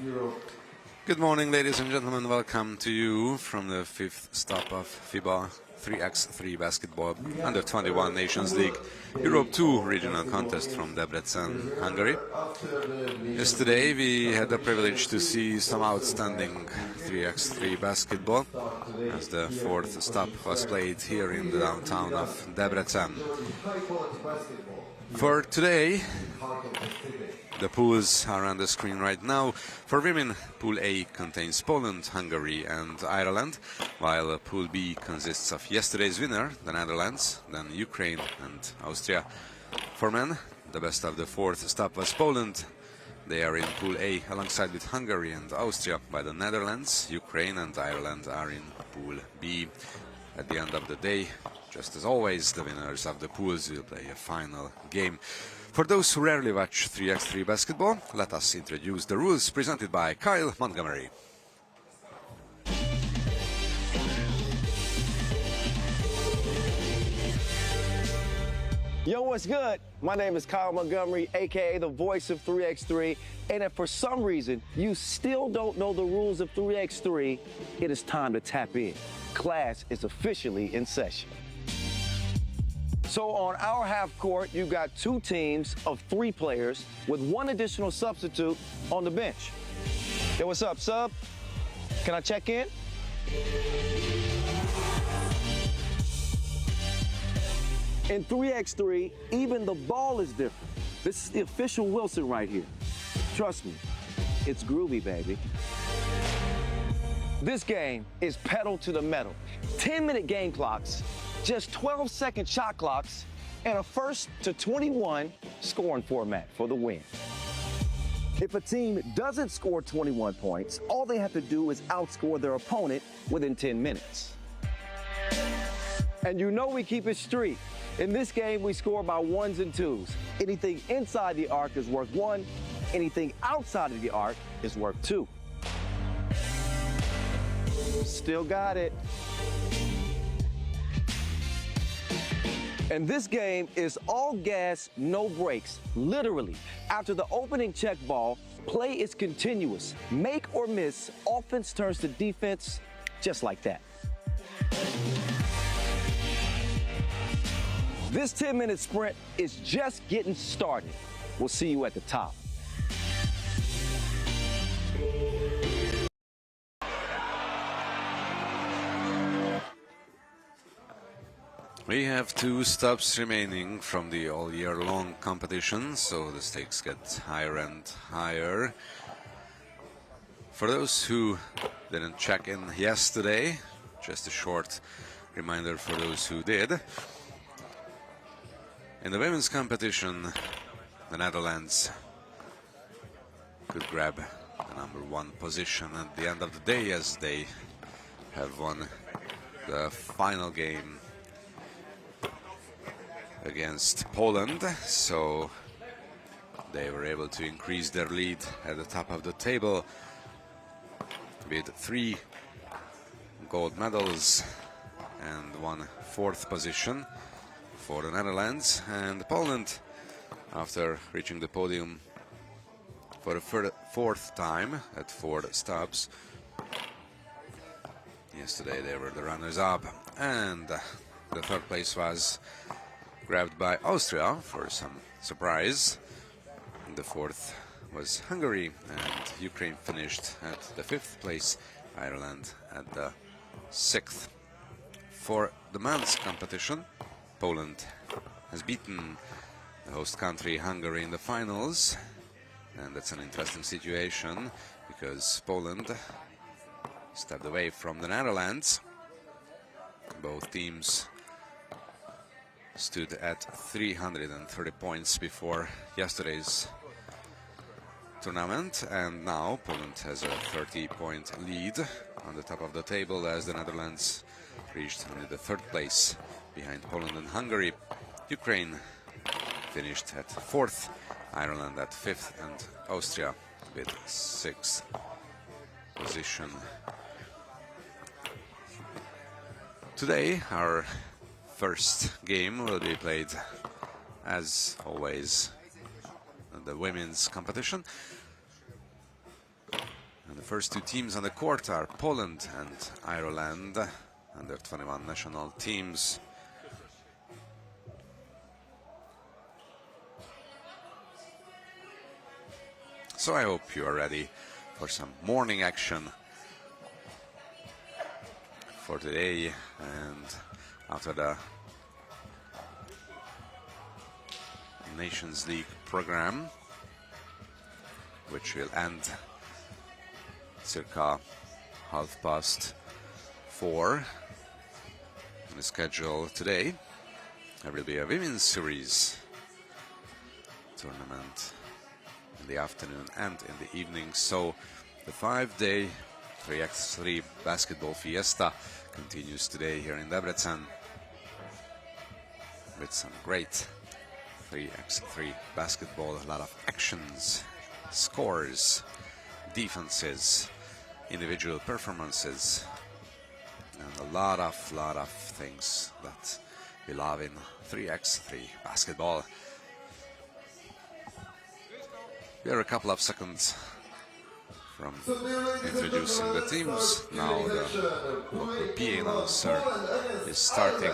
Europe. Good morning, ladies and gentlemen. Welcome to you from the fifth stop of FIBA 3x3 basketball under 21 Nations League Europe 2 regional contest from Debrecen, Hungary. Yesterday we had the privilege to see some outstanding 3x3 basketball as the fourth stop was played here in the downtown of Debrecen. For today, the pools are on the screen right now. For women, Pool A contains Poland, Hungary and Ireland, while Pool B consists of yesterday's winner, the Netherlands, then Ukraine and Austria. For men, the best of the fourth stop was Poland. They are in Pool A alongside with Hungary and Austria, while the Netherlands, Ukraine and Ireland are in Pool B. At the end of the day, just as always, the winners of the pools will play a final game. For those who rarely watch 3x3 basketball, let us introduce the rules presented by Kyle Montgomery. Yo, what's good? My name is Kyle Montgomery, aka the voice of 3x3, and if for some reason you still don't know the rules of 3x3, it is time to tap in. Class is officially in session. So on our half court, you've got two teams of 3 players with 1 additional substitute on the bench. Yo, what's up, sub? Can I check in? In 3x3, even the ball is different. This is the official Wilson right here. Trust me, it's groovy, baby. This game is pedal to the metal. 10-minute game clocks, just 12-second shot clocks, and a 1st to 21 scoring format for the win. If a team doesn't score 21 points, all they have to do is outscore their opponent within 10 minutes. And you know we keep it street. In this game, we score by 1s and 2s. Anything inside the arc is worth 1. Anything outside of the arc is worth 2. Still got it. And this game is all gas, no brakes. Literally, after the opening check ball, play is continuous. Make or miss, offense turns to defense, just like that. This 10-minute sprint is just getting started. We'll see you at the top. We have 2 stops remaining from the all-year-long competition, so the stakes get higher and higher. For those who didn't check in yesterday, just a short reminder for those who did. In the women's competition, the Netherlands could grab the #1 position at the end of the day, as they have won the final game against Poland, so they were able to increase their lead at the top of the table with 3 gold medals and 1 4th position for the Netherlands. And Poland, after reaching the podium for the 4th time at 4 stops, yesterday they were the runners-up, and the 3rd place was grabbed by Austria for some surprise. The 4th was Hungary, and Ukraine finished at the 5th place, Ireland at the 6th. For the men's competition, Poland has beaten the host country Hungary in the finals, and that's an interesting situation because Poland stepped away from the Netherlands. Both teams stood at 330 points before yesterday's tournament, and now Poland has a 30-point lead on the top of the table, as the Netherlands reached only the 3rd place behind Poland and Hungary. Ukraine finished at 4th, Ireland at 5th, and Austria with 6th position. Today, our first game will be played, as always, in the women's competition. The first two teams on the court are Poland and Ireland, under 21 national teams. So I hope you are ready for some morning action for today, and after the Nations League program, which will end circa 4:30 on the schedule today. There will be a women's series tournament in the afternoon and in the evening. So the 5-day 3x3 basketball fiesta continues today here in Debrecen with some great 3x3 basketball, a lot of actions, scores, defenses, individual performances, and a lot of things that we love in 3x3 basketball. We are a couple of seconds from introducing the teams. Now the local PA announcer is starting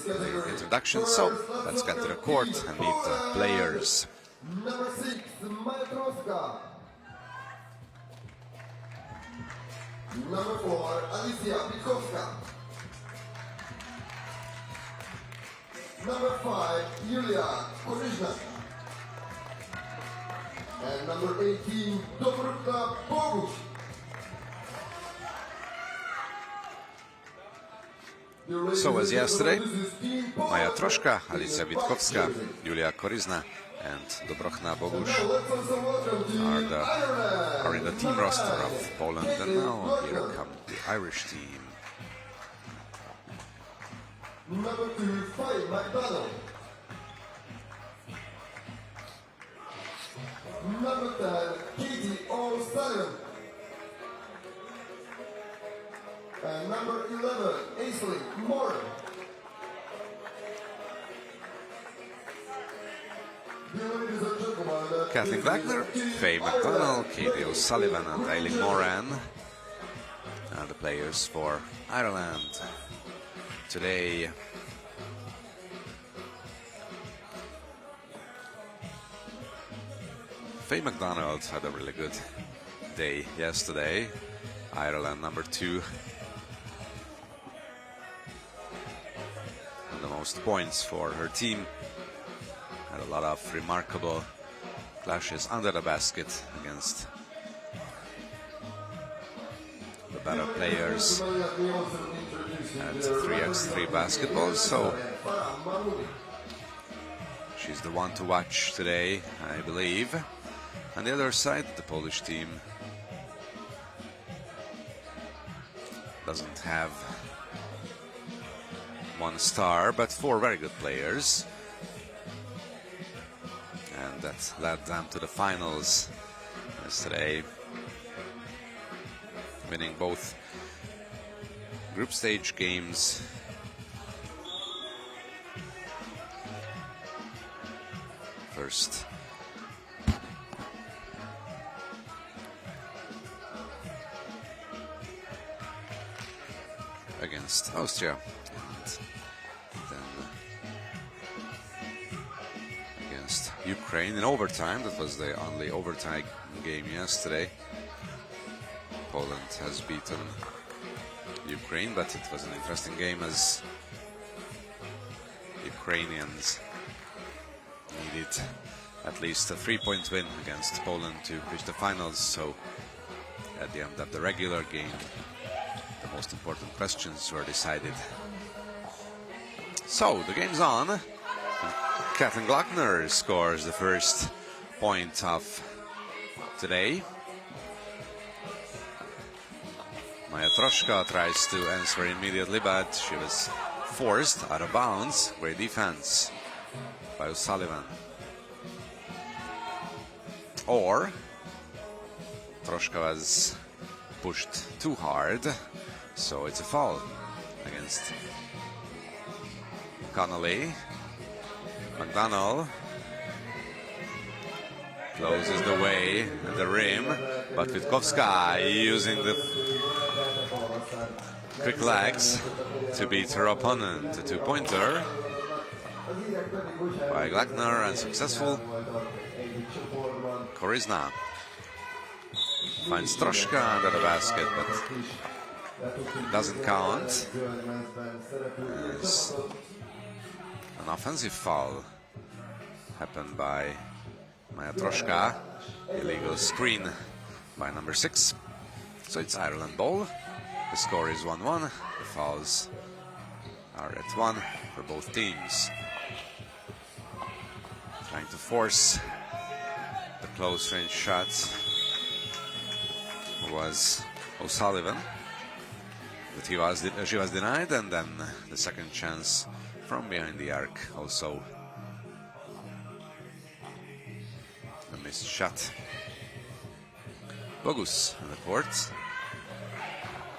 the introduction, so let's get to the court and meet the players. Number 6, Matroska. Number 4, Alicia Pikowska. Number 5, Julia Koryzna. And number 18, Dobruka Bogusz. So as yesterday, Maja Troszka, Alicja Witkowska, Julia Koryzna and Dobrochna Bogusz are in the team roster of Poland, and now here come the Irish team. Number 2, Faye McDonald. Number 10, Katie O'Sullivan. And number 11, Aisley Moore. Kathleen Wagner, Faye McDonald, Katie O'Sullivan and Aileen Moran are the players for Ireland today. Faye McDonald had a really good day yesterday. Ireland number 2. And the most points for her team. Had a lot of remarkable clashes under the basket against the better players at 3x3 basketball. So she's the one to watch today, I believe. On the other side, the Polish team doesn't have one star, but 4 very good players. And that led them to the finals yesterday, winning both group stage games. First against Austria, and then against Ukraine in overtime. That was the only overtime game yesterday. Poland has beaten Ukraine, but it was an interesting game as Ukrainians needed at least a 3-point win against Poland to reach the finals. So at the end of the regular game, the most important questions were decided. So the game's on. Kathleen Glockner scores the first point of today. Maja Troszka tries to answer immediately, but she was forced out of bounds. Great defense by O'Sullivan. Or Troszka was pushed too hard, so it's a foul against Connolly. McDonald closes the way at the rim, But Witkowska using the quick legs to beat her opponent. A two-pointer by Glackner, and successful. Korizna finds Troszka under the basket, but it doesn't count. There's an offensive foul happened by Maja Troszka. Illegal screen by number 6. So it's Ireland ball. The score is 1-1. The fouls are at 1 for both teams. Trying to force the close range shot was O'Sullivan, but she was denied, and then the second chance from behind the arc, also a missed shot. Bogus on the court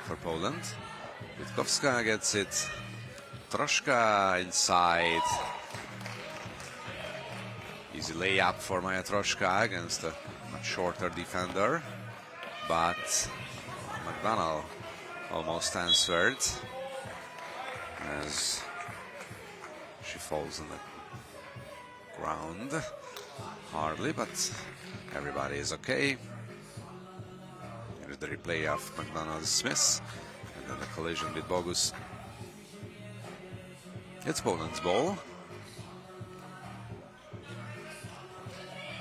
for Poland. Witkowska gets it. Troszka inside. Easy layup for Maja Troszka against a much shorter defender, but McDonald almost answered as she falls on the ground. Hardly, but everybody is okay. Here's the replay of McDonald-Smith, and then the collision with Bogus. It's Poland's ball.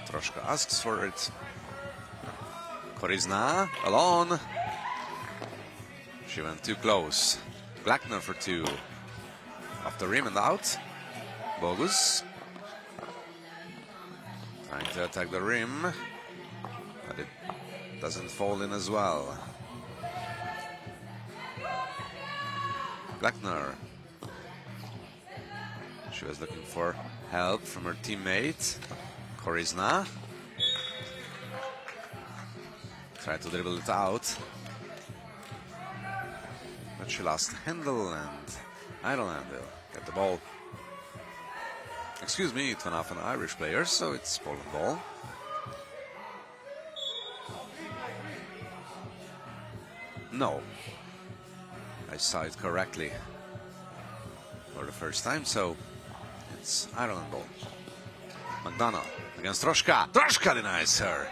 Troszka asks for it. Korizna alone. She went too close. Glackner for 2. Off the rim and out. Bogus trying to attack the rim, but it doesn't fall in as well. Glackner. She was looking for help from her teammate. Korizna tried to dribble it out, but she lost the handle, and Ireland will get the ball. Excuse me, it went off an Irish player, so it's Poland ball. No, I saw it correctly for the first time, so it's Ireland ball. McDonald against Troszka. Troszka denies her.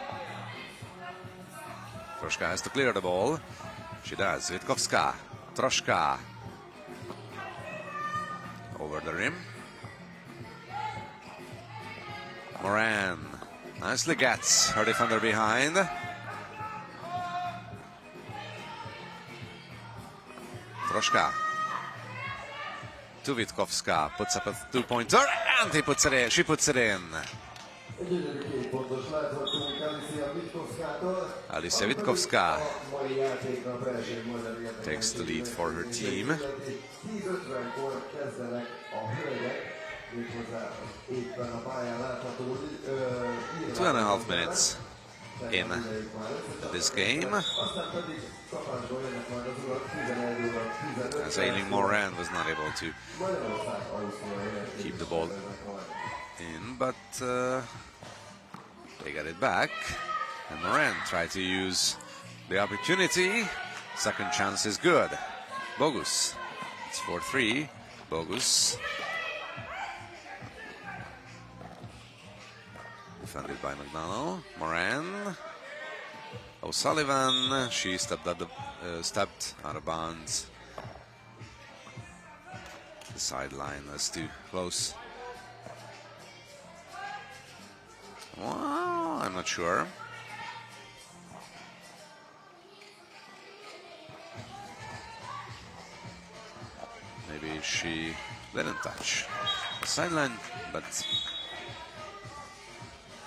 Troszka has to clear the ball. She does. Witkowska. Troszka. Over the rim. Moran nicely gets her defender behind. Troszka to Witkowska, puts up a two-pointer, and he puts it in. She puts it in. Alicia Witkowska takes the lead for her team. 2.5 minutes in this game, as Aileen Moran was not able to keep the ball in, but they got it back, and Moran tried to use the opportunity. Second chance is good. Bogus. It's 4-3. Bogus. Defended by McDonald. Moran. O'Sullivan. She stepped out of bounds. The sideline was too close. Well, I'm not sure. Maybe she didn't touch the sideline, but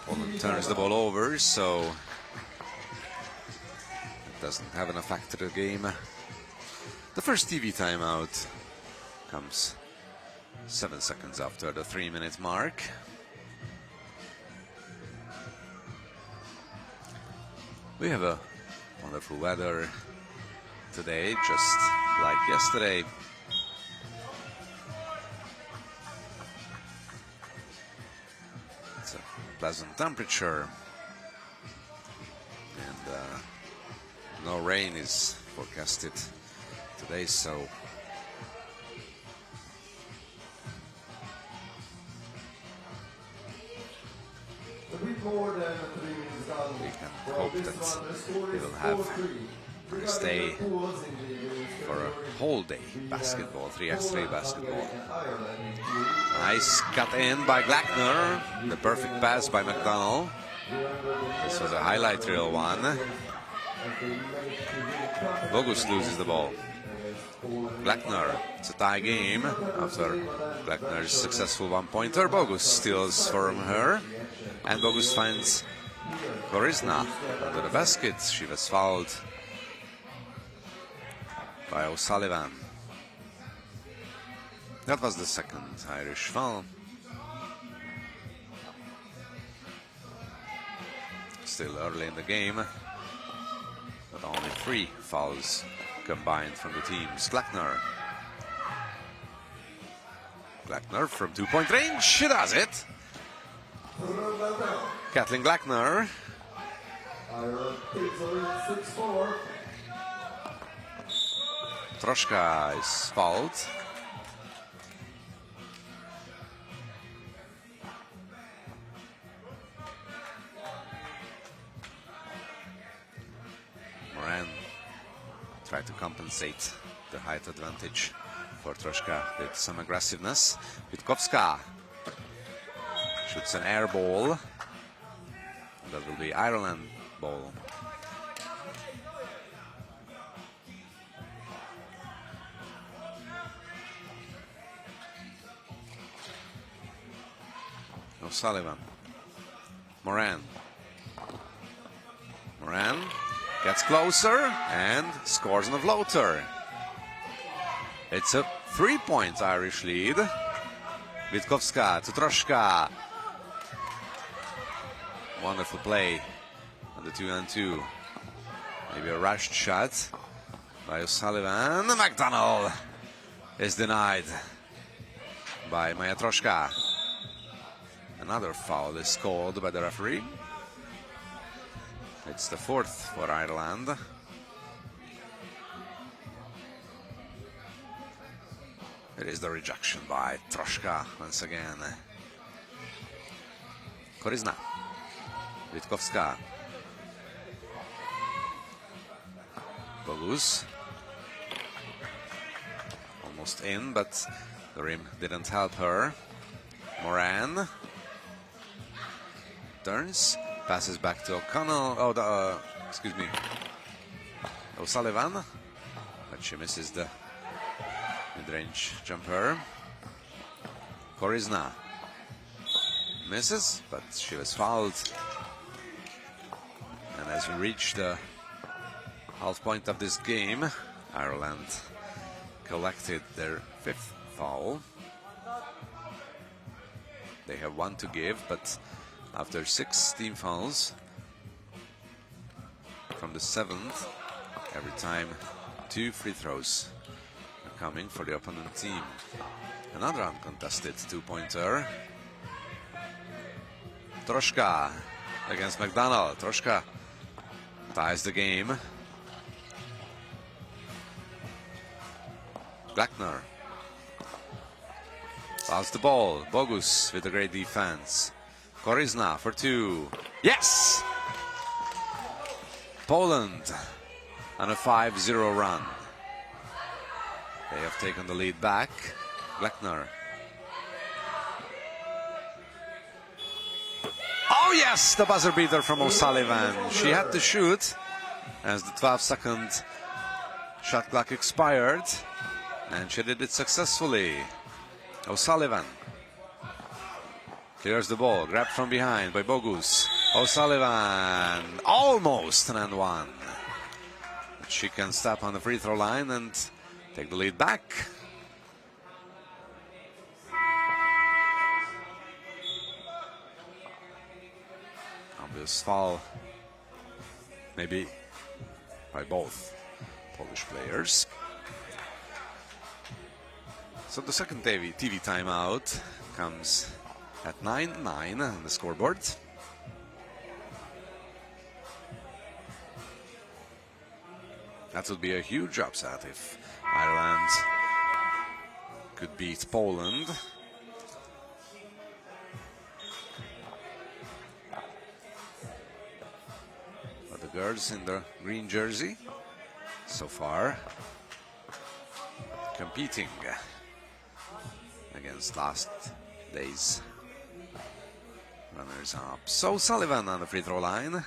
Poland turns the ball over, so it doesn't have an effect to the game. The first TV timeout comes 7 seconds after the 3-minute mark. We have a wonderful weather today, just like yesterday. It's a pleasant temperature, and no rain is forecasted today, so A bit more than 3 minutes done. we can hope that we will have a stay for a whole day basketball, 3x3 basketball. Nice cut in by Glackner. The perfect pass by McDonald. This was a highlight reel one. Bogus loses the ball. Glackner, it's a tie game after Glackner's successful one-pointer. Bogus steals from her, and Bogus finds Gorizna under the basket. She was fouled by O'Sullivan. That was the second Irish foul. Still early in the game, but only 3 fouls combined from the teams. Glackner. Glackner from 2-point range. She does it. Kathleen Glackner. Troszka is fouled. Moran tried to compensate the height advantage for Troszka with some aggressiveness. Witkowska shoots an air ball. That will be Ireland ball. O'Sullivan. Moran. Moran gets closer and scores on a floater. It's a 3-point Irish lead. Witkowska to Troszka. Wonderful play on the 2-on-2. Maybe a rushed shot by O'Sullivan. McDonald is denied by Maja Troszka. Another foul is called by the referee. It's the 4th for Ireland. It is the rejection by Troszka once again. Gorizna. Witkowska. Bogus. Almost in, but the rim didn't help her. Moran. Turns. Passes back to O'Connell. Oh, excuse me. O'Sullivan. But she misses the mid-range jumper. Gorizna. Misses, but she was fouled. And as we reach the half point of this game, Ireland collected their 5th foul. They have 1 to give, but after 6 team fouls from the 7th, every time 2 free throws are coming for the opponent team. Another uncontested 2-pointer. Troszka against McDonald. Troszka ties the game. Glackner fouls the ball. Bogus with a great defense. Gorizna for 2. Yes! Poland on a 5-0 run. They have taken the lead back. Glackner. Oh yes, the buzzer beater from O'Sullivan. She had to shoot as the 12-second shot clock expired, and she did it successfully. O'Sullivan clears the ball, grabbed from behind by Bogus. O'Sullivan almost an and one. She can stop on the free throw line and take the lead back. Obvious foul, maybe by both Polish players. So the second TV timeout comes at 9-9 on the scoreboard. That would be a huge upset if Ireland could beat Poland. But the girls in the green jersey so far competing against last day's runners-up. So Sullivan on the free throw line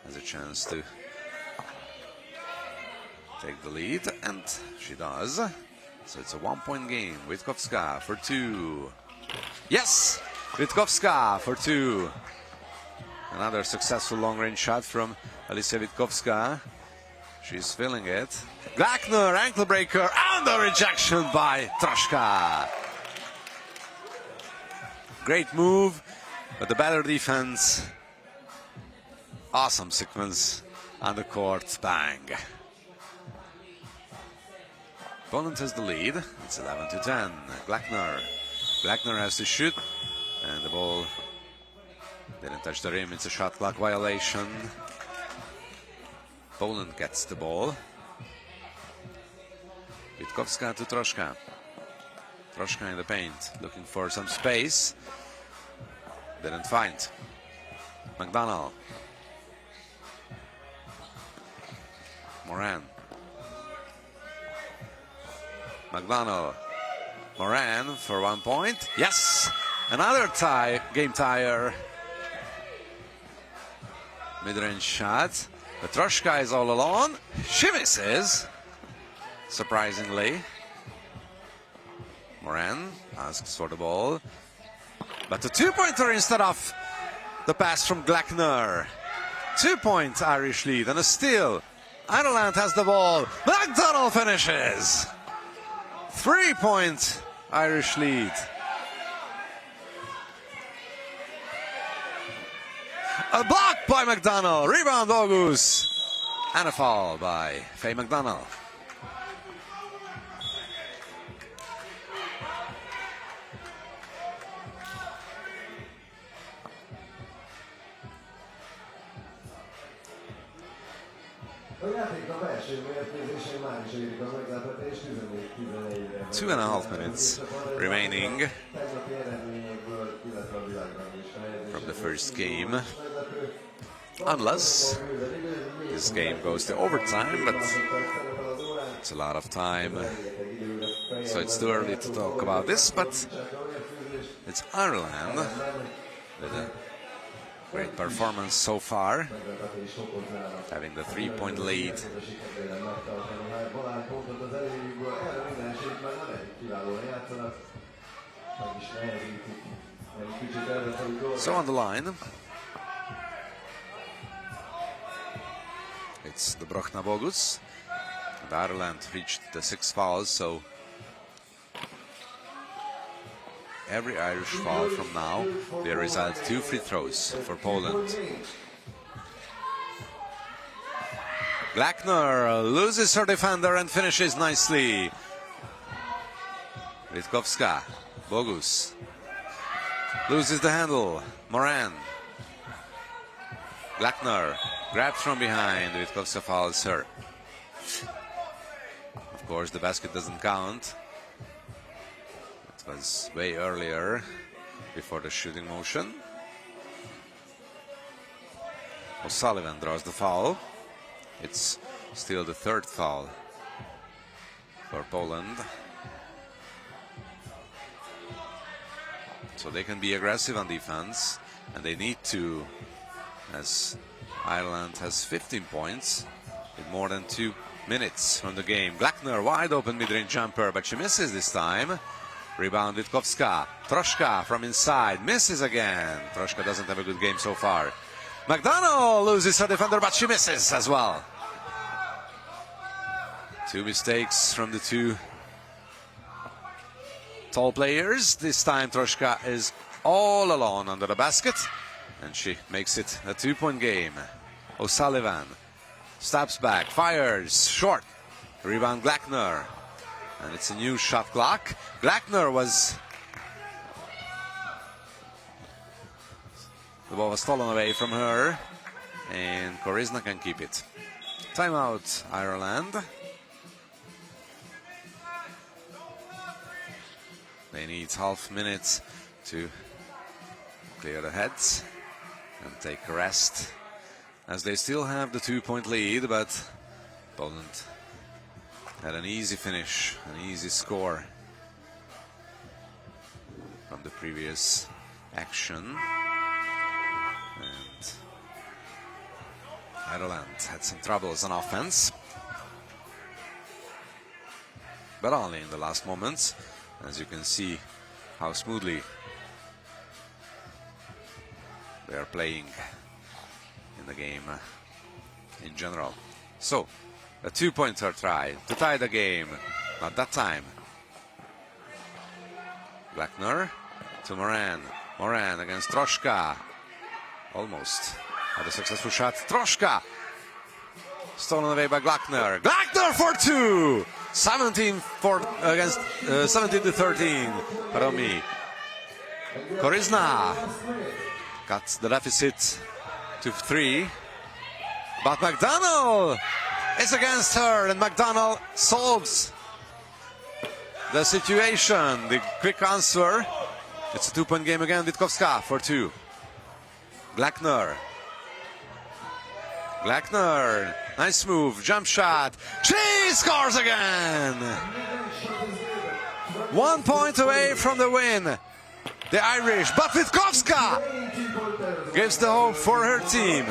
has a chance to take the lead, and she does. So it's a 1-point game. Witkowska for 2. Yes! Witkowska for 2. Another successful long-range shot from Alicia Witkowska. She's feeling it. Glackner, ankle breaker, and the rejection by Troszka. Great move, but the better defense. Awesome sequence on the court. Bang. Poland has the lead. It's 11-10. Glackner has to shoot, and the ball didn't touch the rim. It's a shot clock violation. Poland gets the ball. Witkowska to Troszka. Troszka in the paint, looking for some space. Didn't find. McDonald. Moran. McDonald. Moran for 1 point. Yes! Another tie, game tire. Mid-range shot. But Troszka is all alone. She misses, surprisingly. Moran asks for the ball. But the two-pointer instead of the pass from Glackner. 2-point Irish lead and a steal. Ireland has the ball. McDonald finishes. 3-point Irish lead. A block by McDonald. Rebound August. And a foul by Faye McDonald. A játéknak első mérkőzésen már is érik a meglepetés, 14-14-re. 2.5 minutes remaining from the first game. Unless this game goes to overtime, but it's a lot of time. So it's too early to talk about this, but it's Ireland with a great performance so far, having the 3-point lead. So on the line, it's the Brochna Bogus. And Ireland reached the 6 fouls, so every Irish foul from now, they result 2 free throws for Poland. Glackner loses her defender and finishes nicely. Witkowska, Bogus loses the handle. Moran. Glackner grabs from behind. Witkowska fouls her. Of course, the basket doesn't count. It was way earlier, before the shooting motion. O'Sullivan draws the foul. It's still the 3rd foul for Poland. So they can be aggressive on defense, and they need to, as Ireland has 15 points with more than 2 minutes from the game. Glackner wide open mid-range jumper, but she misses this time. Rebound Witkowska. Troszka from inside, misses again. Troszka doesn't have a good game so far. McDonald loses her defender, but she misses as well. 2 mistakes from the 2 tall players. This time Troszka is all alone under the basket, and she makes it a 2-point game. O'Sullivan steps back, fires, short. Rebound Glackner. And it's a new shot clock. Glackner was... The ball was stolen away from her, and Korizna can keep it. Timeout, Ireland. They need half minute to clear the heads and take a rest, as they still have the 2-point lead, but Poland had an easy finish, an easy score from the previous action. And Ireland had some troubles on offense, but only in the last moments, as you can see how smoothly they are playing in the game in general. So, a 2-pointer try to tie the game, not that time. Blackner to Moran. Moran against Troszka. Almost had a successful shot. Troszka stolen away by Glackner. Glackner for 2. 17 to 13. Romi. Koryzna got the deficit to 3. But McDonald is against her, and McDonald solves the situation. The quick answer. It's a 2-point game again. Witkowska for 2. Glackner. Glackner. Nice move. Jump shot. She scores again. 1 point away from the win. The Irish. But Witkowska gives the hope for her team.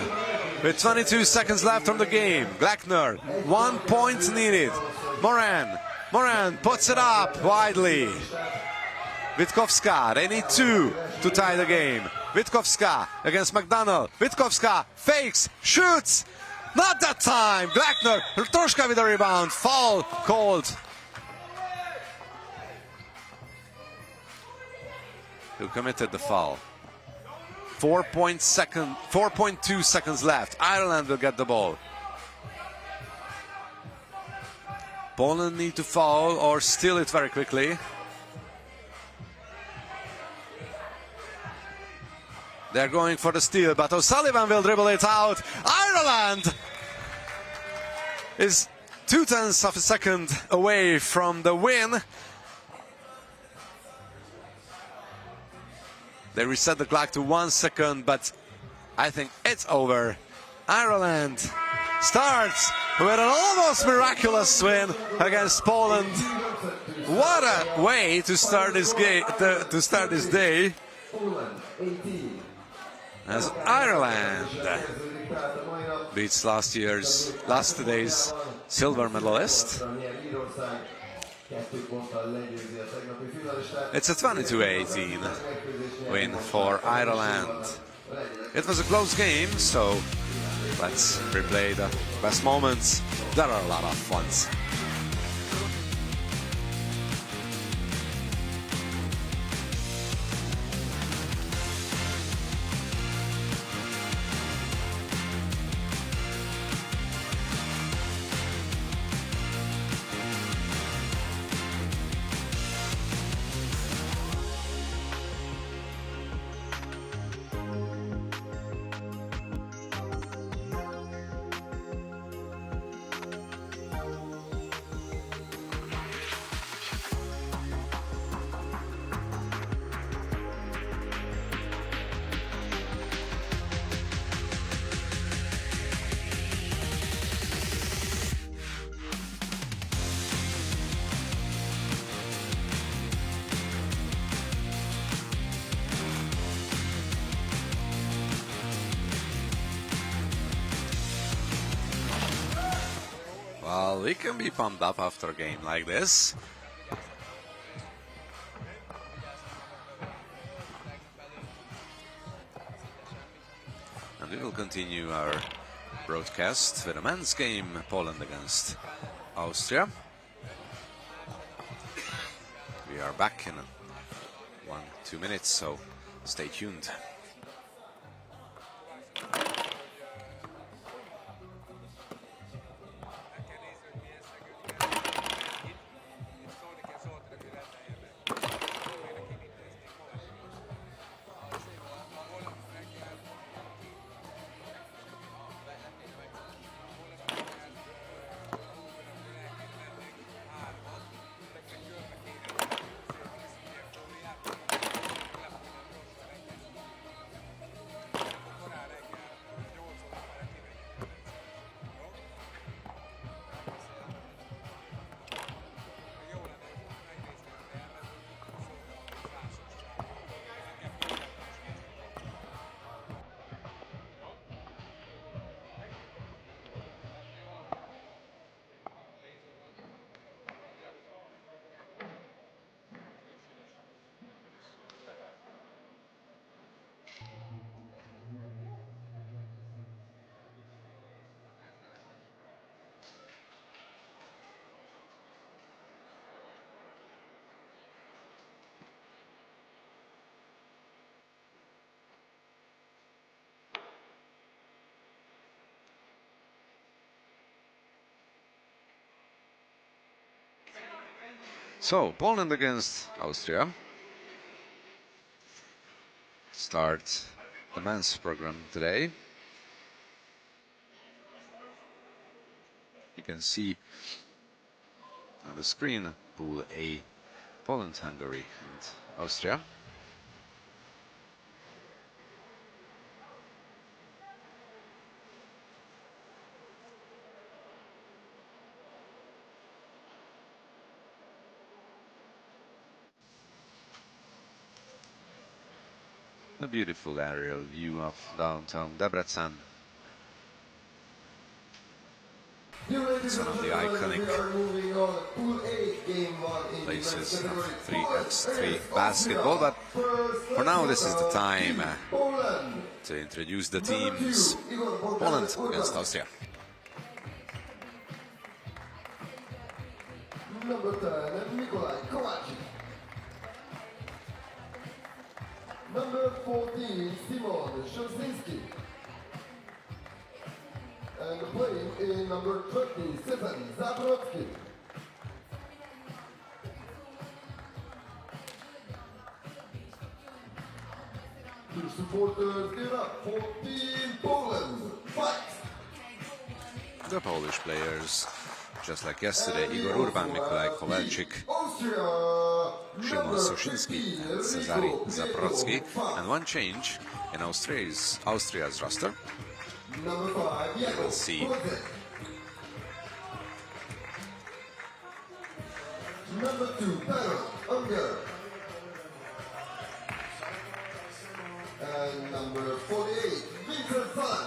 With 22 seconds left on the game. Glackner. 1 point needed. Moran. Moran puts it up widely. Witkowska, they need 2 to tie the game. Witkowska against McDonald. Witkowska fakes, shoots. Not that time. Glackner, Troszka with a rebound. Foul called. Who committed the foul? 4.2 seconds left. Ireland will get the ball. Poland need to foul or steal it very quickly. They're going for the steal, but O'Sullivan will dribble it out. Ireland is 0.2 of a second away from the win. They reset the clock to 1 second, but I think it's over. Ireland starts with an almost miraculous win against Poland. What a way to start this game, to start this day. As Ireland beats last today's silver medalist. It's a 22-18 win for Ireland. It was a close game, so let's replay the best moments. There are a lot of ones. Well, we can be pumped up after a game like this. And we will continue our broadcast with a men's game, Poland against Austria. We are back in 1-2 minutes, so stay tuned. So, Poland against Austria. Start the men's program today. You can see on the screen Pool A, Poland, Hungary and Austria. A beautiful aerial view of downtown Debrecen. It's one of the iconic places of 3x3 basketball, but for now this is the time to introduce the teams. Poland against Austria. Number 10, Nikolai Kovacic. Number 14, Simon Szosinski. And playing in number 20, Stefan Zabrodzki. The supporters give up 14 Poland. Fight! The Polish players, just like yesterday, Igor Urban, Mikołaj Kowalczyk, Szymon Soszyński and Cezary Zabrodzki. And one change in Austria's roster. Number 5, You will see Number 2, Pero, Hungary. And number 48, Victor Fan.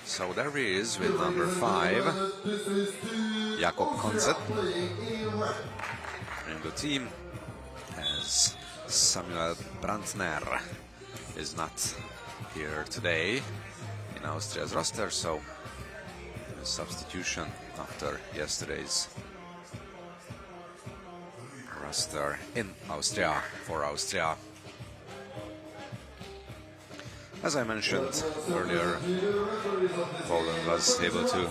So there he is with number 5, Jakob Koncet. And the team has Samuel Brandner is not here today in Austria's roster, so a substitution after yesterday's roster in Austria for Austria. As I mentioned earlier, Poland was able to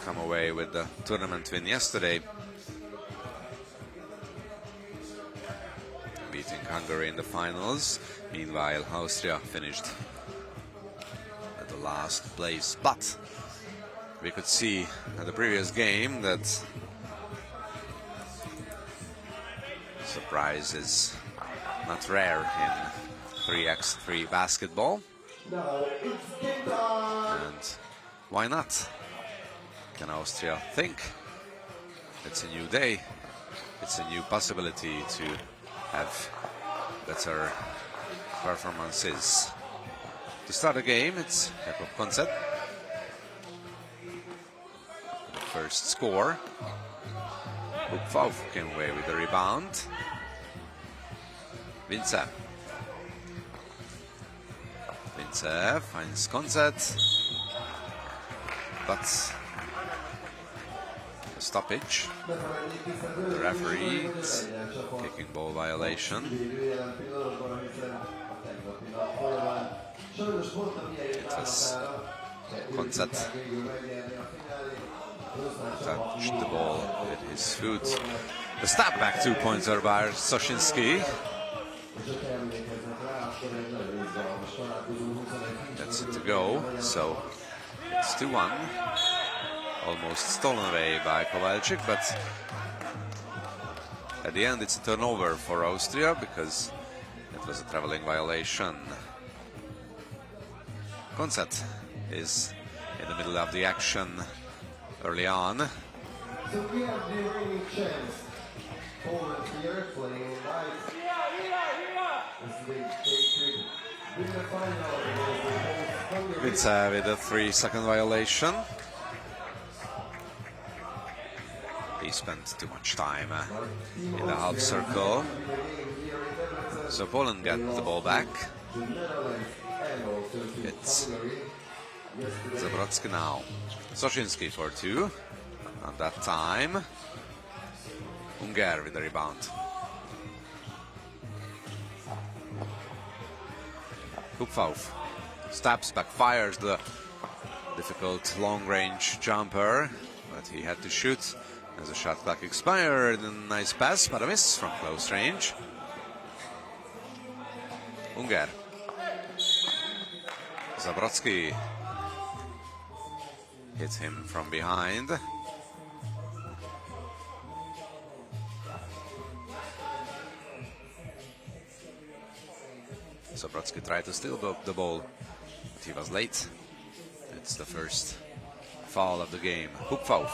come away with the tournament win yesterday, beating Hungary in the finals. Meanwhile, Austria finished at the last place. But we could see at the previous game that surprise is not rare in 3x3 basketball. And why not? Can Austria think it's a new day? It's a new possibility to have better performances. To start the game, it's Jakob Koncet. The first score. Ukfauf came away with the rebound. Vince finds Koncet, but a stoppage. The referee is kicking ball violation. It was Koncet touched the ball with his foot. The step back two-pointer by Soszyński. That's it to go, so it's 2-1. Almost stolen away by Kowalczyk, but at the end it's a turnover for Austria because it was a traveling violation. Koncet is in the middle of the action early on. So we have the reigning champs. Poland here playing live. Vince with a 3-second violation. He spent too much time in the half circle. So Poland got the ball back. It's Zabrodzki now. Soszyński for 2. At that time, Unger with the rebound. Ukfauf steps back, fires the difficult long-range jumper, but he had to shoot as the shot clock expired. And nice pass, but a miss from close range. Unger. Zabrotsky hits him from behind. Zabrotsky tried to steal the ball, but he was late. It's the first foul of the game. Hupfauf.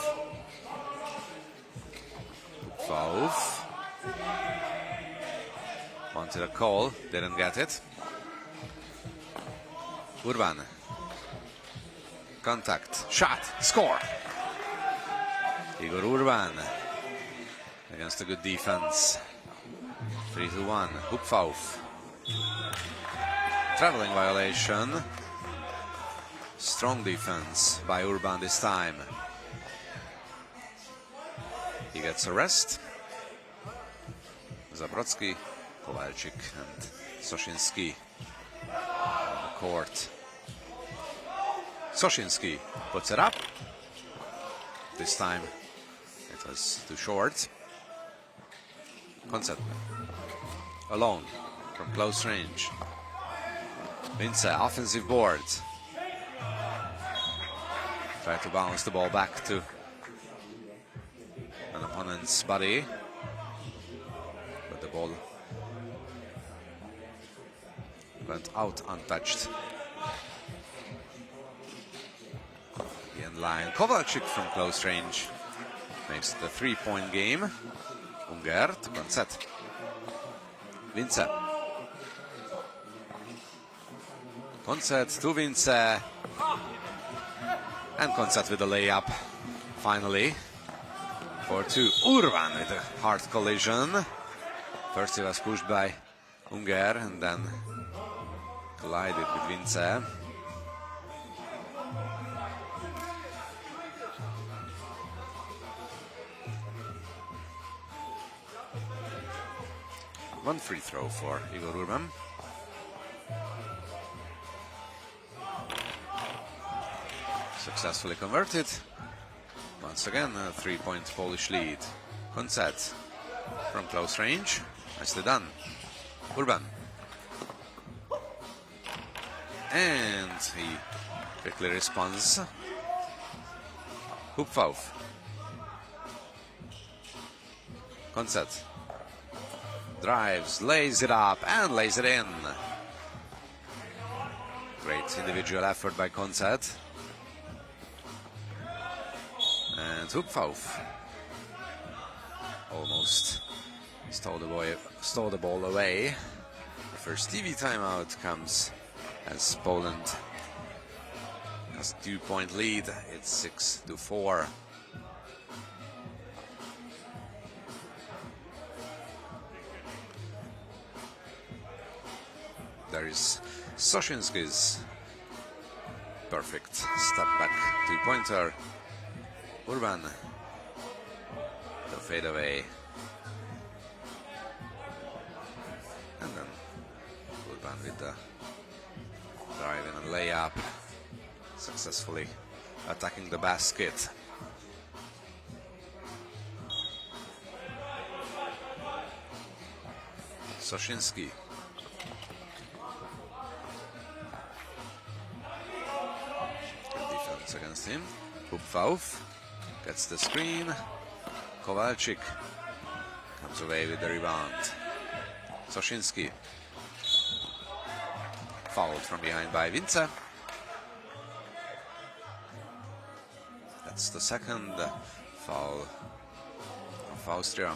Hupfauf. Wanted a call, didn't get it. Urban. Contact, shot, score! Igor Urban against a good defense. 3-1, Hupfauf. Traveling violation. Strong defense by Urban this time. He gets a rest. Zabrotsky, Kowalczyk and Soshinsky on the court. Soshinsky puts it up. This time it was too short. Concept alone from close range. Vince, offensive board. Try to bounce the ball back to an opponent's body, but the ball went out untouched. The end line. Kowalczyk from close range makes it a 3-point game. Unger to Concet. Vince. Concet to Vince. And Concet with a layup. Finally. 4-2. Urban with a hard collision. First he was pushed by Unger and then collided with Vince. One free throw for Igor Urban. Successfully converted. Once again, a 3-point Polish lead. Concet from close range. Nicely done. Urban. And he quickly responds. Hupfauf. Concet. Drives, lays it up, and lays it in. Great individual effort by Concet. And Hupfauf almost stole the ball away. The first TV timeout comes as Poland has a 2-point lead. It's 6-4. There is Soshinsky's perfect step back 2-pointer. Urban, the fadeaway. And then Urban with the drive in and layup, successfully attacking the basket. Soshinsky. Good defense against him. Hupfauf gets the screen. Kowalczyk comes away with the rebound. Soshinsky. Fouled from behind by Vince. That's the second foul of Austria.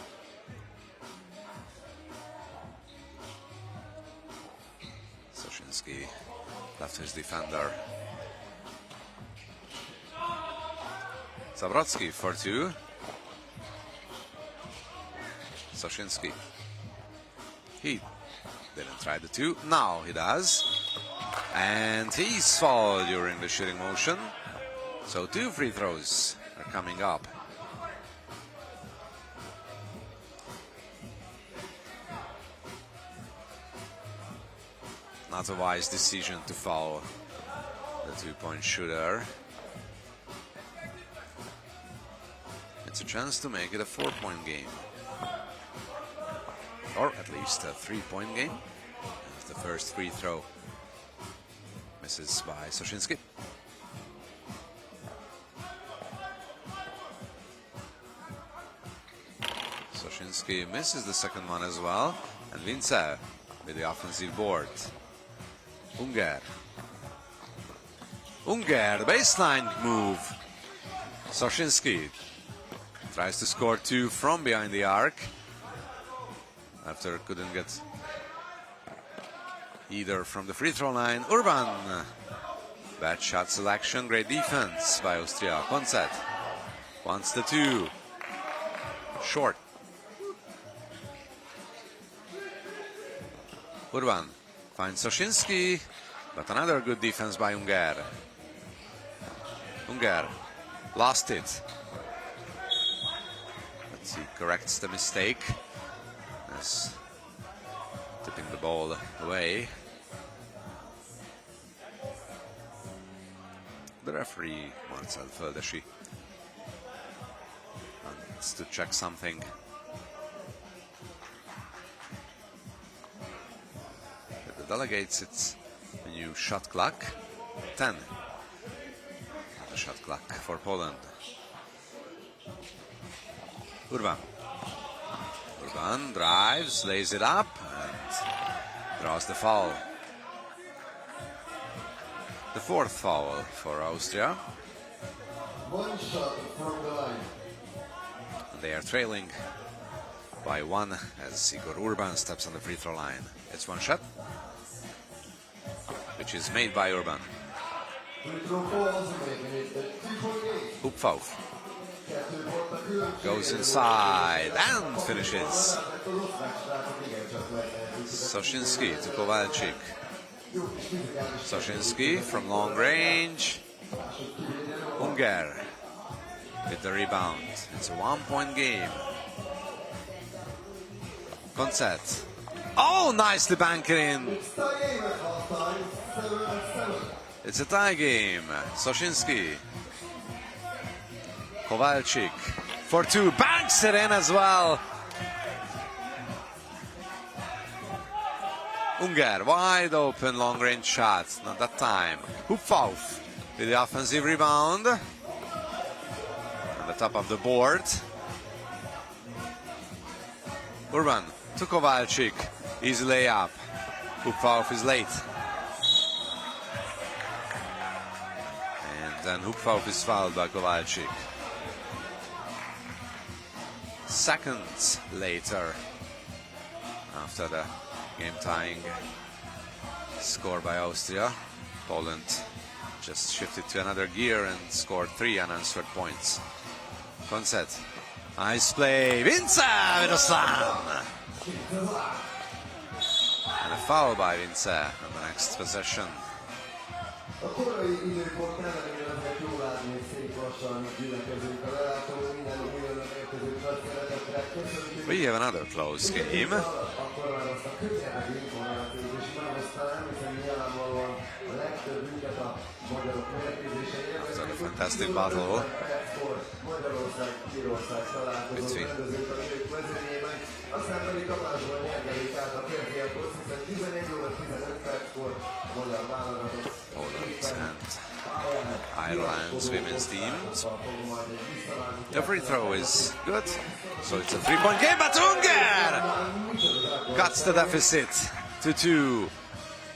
Soshinsky left his defender. Zabrotsky for 2. Soshinsky. He didn't try the 2. Now he does. And he's fouled during the shooting motion. So 2 free throws are coming up. Not a wise decision to foul the 2-point shooter. a chance to make it a 4-point game. Or at least a 3-point game. As the first free throw misses by Soshinsky. Soshinsky misses the second one as well. And Vince with the offensive board. Unger, the baseline move. Soshinsky tries to score 2 from behind the arc. After couldn't get either from the free throw line. Urban, bad shot selection, great defense by Austria. Koncept wants the 2, short. Urban finds Soshinsky, but another good defense by Unger. Unger lost it. Let's see, corrects the mistake. As tipping the ball away. The referee, Marcel Földesi, wants to check something. With the delegates, it's a new shot clock. 10. The shot clock for Poland. Urban. Urban drives, lays it up, and draws the foul. The 4th foul for Austria. 1 shot from the line. They are trailing by 1 as Igor Urban steps on the free throw line. It's 1 shot, which is made by Urban. Hupfauf goes inside and finishes. Soshinsky to Kowalczyk. Soshinsky from long range. Unger with the rebound. It's a 1-point game. Koncept. Oh, nicely banked in. It's a tie game. Soshinsky. Kowalczyk for 2. Banks it in as well. Unger, wide open long range shot. Not that time. Hupfauf with the offensive rebound. On the top of the board. Urban to Kowalczyk. Easy layup. Hupfauf is late. And then Hupfauf is fouled by Kowalczyk. Seconds later, after the game-tying score by Austria, Poland just shifted to another gear and scored 3 unanswered points. Koncept. Nice play. Vince with a slam. And a foul by Vince on the next possession. A korai időpont ellenére azért jól látni, hogy szép lassan gyülekezünk a lelátóról, minden újonnan érkező történetekre. Köszönjük! We have another close game. Akkor már azt a köznyelvű információt is megosztanám, hiszen nyilvánvalóan a legtöbbünket a magyarok mérkőzései. After the fantastic battle Magyarország-Írország találkozott rendezők a nők mezőnyében, aztán pedig kapásból nyergelik át a férfiakhoz, hiszen 11 óra 15 perckor a magyar válogatott and Ireland's women's team. The free throw is good, so it's a 3-point game, but Unger cuts the deficit to 2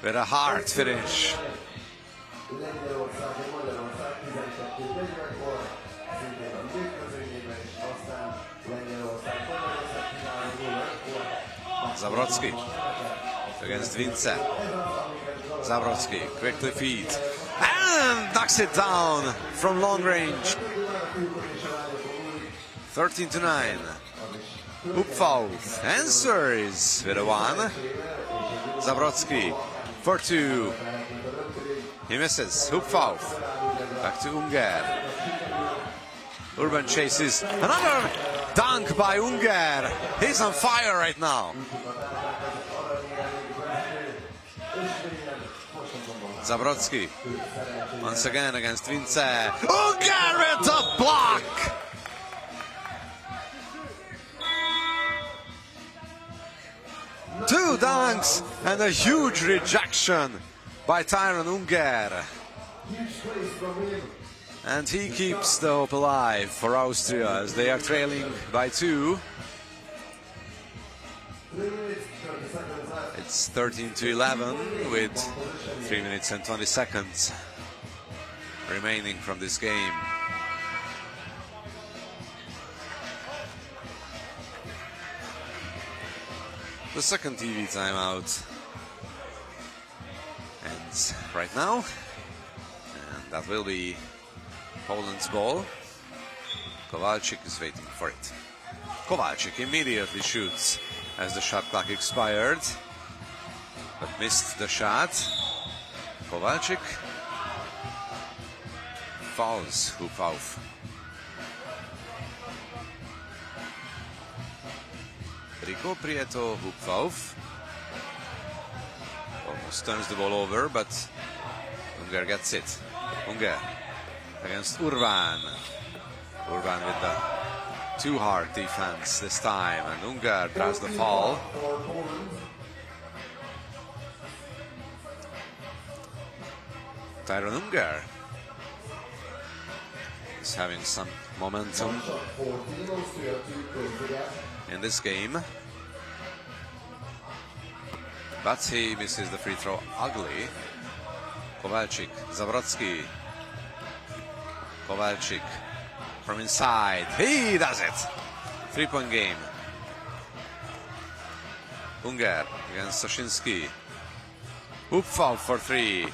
with a hard finish. Zabrodzki against Vince. Zabrodzki quickly feeds and knocks it down from long range. 13-9. Hupfauf answers with a 1. Zabrodzki for 2. He misses. Hupfauf back to Unger. Urban chases. Another dunk by Unger. He's on fire right now. Zabrodzki once again against Vince. Unger with the block. 2 dunks and a huge rejection by Tyron Unger. And he keeps the hope alive for Austria as they are trailing by 2. It's 13-11 with 3 minutes and 20 seconds remaining from this game. The second TV timeout ends right now, and that will be Poland's ball. Kowalczyk is waiting for it. Kowalczyk immediately shoots as the shot clock expired, but missed the shot. Kowalczyk fouls Hupov. Rico Prieto Hupov almost turns the ball over, but Unger gets it. Unger against Urban. Urban with the too hard defense this time, and Unger draws the foul. Tyron Unger is having some momentum in this game, but he misses the free throw ugly. Kowalczyk, Zawrocki. Kowalczyk from inside. He does it! 3-point game. Unger against Soshinsky. Hoop foul for 3.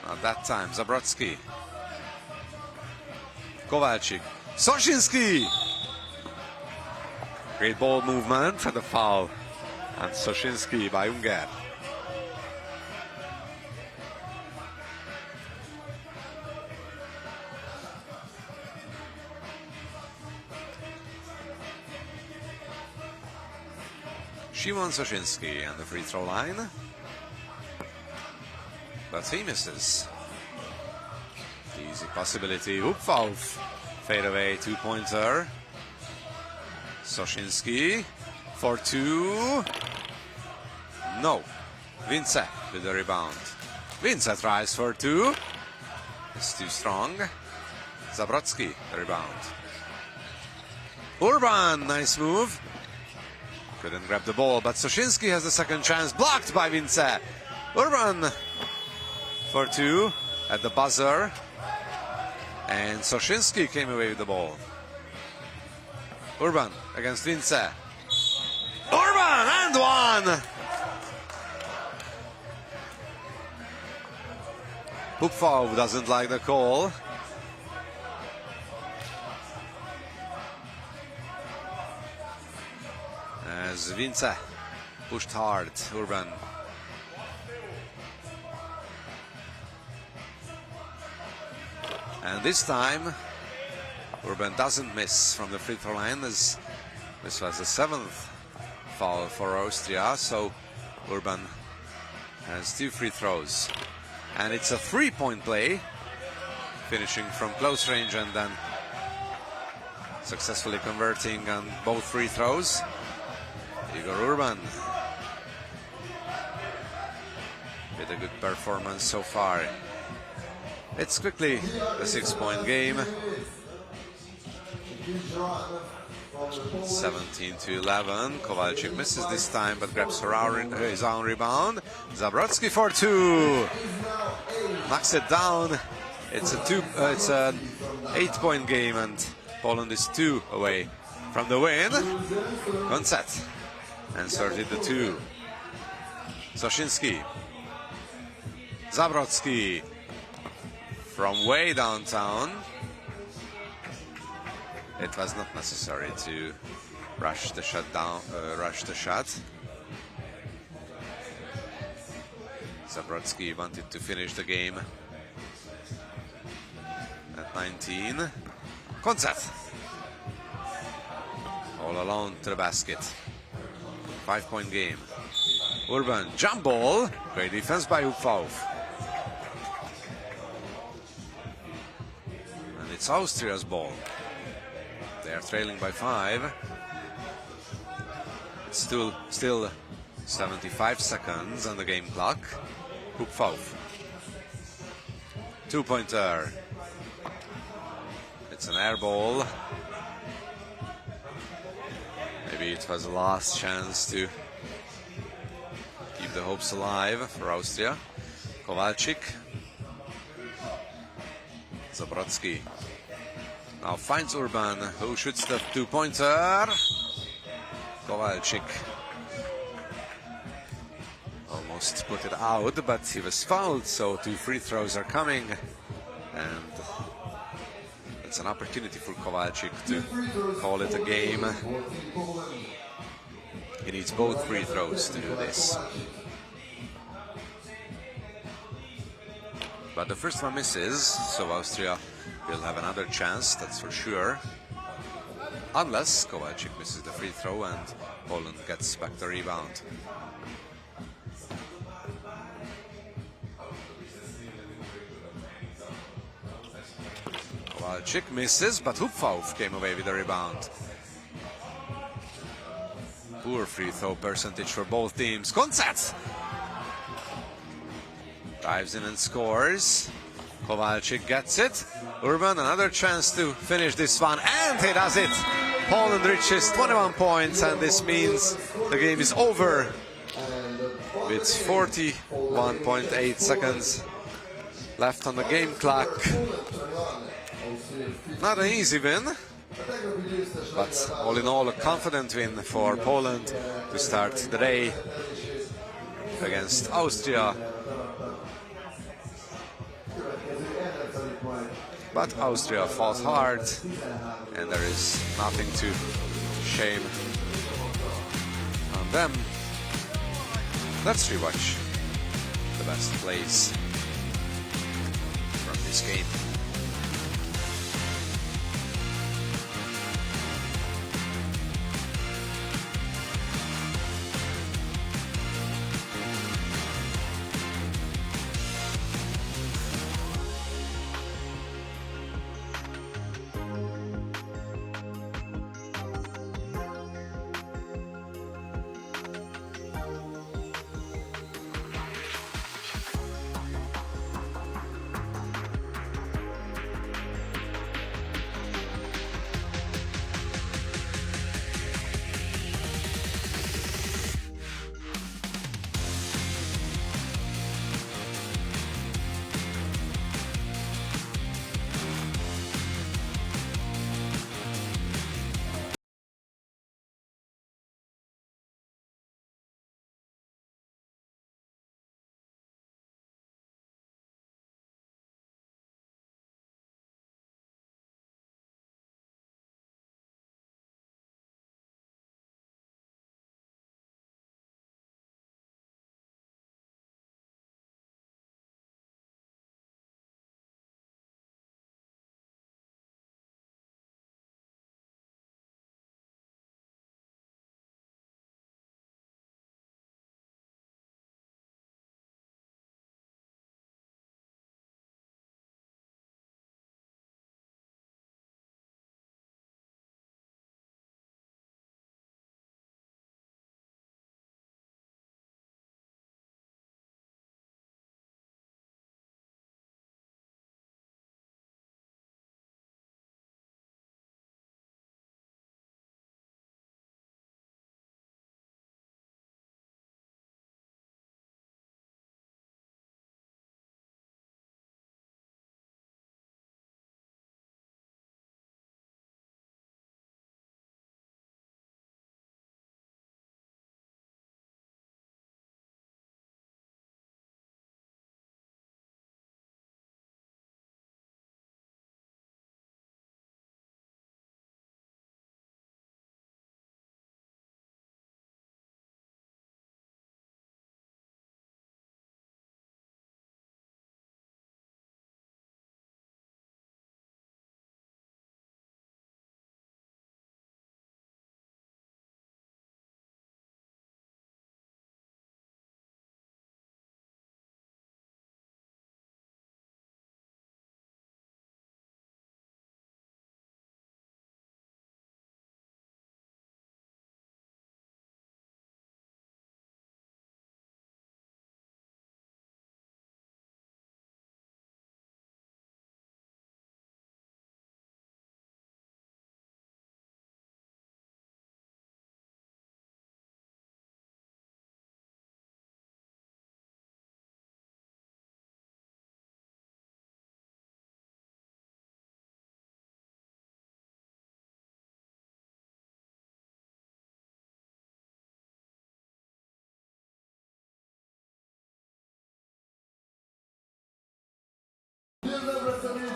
Not that time. Zabrotsky. Kowalczyk. Soshinsky! Great ball movement and the foul. And Soshinsky by Unger. Szymon Soshinsky on the free throw line, but he misses. Easy possibility. Upfalf. Fade away 2-pointer. Soshinsky for 2. No. Vince with the rebound. Vince tries for 2. It's too strong. Zabrotsky, the rebound. Urban, nice move. Couldn't grab the ball, but Soshinsky has the second chance, blocked by Vince. Urban for 2 at the buzzer, and Soshinsky came away with the ball. Urban against Vince. Urban and 1! Hupfov doesn't like the call. As Vince pushed hard, Urban. And this time, Urban doesn't miss from the free throw line, as this was the 7th foul for Austria, so Urban has 2 free throws. And it's a 3-point play, finishing from close range and then successfully converting on both free throws. Igor Urban with a good performance so far. It's quickly a 6-point game. 17-11. Kowalczyk misses this time, but grabs his own rebound. Zabrotsky for 2. Knocks it down. It's an 8-point game, and Poland is 2 away from the win. Gonset inserted the 2. Soshinsky. Zabrotsky from way downtown. It was not necessary to rush the shot. Zabrotsky wanted to finish the game at 19. Gonset all alone to the basket. 5-point game. Urban, jump ball. Great defense by Hupfov. And it's Austria's ball. They are trailing by 5. Still 75 seconds on the game clock. Hook foul. 2-pointer. It's an air ball. Maybe it was the last chance to keep the hopes alive for Austria. Kowalczyk. Zabrodzki. Now finds Urban, who shoots the 2-pointer. Kowalczyk almost put it out, but he was fouled, so 2 free throws are coming. And it's an opportunity for Kowalczyk to call it a game. He needs both free throws to do this. But the first one misses, so Austria will have another chance, that's for sure. Unless Kowalczyk misses the free throw and Poland gets back the rebound. Kowalczyk misses, but Hupfauf came away with the rebound. Poor free throw percentage for both teams. Koncet dives in and scores. Kowalczyk gets it. Urban, another chance to finish this one, and he does it. Poland reaches 21 points, and this means the game is over with 41.8 seconds left on the game clock. Not an easy win, but all in all a confident win for Poland to start the day against Austria. But Austria fought hard, and there is nothing to shame on them. Let's rewatch the best plays from this game.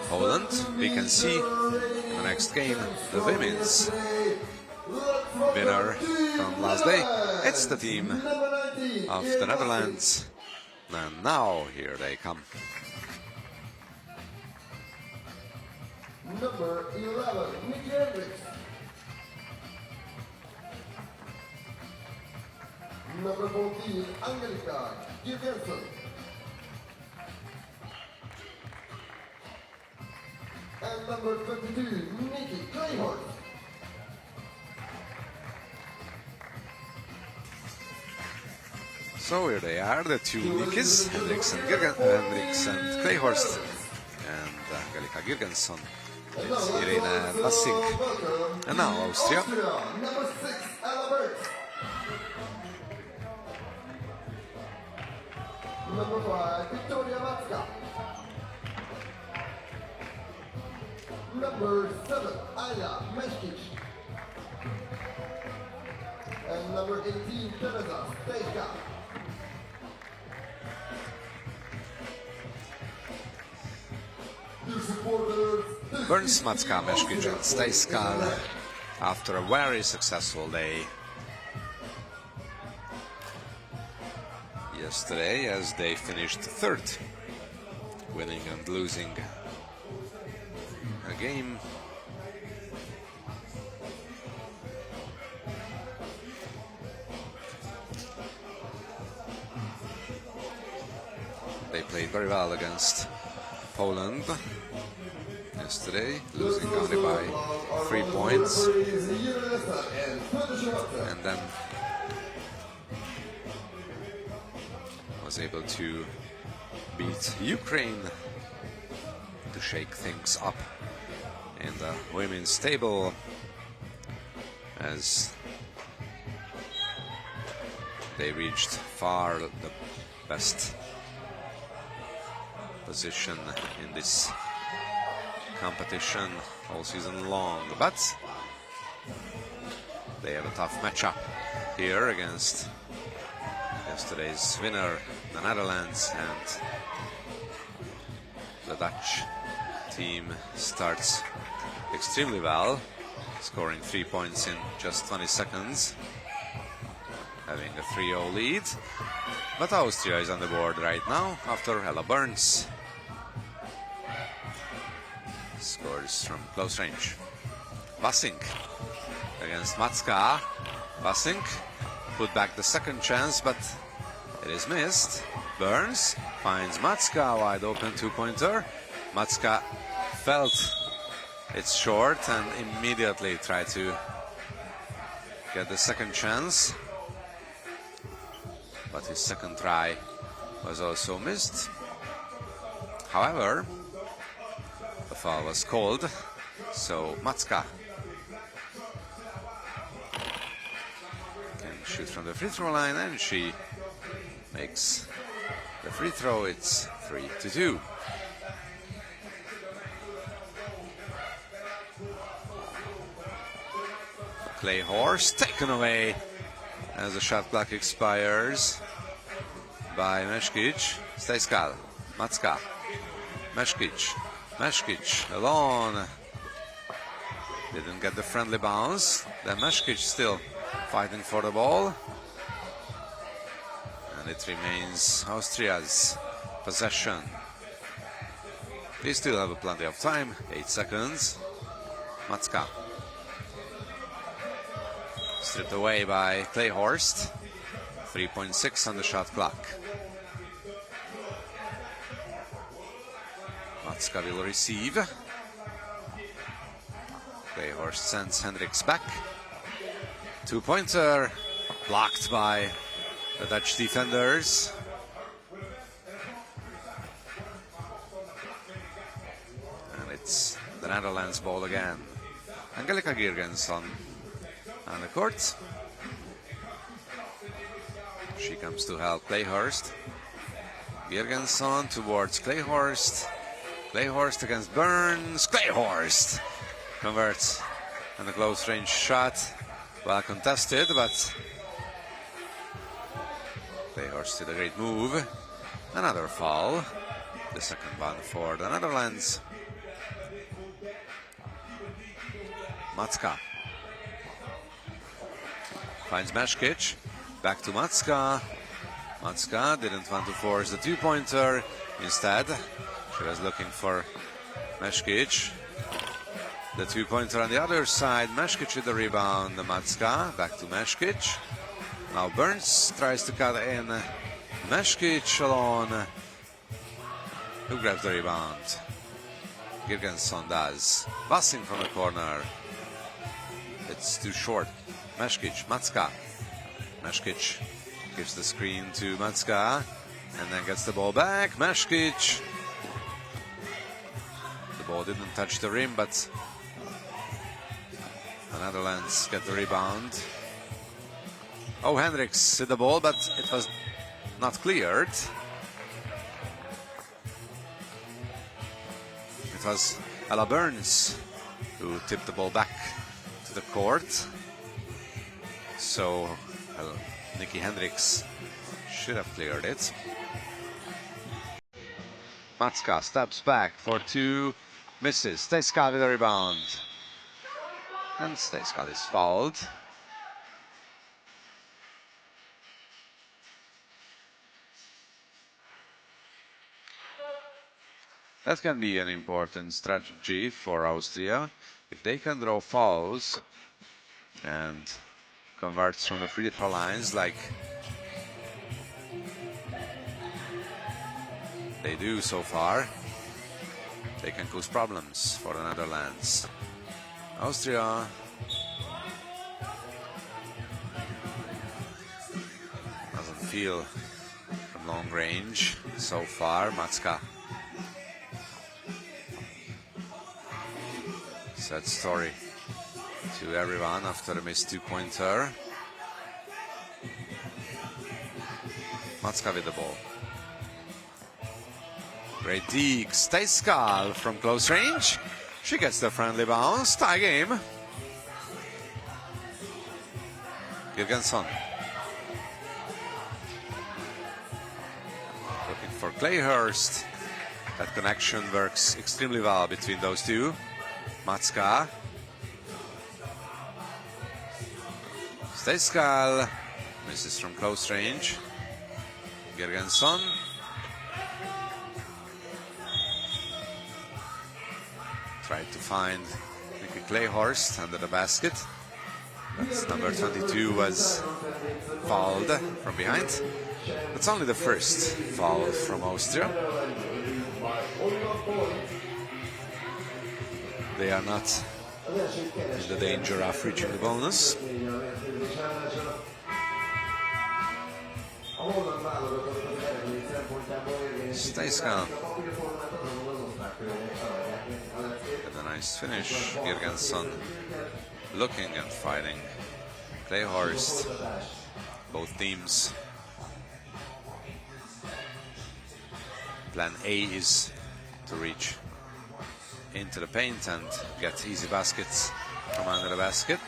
Poland, we can see the next game, the women's winner from last day. It's the team of the Netherlands. And now here they come. Number 11, Nicky Hendricks. Number 14, Angelika Giverson. And number 22, Nikki Clayhorn. So here they are, the two Nikis, Hendricks and Clayhorst, and Angelika Girgensson, it's Irene Bassink. And now Austria. Number 6, Albert. Number 5, Victoria Matska. Number 7, Aya Meshkic. And number 18, Teresa Stejka. Burns, Matska, Meshkic and Stejskal after a very successful day yesterday, as they finished third, winning and losing a game. They played very well against Poland yesterday, losing only by 3 points, and then was able to beat Ukraine to shake things up in the women's table, as they reached far the best position in this competition all season long. But they have a tough matchup here against yesterday's winner, the Netherlands, and the Dutch team starts extremely well, scoring 3 points in just 20 seconds, having a 3-0 lead. But Austria is on the board right now after Ella Burns scores from close range. Bassink against Matska. Bassink put back the second chance, but it is missed. Burns finds Matska, wide open two-pointer. Matska felt it's short and immediately tried to get the second chance, but his second try was also missed. However, the foul was called, so Matska can shoot from the free throw line, and she makes the free throw. It's 3-2. Clayhorst taken away as the shot clock expires by Meshkic. Stejskal, Matska, Meshkic. Meshkic alone. Didn't get the friendly bounce. Then Meshkic still fighting for the ball. And it remains Austria's possession. They still have plenty of time. 8 seconds. Matska. Stripped away by Clayhorst. 3.6 on the shot clock. Matska will receive. Clayhorst sends Hendricks back. Two-pointer blocked by the Dutch defenders. And it's the Netherlands ball again. Angelika Girgensson on the court. She comes to help Clayhorst. Girgensson towards Clayhorst. Clayhorst against Burns. Clayhorst converts on a close range shot. Well contested, but Clayhorst did a great move. Another foul. The second one for the Netherlands. Macka finds Meškić. Back to Macka. Macka didn't want to force the two-pointer. Instead, she was looking for Meškić. The two-pointer on the other side. Meškić with the rebound. Macka back to Meškić. Now Burns tries to cut in. Meškić alone. Who grabs the rebound? Girgensson does. Passing from the corner. It's too short. Meškić, Macka. Meškić gives the screen to Macka and then gets the ball back. Meškić. The ball didn't touch the rim, but the Netherlands get the rebound. Oh, Hendricks hit the ball, but it was not cleared. It was Ella Burns who tipped the ball back to the court. So Nikki Hendricks should have cleared it. Macka steps back for two, misses. Stejskal with a rebound. And Stejskal is fouled. That can be an important strategy for Austria. If they can draw fouls and convert from the free throw lines like they do so far, they can cause problems for the Netherlands. Austria doesn't feel from long range so far. Macka. Sad story to everyone after a missed two-pointer. Macka with the ball. Great dig. Stejskal from close range. She gets the friendly bounce. Tie game. Girgensson. Looking for Clayhurst. That connection works extremely well between those two. Macka. Stejskal misses from close range. Girgensson. Tried to find Nikki Clayhurst under the basket. But number 22 was fouled from behind. That's only the first foul from Austria. They are not in the danger of reaching the bonus. Stejskal. And a nice finish. Girgensson looking and fighting. Clayhurst. Both teams. Plan A is to reach into the paint and get easy baskets from under the basket.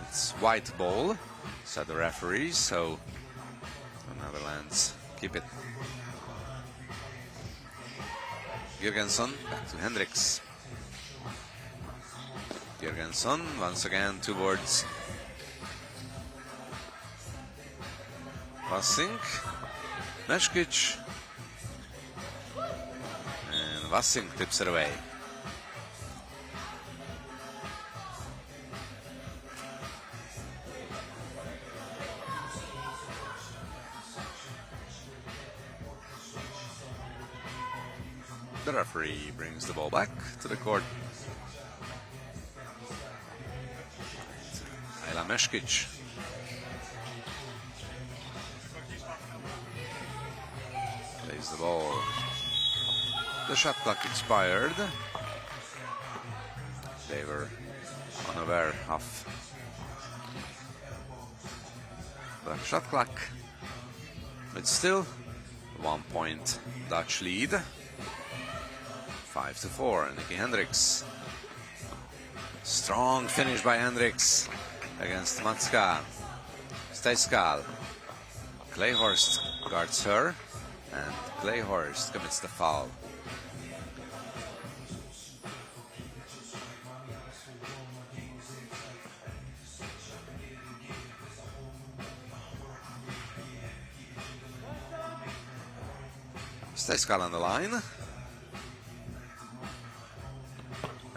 It's white ball, said the referee, so the Netherlands keep it. Girgensson back to Hendricks. Girgensson once again towards Vassink. Meškić. And Vassink tips it away. The referee brings the ball back to the court. Ayla Meškić. Plays the ball. The shot clock expired. They were unaware of the shot clock. But still, 1 point Dutch lead. 5-4, Nikki Hendricks. Strong finish by Hendricks against Macka. Stejskal. Clayhorst guards her, and Clayhorst commits the foul. Stejskal on the line.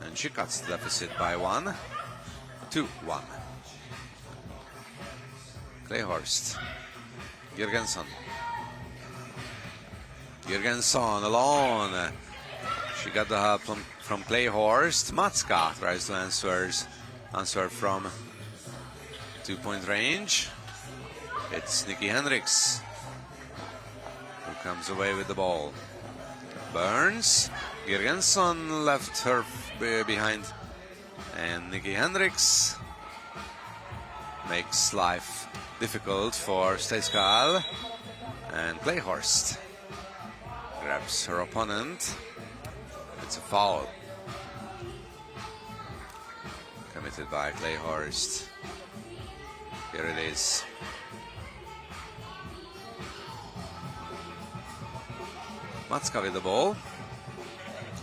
And she cuts the deficit by 1. 2-1. Clayhorst. Girgensson. Girgensson alone. She got the help from Clayhorst. Matska tries to answer from 2-point range. It's Nikki Hendricks who comes away with the ball. Burns. Girgensson left her behind. And Nikki Hendricks makes life difficult for Stejskal. And Clayhorst grabs her opponent. It's a foul committed by Clayhorst. Here it is. Matska with the ball.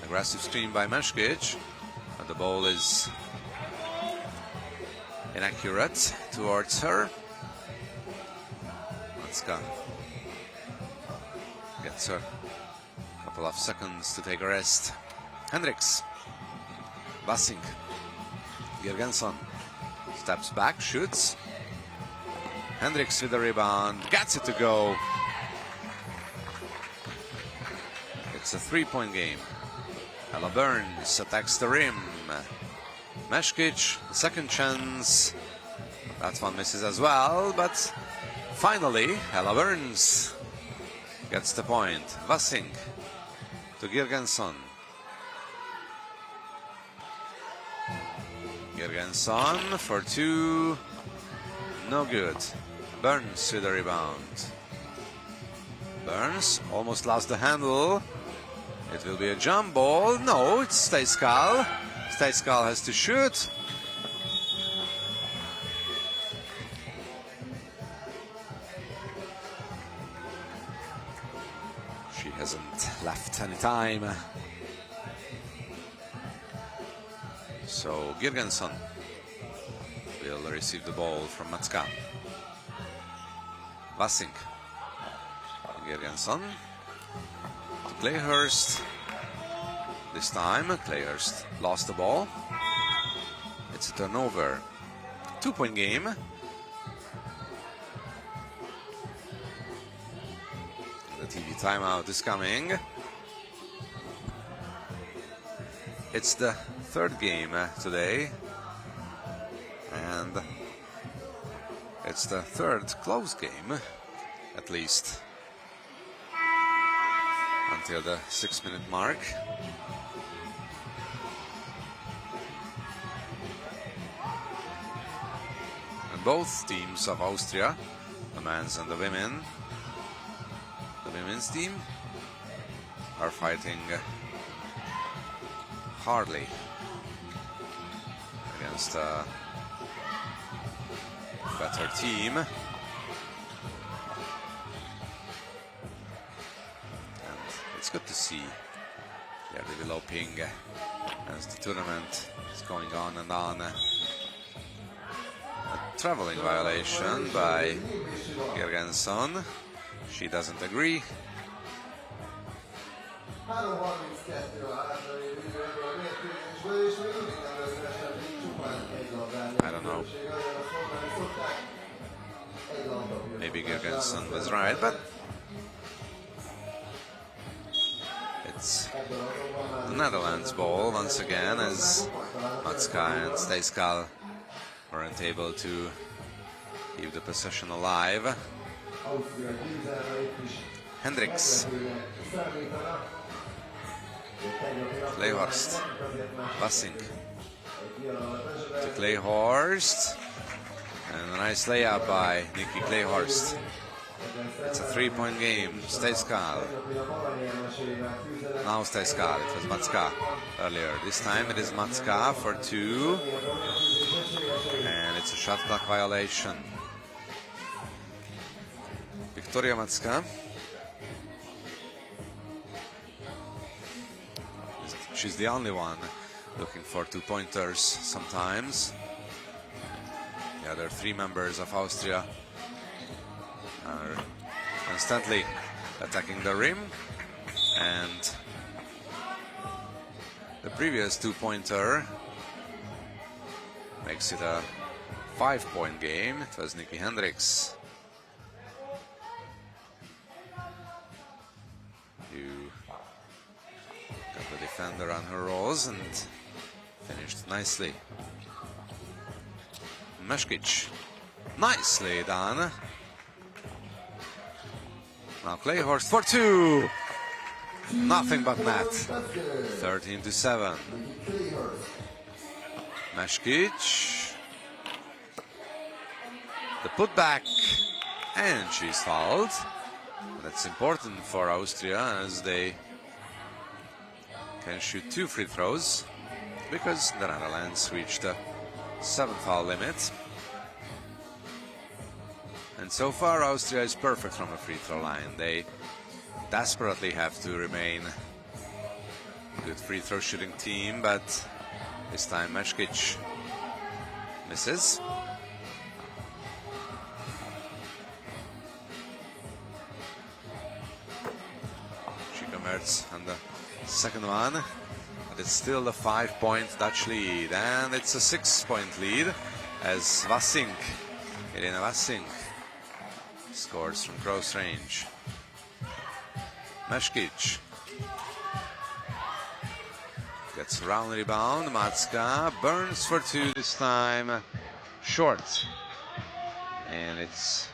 Aggressive screen by Meshkic. But the ball is inaccurate towards her. Matska gets her a couple of seconds to take a rest. Hendricks. Bassing. Girgensson steps back, shoots. Hendricks with the rebound, gets it to go. It's a 3-point game. Ella Burns attacks the rim. Meshkic, second chance. That one misses as well, but finally Ella Burns gets the point. Vassing to Girgensson. Girgensson for 2. No good. Burns with the rebound. Burns almost lost the handle. It will be a jump ball. No, it's Stejskal. Stejskal has to shoot. She hasn't left any time. So Girgensson will receive the ball from Matska. Bassing. Girgensson to Clayhorst. This time Clayhorst lost the ball. It's a turnover. 2-point game. The TV timeout is coming. It's the third game today. And it's the third close game, at least, until the 6-minute mark. And both teams of Austria, the men's and the women's team, are fighting hardly against a better team. And it's good to see they are developing as the tournament is going on and on. A traveling violation by Girgensson. She doesn't agree. I don't know. Maybe Girgensson was right, but it's the Netherlands ball once again, as Matska and Stejskal weren't able to keep the possession alive. Hendricks. Clayhorst. Bassing to Clayhorst. And a nice layup by Nikki Clayhorst. It's a 3-point game. Stejskal. Now Stejskal. It was Matska earlier. This time it is Matska for 2. And it's a shot clock violation. Viktoria Macka. She's the only one looking for two-pointers sometimes. The other three members of Austria are constantly attacking the rim, and the previous two-pointer makes it a 5-point game. It was Nikki Hendricks who got the defender on her rolls and finished nicely. Meshkic, nicely done. Now Clayhorst for two. Nothing but net. 13-7. Meshkic. The putback, and she's fouled. That's important for Austria, as they can shoot 2 free throws, because the Netherlands reached the 7-foul limit. And so far Austria is perfect from a free throw line. They desperately have to remain a good free throw shooting team, but this time Meshkic misses. She converts on the second one, but it's still a 5-point Dutch lead, and it's a 6-point lead as Irina Vassink scores from close range. Meshkic gets a round rebound. Macka burns for two this time, short, and it's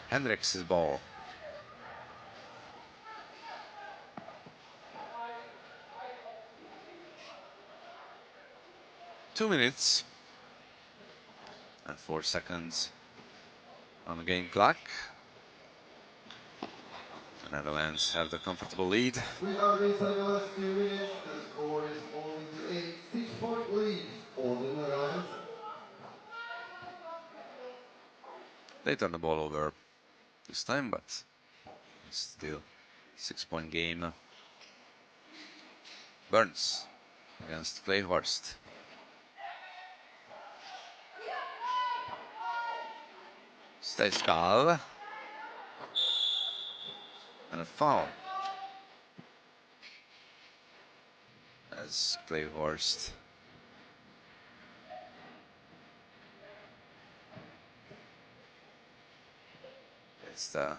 Hendricks' ball. Two minutes and 4 seconds on the game clock. The Netherlands have the comfortable lead. We are inside the last 2 minutes. The score is only a 6-point lead for the Netherlands. They turn the ball over this time, but it's still 6-point game. Burns against Clayhorst. Stejskal. And a foul as Clayhorst gets the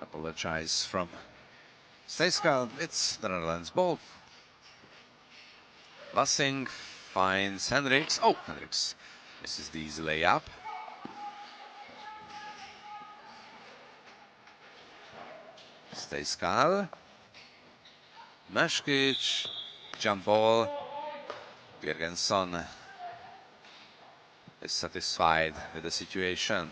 apologize from Stejskal. It's the Netherlands ball. Vassink finds Hendricks. Oh, Hendricks misses the easy layup. Stejskal. Meshkic. Jump ball. Gergensson is satisfied with the situation.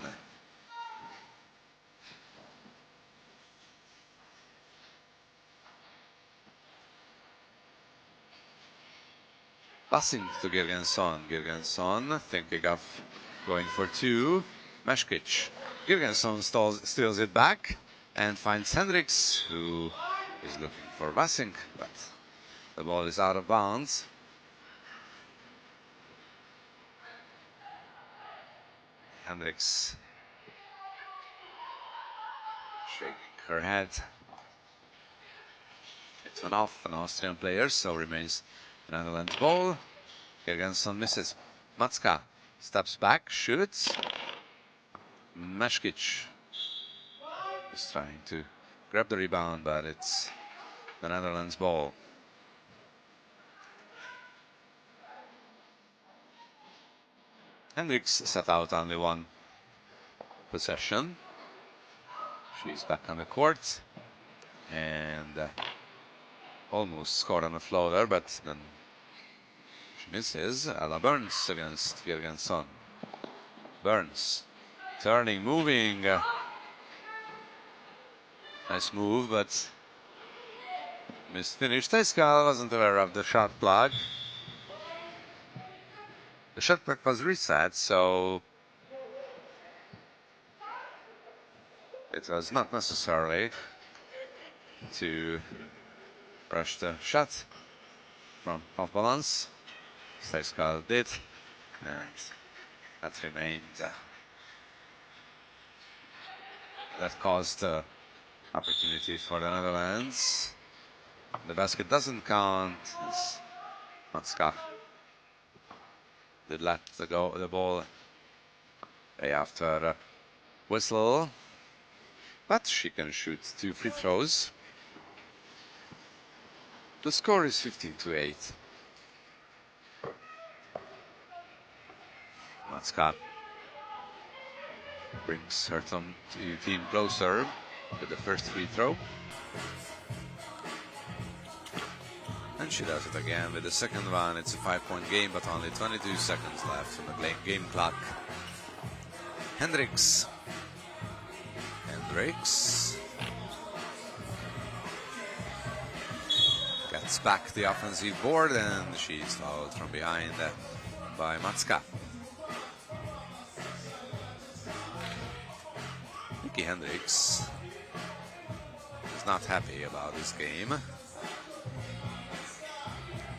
Passing to Gergensson. Gergensson thinking of going for two. Meshkic. Gergensson steals it back and finds Hendricks, who is looking for Vassink, but the ball is out of bounds. Hendricks shaking her head. It's an off an Austrian player, so remains the Netherlands ball. Gergensson misses. Macka steps back, shoots. Meshkic is trying to grab the rebound, but it's the Netherlands ball. Hendricks set out only one possession. She's back on the court and almost scored on a floater, but then she misses. Ella Burns against Gergensson. Burns turning, moving. Nice move, but missed finish. Stejskal wasn't aware of the shot clock. The shot clock was reset, so it was not necessary to rush the shot from off balance. Stejskal did, and that remained. That caused opportunity for the Netherlands. The basket doesn't count. Matska did let the ball after whistle, but she can shoot 2 free throws. The score is 15-8. Matska brings her team closer with the first free throw. And she does it again with the second one. It's a 5-point game, but only 22 seconds left on the game clock. Hendricks gets back the offensive board, and she's fouled from behind by Matska. Hendricks is not happy about this game.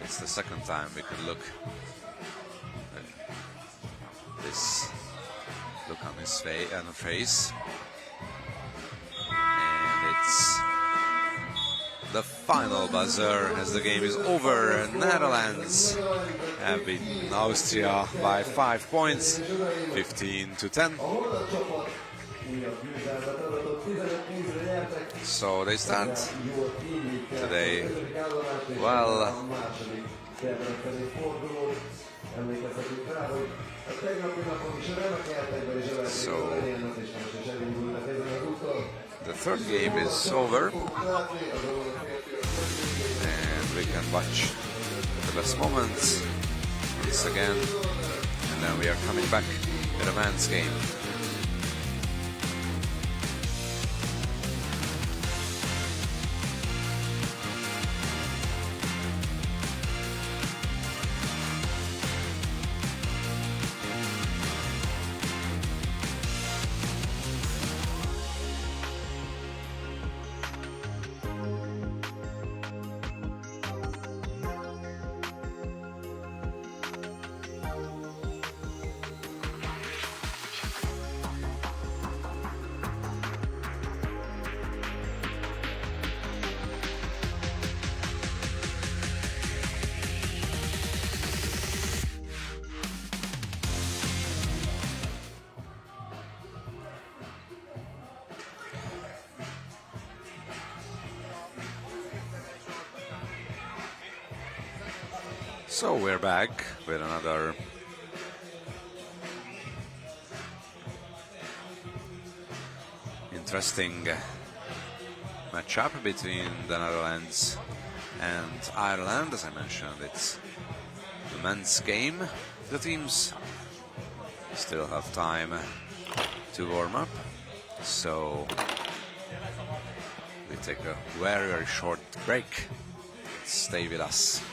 It's the second time we could look at this look on his face, and it's the final buzzer as the game is over. Netherlands have beaten Austria by 5 points, 15-10. So they start today well. So the third game is over, and we can watch the best moments once again, and then we are coming back to the men's game. So we're back with another interesting matchup between the Netherlands and Ireland. As I mentioned, it's the men's game. The teams still have time to warm up, so we take a very, very short break. Stay with us.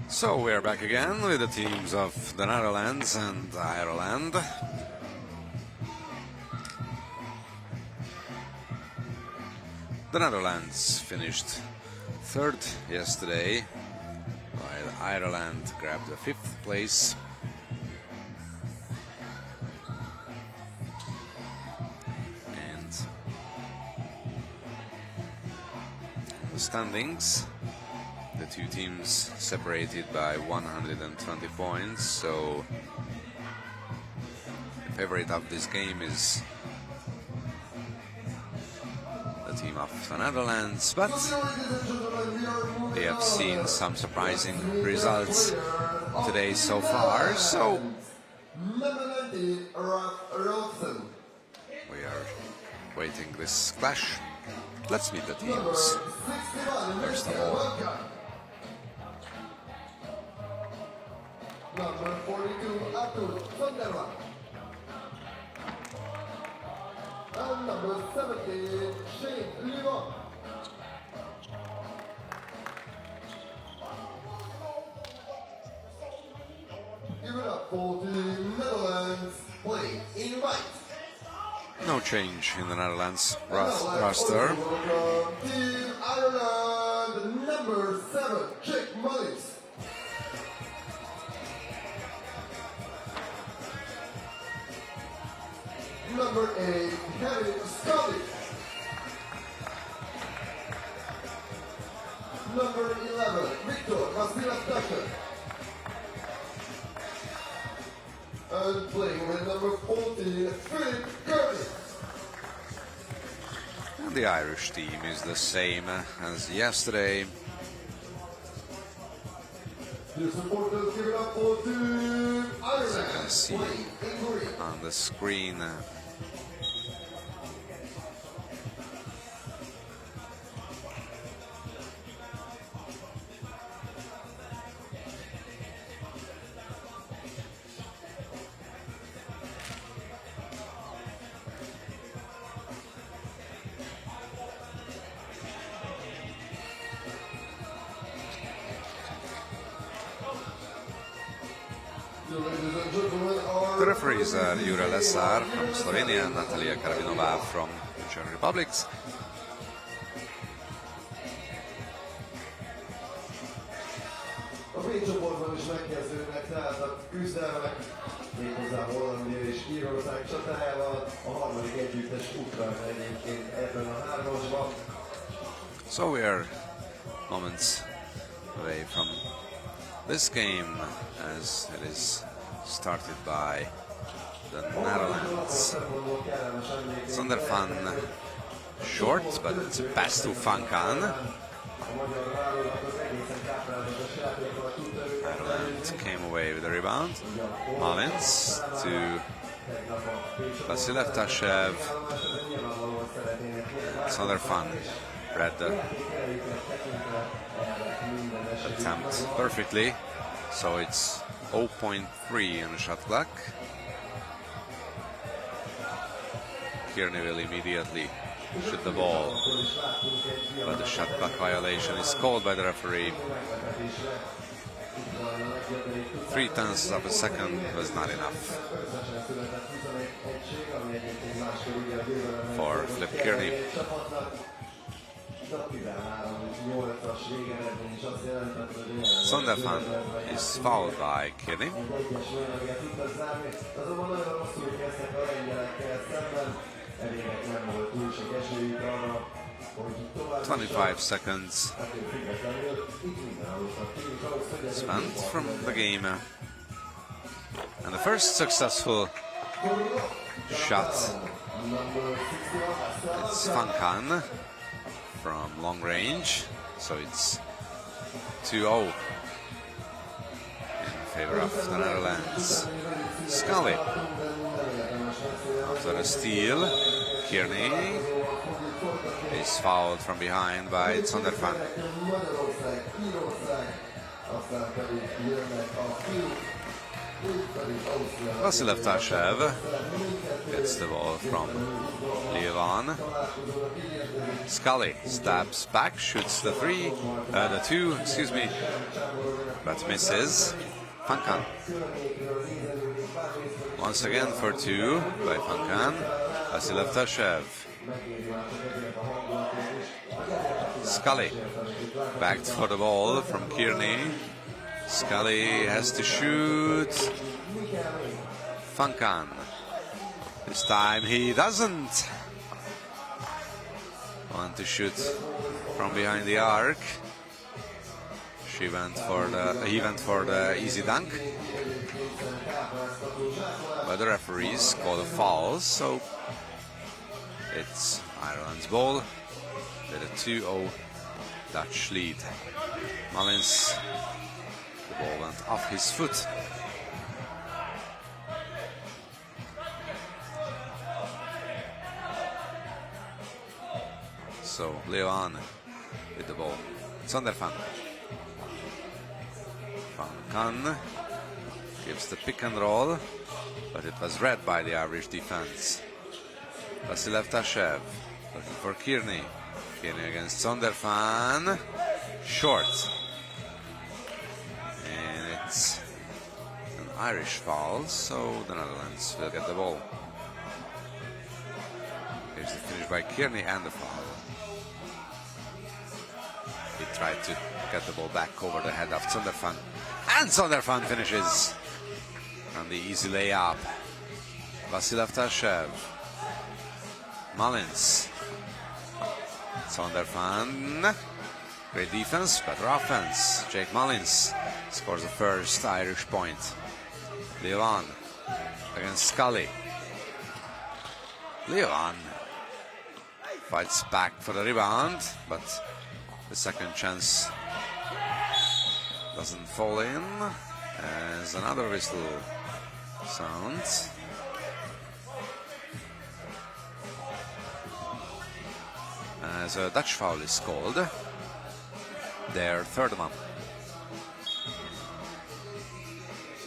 So we're back again with the teams of the Netherlands and Ireland. The Netherlands finished third yesterday, while Ireland grabbed the 5th place. And the standings, the two teams separated by 120 points, so the favorite of this game is the team of the Netherlands, but they have seen some surprising results today so far, so we are waiting this clash. Let's meet the teams first of all. Number 42, Artur Sonderman. And number 70, Shane Livon. Give it up for the Netherlands, playing in white. No change in the Netherlands roster. Team Ireland, number 7, Chick Mullins. Number 8, Harry Scully. Number 11, Victor Vasilevsky. And playing with number 14, Philip Curtis. And the Irish team is the same as yesterday. The supporters give it up for Team Ireland. As you can see on the screen, the referees are Jure Lesar from Slovenia and Natalia Karavinova from the Czech Republic. A B-csoportban is megkezdődnek, tehát a küzdelmek méghozzá Hollandia és Írország csatájával, a harmadik együttes Ukrajna egyébként ebben a hármasban. So we are moments away from this game as it is started by the Netherlands. Sondervan short, but it's a pass to Fankan. Ireland came away with the rebound. Mullins to Vasilev Tashev. Sondervan read the attempt perfectly, so it's 0.3 on the shot clock. Kearney will immediately shoot the ball, but the shot clock violation is called by the referee. 0.3 of a second was not enough for Flip Kearney. Sondervan is fouled by Kearney. 25 seconds spent from the game. And the first successful shot, it's Fankan from long range, so it's 2-0 in favor of the Netherlands. Scully after a steal. Kearney is fouled from behind by Sondervan. Vasilev Tashev gets the ball from Lievan. Scully stabs back, shoots the two, but misses. Fankan. Once again for two by Fankan. Vasilev Tashev. Scully backed for the ball from Kearney. Scully has to shoot. Funkan. This time he doesn't want to shoot from behind the arc. He went for the easy dunk. But the referees call a foul, so it's Ireland's ball with a 2-0 Dutch lead. Mullins, the ball went off his foot. So Leon with the ball. Sonderfan. Funkan gives the pick and roll, but it was read by the Irish defense. Vasilev Tashev looking for Kearney. Kearney against Sonderfan. Short. And it's an Irish foul, so the Netherlands will get the ball. Here's the finish by Kearney and the foul. He tried to get the ball back over the head of Sonderfan. And Sonderfan finishes on the easy layup. Vasilev Tashev. Mullins. Sonderfan. Great defense, better offense. Jake Mullins scores the first Irish point. Leon against Scully. Leon fights back for the rebound, but the second chance doesn't fall in, as another whistle sounds. As a Dutch foul is called, their third one.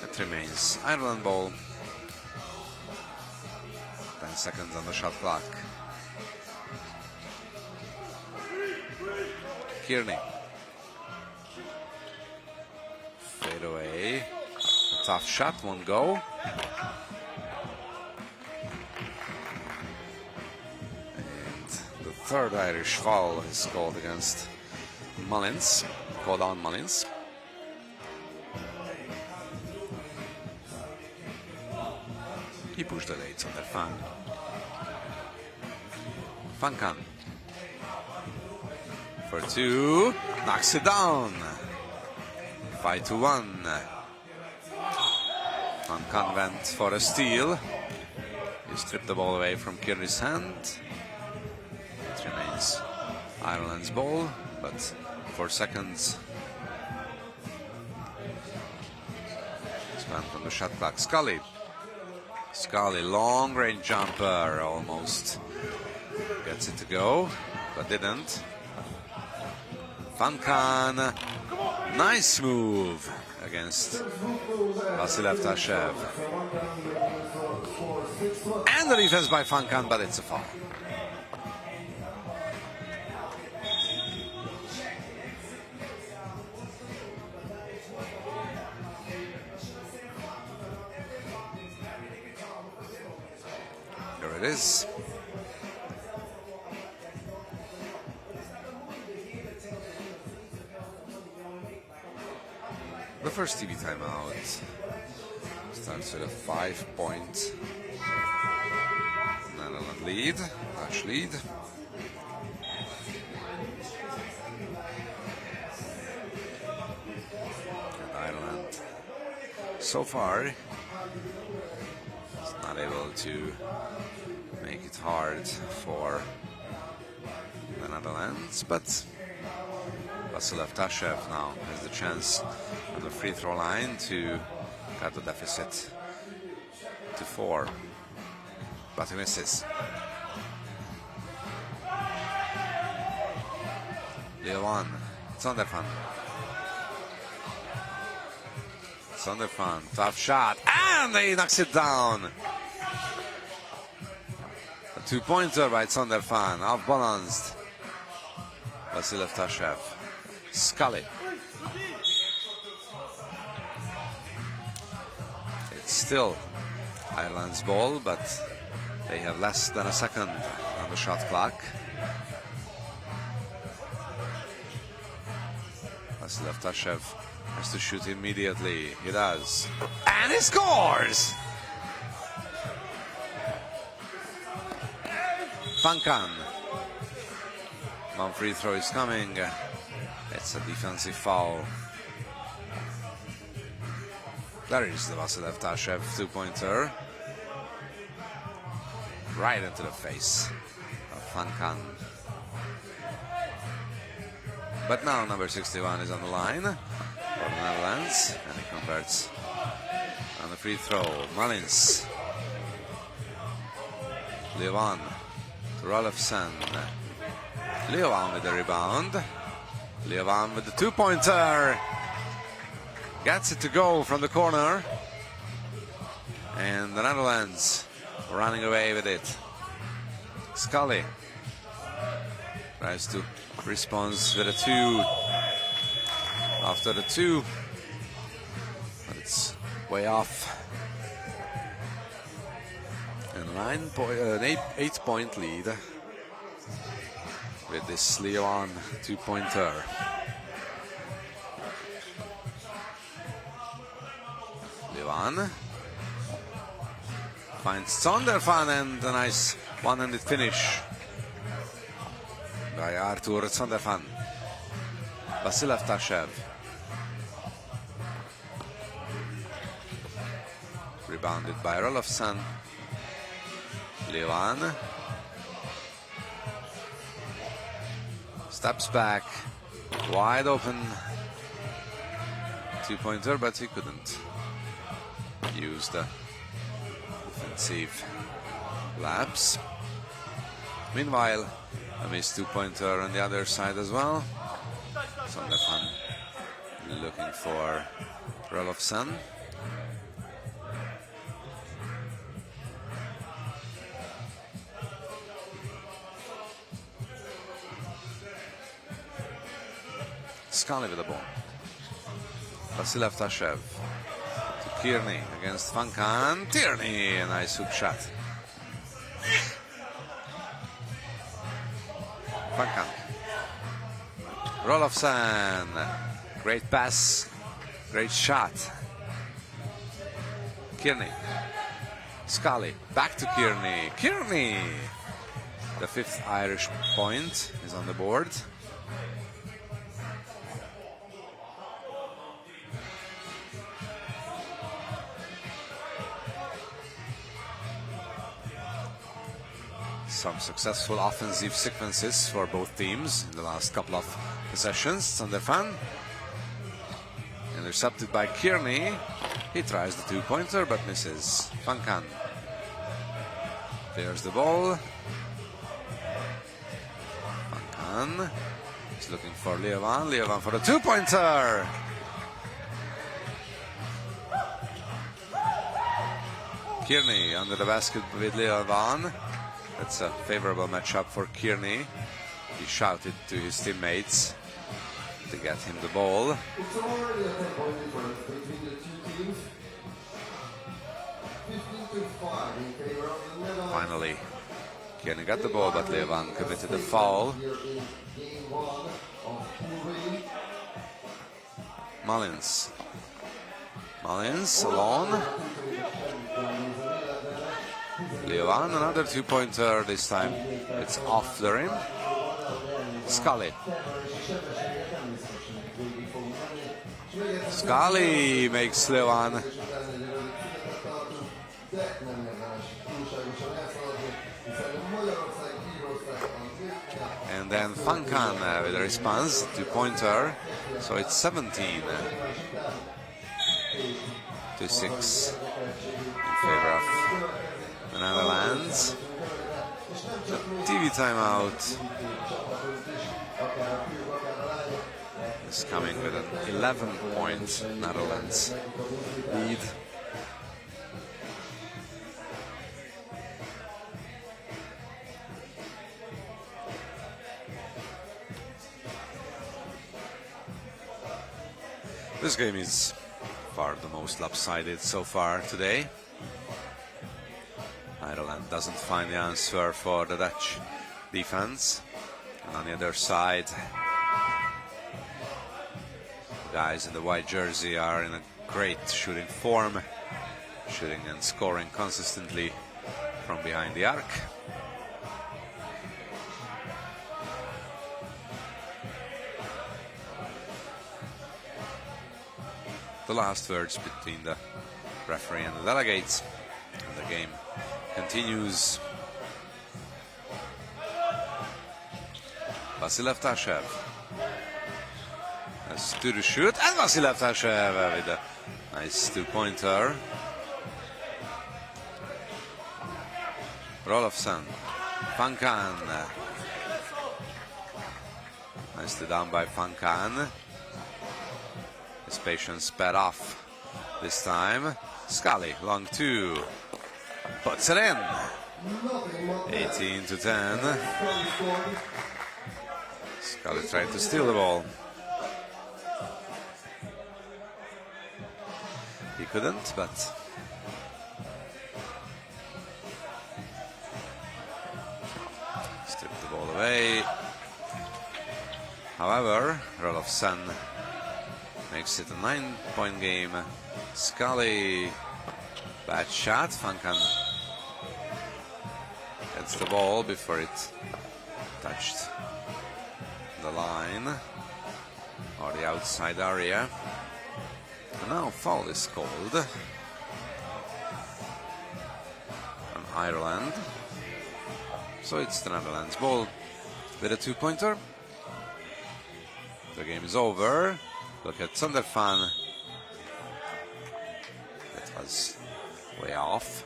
It remains Ireland ball. 10 seconds on the shot clock. Kearney. Fade away. A tough shot, won't go. And the third Irish foul is called against Mullins. Called on Mullins. He pushed the late on their fan. Funkan. For two, knocks it down. 5-1. Funkan went for a steal. He stripped the ball away from Kearney's hand. It remains Ireland's ball, but 4 seconds spent on the shot clock. Scully. Scully, long range jumper, almost gets it to go, but didn't. Funkan, nice move against Vasilev Tashev. And the defense by Funkan, but it's a foul. There it is. The first TV timeout starts with a 5-point Netherlands lead, Dutch lead. And Ireland, so far, is not able to make it hard for the Netherlands, but Vasilev Tashev now has the chance on the free throw line to cut the deficit to 4, but he misses. Leon, Sonderfan. Sonderfan, tough shot, and he knocks it down. A 2-pointer by Sonderfan, off-balanced. Vasilev Tashev. Scully. It's still Ireland's ball, but they have less than a second on the shot clock. Vasilev Tashev has to shoot immediately. He does. And he scores! Funkan. One free throw is coming. It's a defensive foul. There is the Vasilev Tashev two-pointer. Right into the face of Funkan. But now number 61 is on the line for the Netherlands, and he converts on the free throw. Malins. Levan to Rolfsen. Levan with the rebound. Levan with the two-pointer. Gets it to go from the corner. And the Netherlands running away with it. Scully tries to respond with a two after the two, but it's way off. And an 8-point lead with this Leon two-pointer. Levan finds Zondervan, and a nice one-handed finish by Artur Zondervan. Vasilev Tashev. Rebounded by Rolfsen. Levan steps back, wide open two-pointer, but he couldn't use the defensive lapse. Meanwhile, a missed two-pointer on the other side as well. Zondervan looking for Rolfsen. Scully with the ball. Vasilev Tashev to Kearney against Funkan. Tierney, a nice hook shot. Funkan. Rolfsen. Great pass. Great shot. Kearney. Scully. Back to Kearney. Kearney. The 5th Irish point is on the board. Some successful offensive sequences for both teams in the last couple of possessions. Zondervan intercepted by Kearney. He tries the two-pointer but misses. Funkan clears the ball. Funkan is looking for Levan. Levan for the two-pointer. Kearney under the basket with Levan. That's a favorable matchup for Kearney. He shouted to his teammates to get him the ball. It's already a 10-point difference between the two teams. 15-5 in favor of the Netherlands. Finally, Kearney got the ball, but Levan committed a foul. Malins. Malins alone. Levan, another two-pointer, this time it's off the rim. Scully. Scully makes Levan. And then Funkan with a response, two-pointer. So it's 17 to 6 in favor of the Netherlands. The TV timeout is coming with an 11-point Netherlands lead. This game is far the most lopsided so far today. Ireland doesn't find the answer for the Dutch defense. And on the other side, Guys in the white jersey are in a great shooting form, shooting and scoring consistently from behind the arc. The last words between the referee and the delegates, and the game continues. Vasilev Tashev has to shoot, and Vasilev Tashev with a nice two-pointer. Rolofsson, Fankan, nicely done by Fankan. His patience sped off this time. Scully, long two, puts it in. 18-10. Scully tried to steal the ball. He couldn't, but stripped the ball away. However, Rolofsson makes it a 9-point game. Scully, bad shot. Fankan gets the ball before it touched the line or the outside area. And now foul is called on Ireland. So it's the Netherlands ball with a two-pointer. The game is over. Look at Sunderfan. That was way off.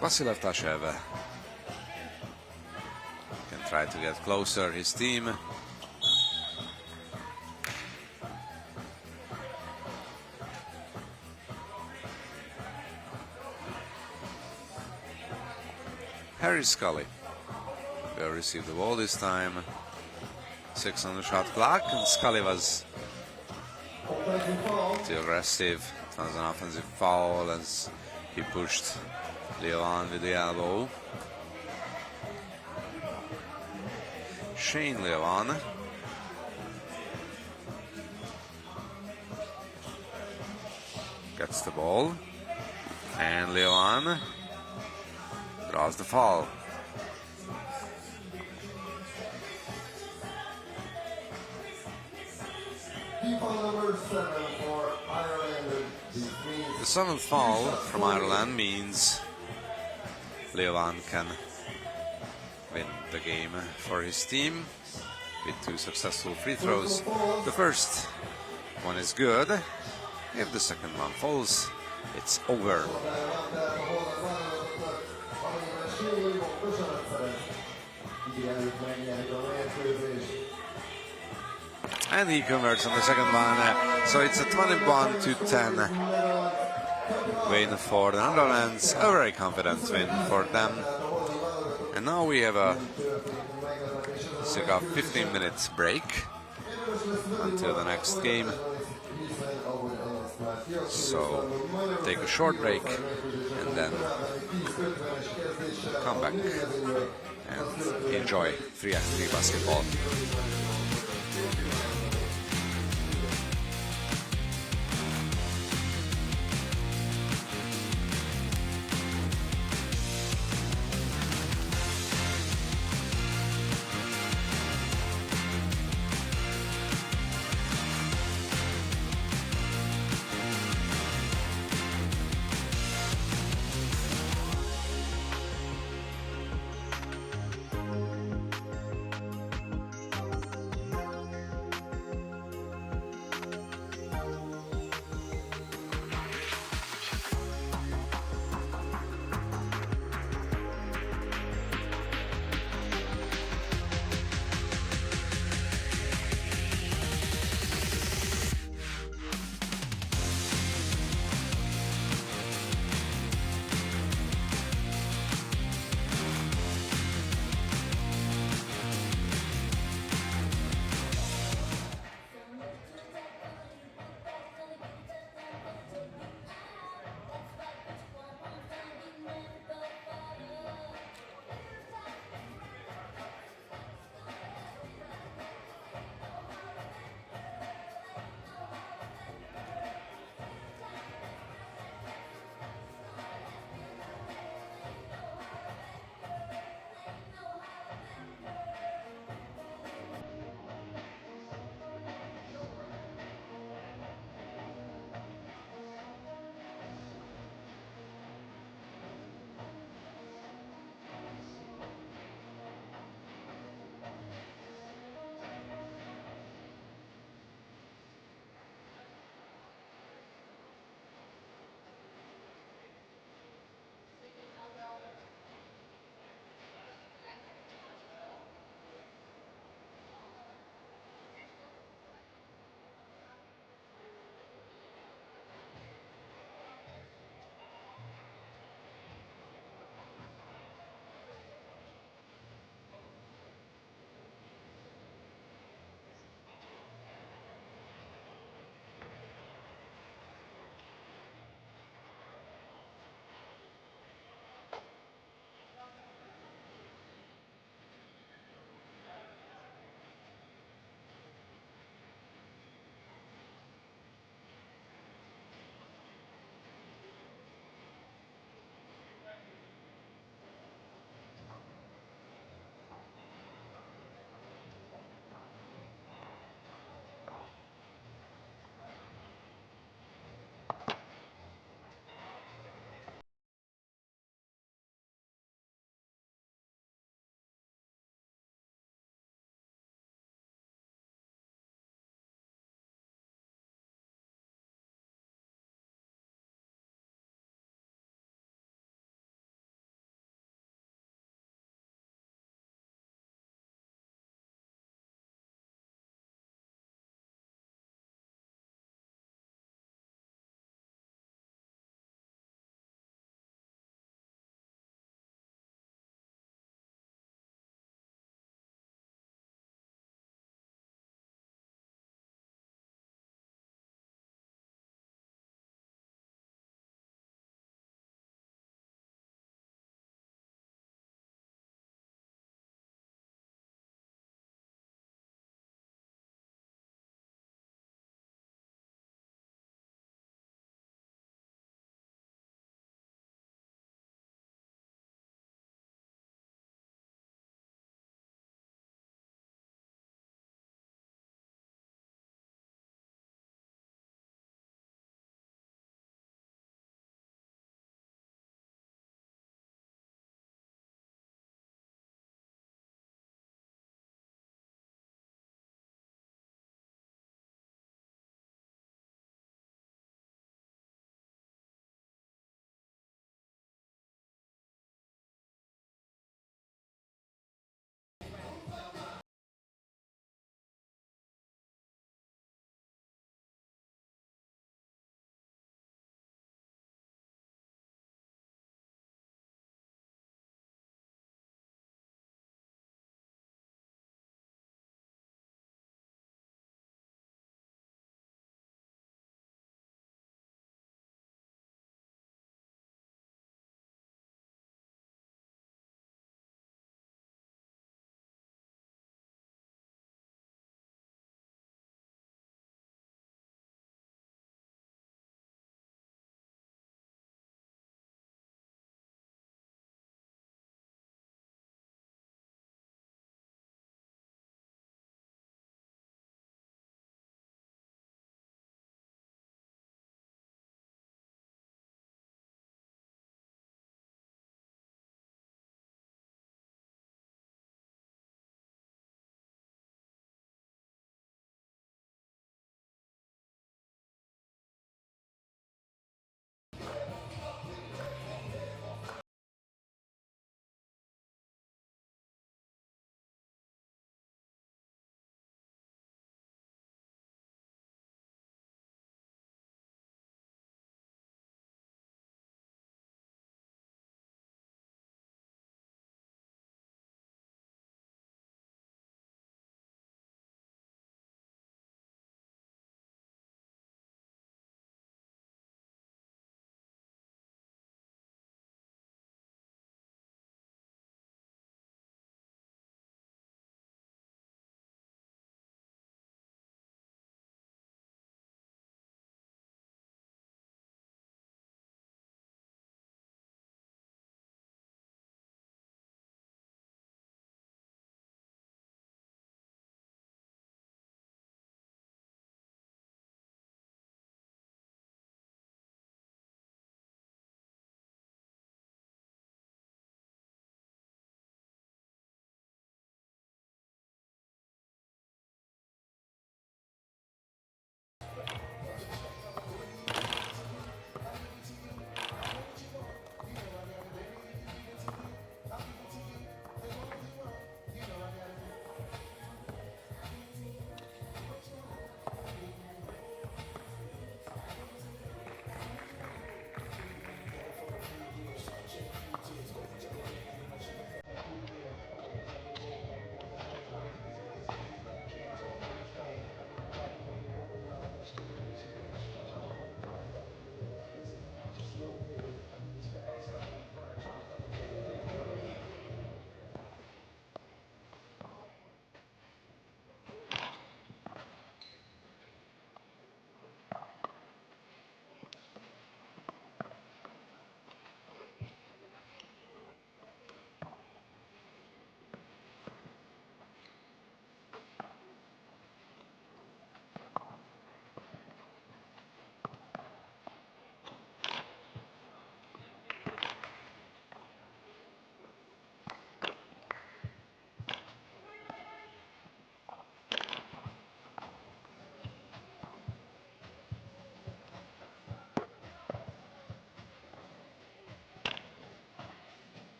Vasilev Tashev can try to get closer his team. Harry Scully will receive the ball this time. 6 on the shot clock, and Scully was too aggressive. It was an offensive foul as he pushed Levan with the elbow. Shane Levan gets the ball, and Levan draws the foul. The seventh foul from Ireland means Levan can win the game for his team with 2 successful free throws. The first one is good. If the second one falls, it's over. And he converts on the second one, so it's a 21-10 win for the Netherlands, a very confident win for them. And now we have a circa 15 minutes break until the next game. So take a short break and then come back and enjoy 3x3 basketball.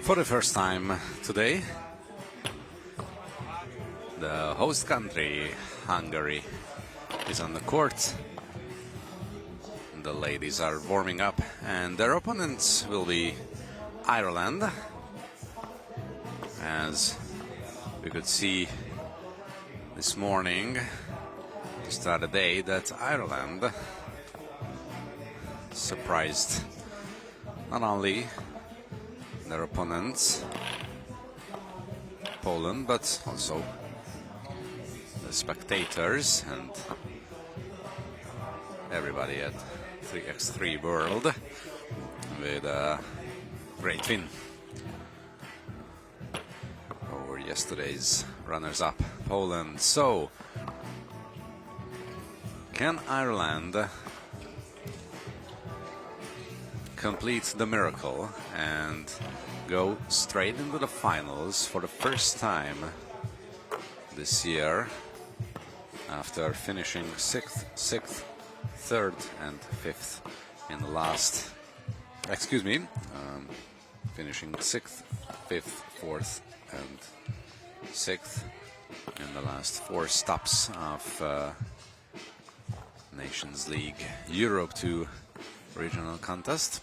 For the first time today, the host country, Hungary, is on the court. The ladies are warming up, and their opponents will be Ireland. As we could see this morning, to start the day, that Ireland surprised not only their opponents, Poland, but also the spectators and everybody at 3x3 World with a great win over yesterday's runners-up Poland. So, can Ireland complete the miracle and go straight into the finals for the first time this year after finishing 6th, 3rd and 5th in the last, finishing 6th, 5th, 4th and 6th in the last 4 stops of Nations League Europe 2 regional contest,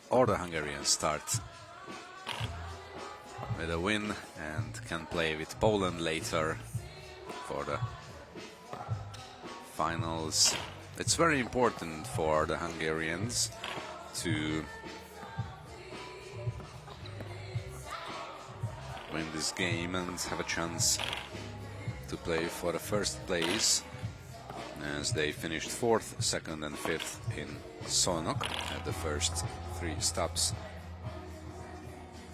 or the Hungarians start with a win and can play with Poland later for the finals. It's very important for the Hungarians to win this game and have a chance to play for the first place, as they finished 4th, 2nd and 5th in Szolnok at the first 3 stops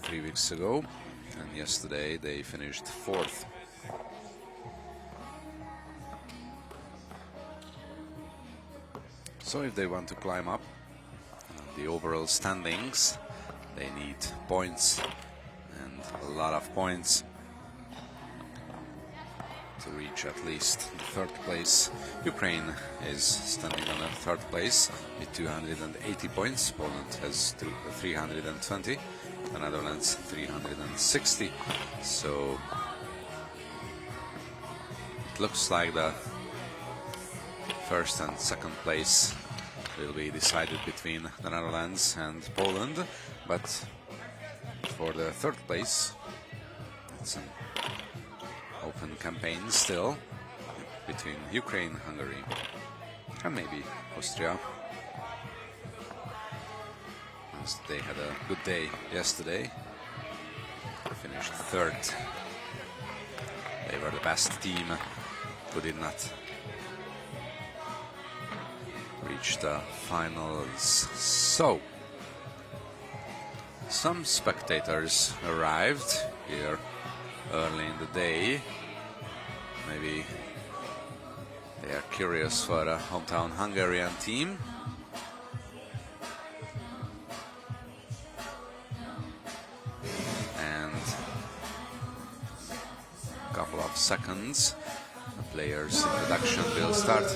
3 weeks ago, and yesterday they finished 4th. So if they want to climb up the overall standings, they need points, and a lot of points, to reach at least the 3rd place. Ukraine is standing on the 3rd place with 280 points. Poland has 320, the Netherlands 360. So it looks like the 1st and 2nd place will be decided between the Netherlands and Poland, but for the 3rd place it's an open campaign still between Ukraine, Hungary and maybe Austria, as they had a good day yesterday. They finished 3rd. They were the best team who did not reach the finals. So, some spectators arrived here early in the day. Maybe they are curious for a hometown Hungarian team. And a couple of seconds, the players' introduction will start.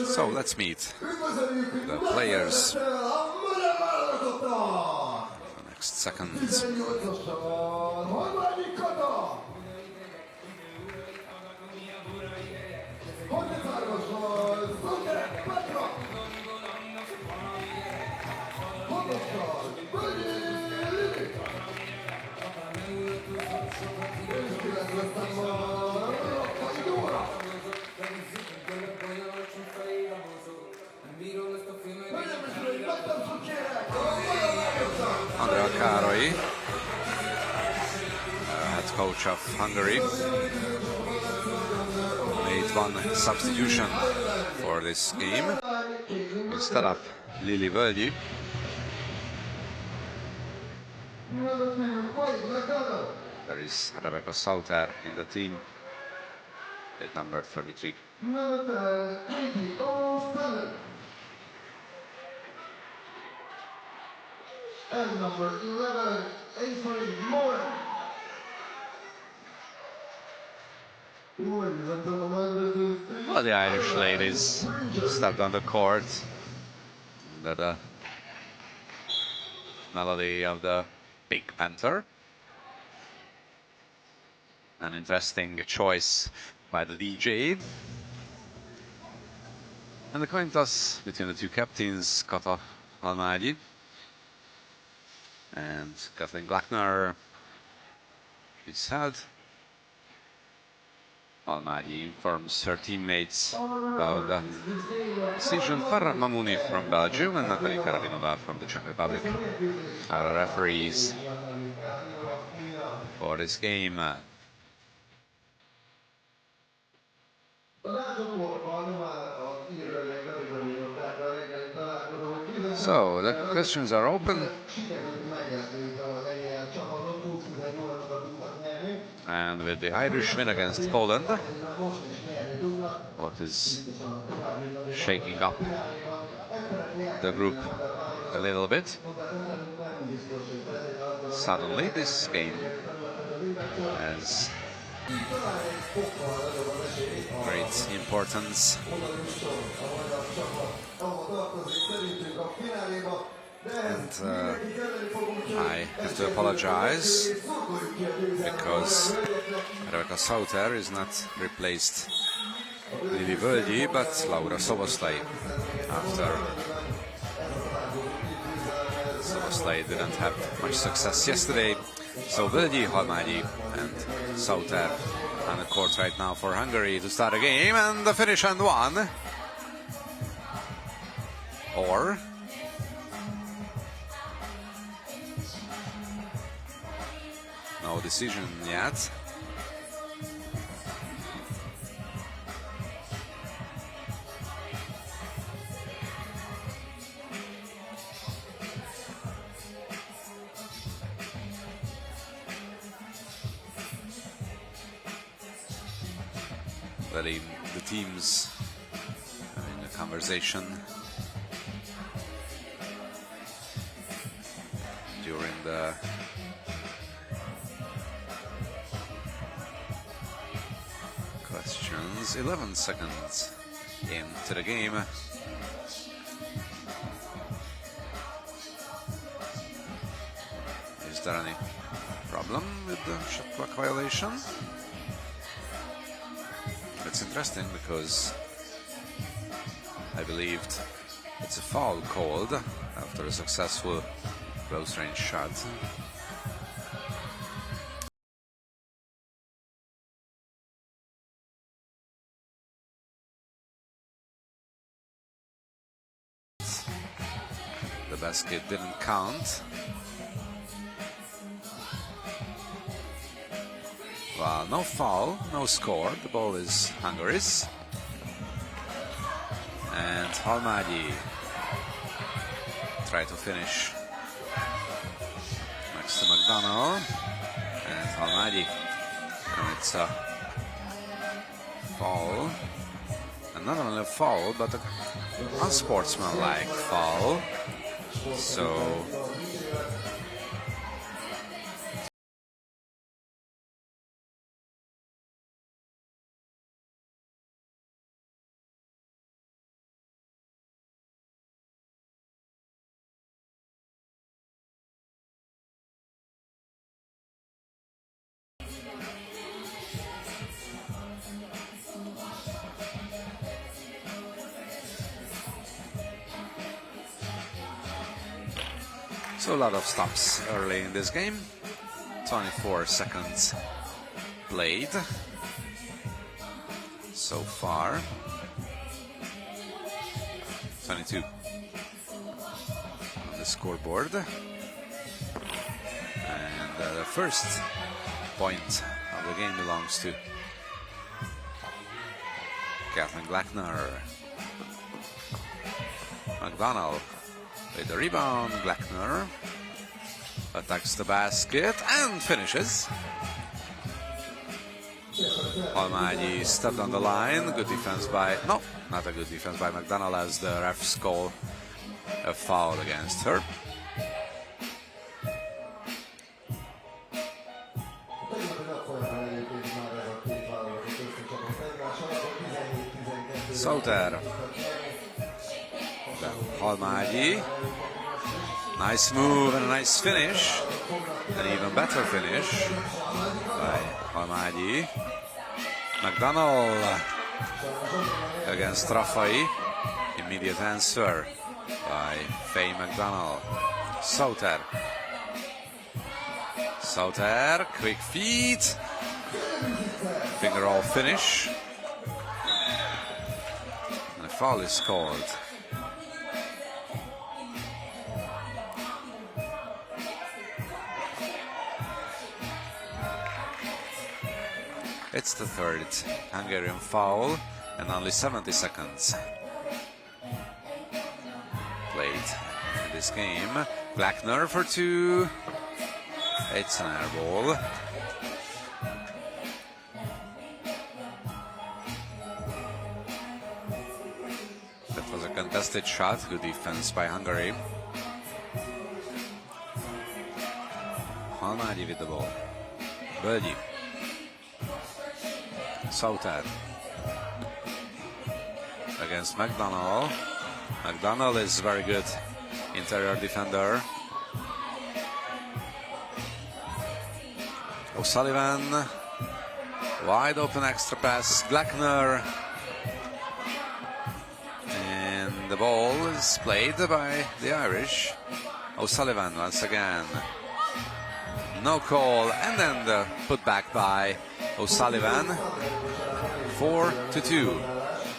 So let's meet the players. Next seconds. Károly, head coach of Hungary, made one substitution for this game. Instead of Lili Völgyi, there is Rebecca Sauter in the team at number 33. And number 11, Avery Moore. Well, the Irish ladies stepped on the court. under the melody of the Big Panther. An interesting choice by the DJ. And the coin toss between the two captains, Kata Almágyi and Kathleen Glackner, is held. Almágyi informs her teammates about the decision. Farah Mamouni from Belgium and Natalie Karalinova from the Czech Republic are referees for this game. So the questions are open. And with the Irish win against Poland, what is shaking up the group a little bit. Suddenly this game has great importance. And I have to apologize because Rebecca Sauter is not replaced Lili Völgyi, but Laura Soboslai, after Soboslai didn't have much success yesterday. So Völgyi, Almágyi and Sauter on the court right now for Hungary to start a game, and the finish and one. Or no decision yet. But the teams having a conversation during the questions. 11 seconds into the game. Is there any problem with the shot clock violation? It's interesting because I believed it's a foul called after a successful close range shot. The basket didn't count. Well, no foul, no score. The ball is Hungary's. And Almágyi try to finish next to McDonald. And Almágyi commits a foul. And not only a foul, but an unsportsmanlike foul. So a lot of stops early in this game. 24 seconds played so far. 22 on the scoreboard. And the first point of the game belongs to Kathleen Glackner. McDonald with the rebound. Glackner attacks the basket and finishes. Almágyi stepped on the line. Good defense by... No, not a good defense by McDonald, as the refs call a foul against her. Sauter Halmágyi. Nice move and a nice finish. An even better finish by Halmágyi. McDonald against Rafai. Immediate answer by Faye McDonald. Sauter. Sauter, quick feet. Finger roll finish. And a foul is called. It's the third Hungarian foul and only 70 seconds played in this game. Glackner for two. It's an air ball. That was a contested shot. Good defense by Hungary. Halmágyi with the ball. Bölgyi. Sauter against McDonald. McDonald is very good interior defender. O'Sullivan, wide open extra pass. Glackner, and the ball is played by the Irish. O'Sullivan once again. No call, and then the putback by O'Sullivan. 4-2.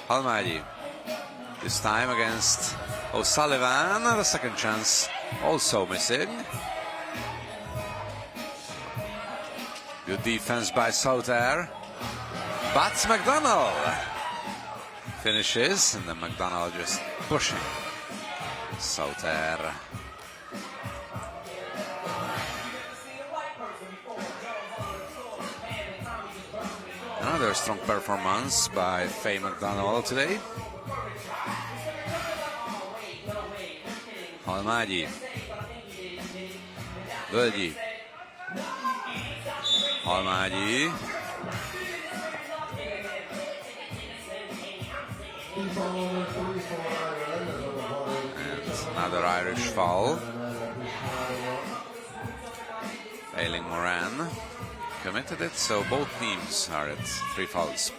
Halmágyi. This time against O'Sullivan. The second chance also missing. Good defense by Sauter. But McDonald finishes, and then McDonald just pushing Sauter. Another strong performance by Faye McDonald today. Halmágyi. Bölgyi. Halmágyi. And another Irish foul. Ailing Moran committed it, so both teams are at 3 fouls.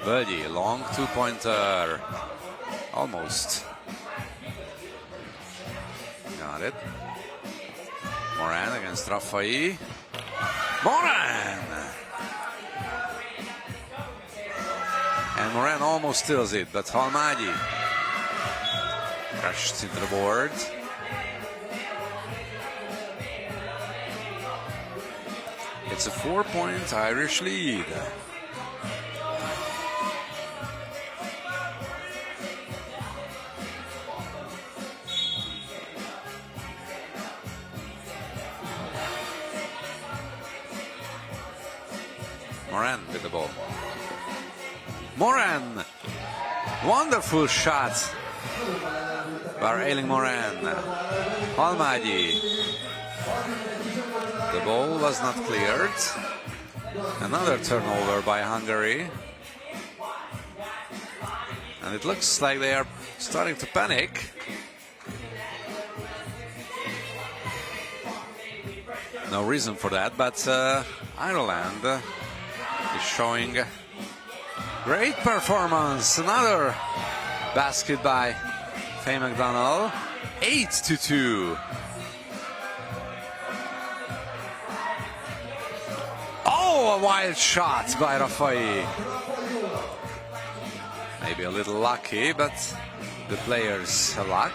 Bölgyi, long two-pointer. Almost. Got it. Moran against Rafai. Moran! And Moran almost steals it, but Halmágyi crashed into the board. It's a 4-point Irish lead. Moran with the ball. Moran! Wonderful shot by Ailing Moran. Halmágyi. The ball was not cleared. Another turnover by Hungary. And it looks like they are starting to panic. No reason for that, but Ireland is showing great performance. Another basket by Faye McDonald. 8-2. Oh, a wild shot by Rafai. Maybe a little lucky, but the players have luck.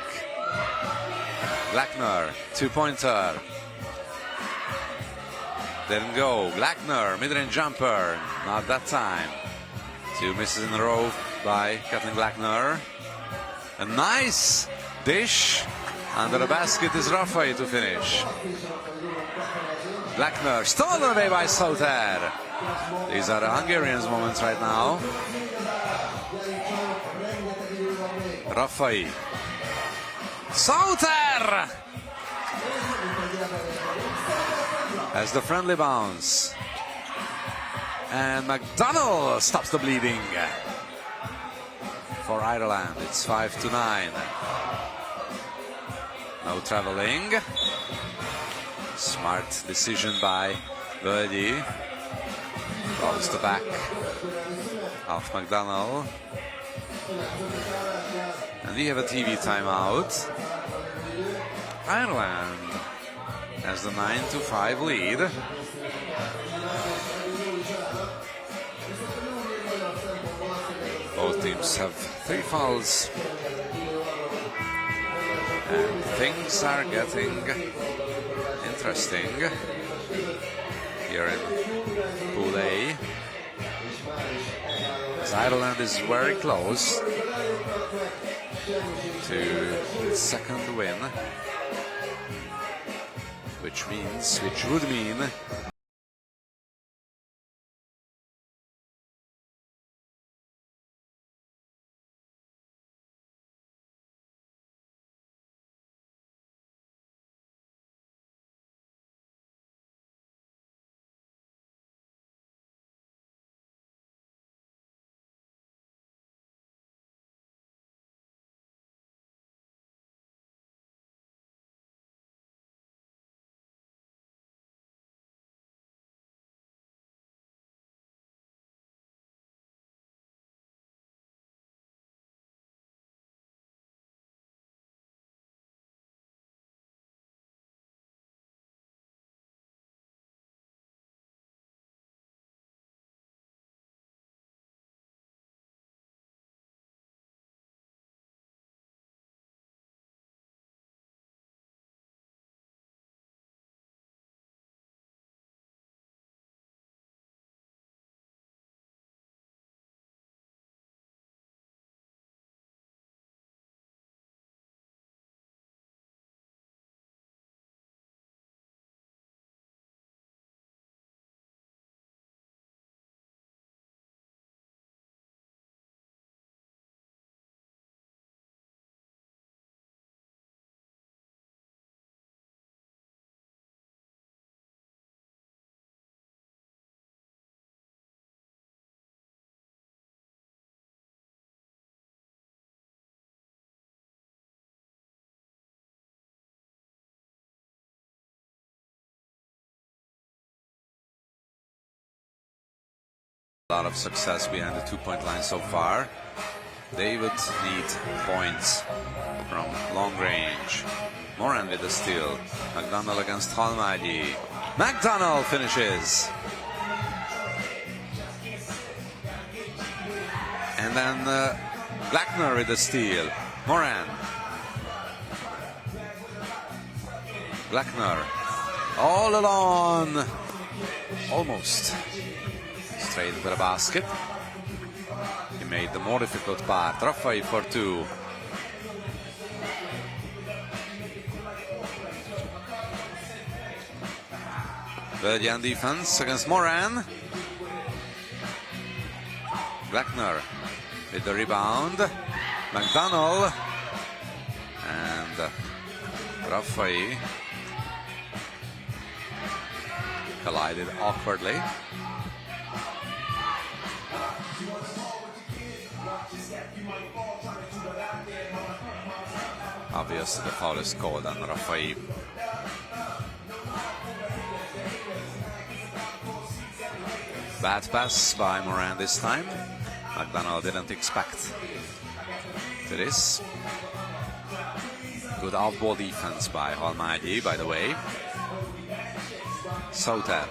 Glackner, two-pointer. Didn't go. Glackner, mid-range jumper. Not that time. 2 misses in a row by Kathleen Glackner. A nice dish. Under the basket is Rafai to finish. Glackner stolen away by Sauter. These are the Hungarians' moments right now. Rafai. Sauter has the friendly bounce. And McDonald stops the bleeding. for Ireland. It's 5-9. No traveling. Smart decision by Völgyi. Follows the back of McDonald. And we have a TV timeout. Ireland has the 9-5 lead. Both teams have 3 fouls. And things are getting interesting here in Pool A. As Ireland is very close to its second win, which would mean a lot of success behind the 2-point line so far. They would need points from long range. Moran with the steal. McDonald against Halmagyi. McDonald finishes. And then Blackner with the steal. Moran. Blackner all alone. Almost straight to the basket. He made the more difficult part. Raffai for 2. Völgyi on defense against Moran. Blackner with the rebound. McDonald and Raffai collided awkwardly. Obviously the foul is called on Raffai. Bad pass by Moran this time. McDonald didn't expect this. Good off-ball defense by Halmagyi, by the way. Sauter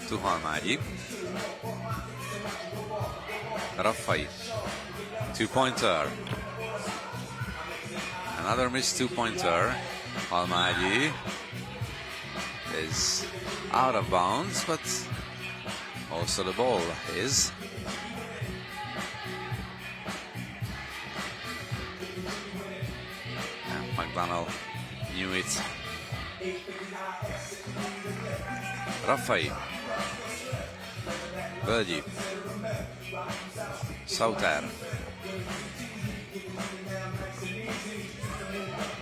to Halmagyi. Raffai, 2-pointer. Another missed 2-pointer. Halmagyi is out of bounds, but also the ball is. And McDonald knew it. Raffai. Völgyi. Sauter.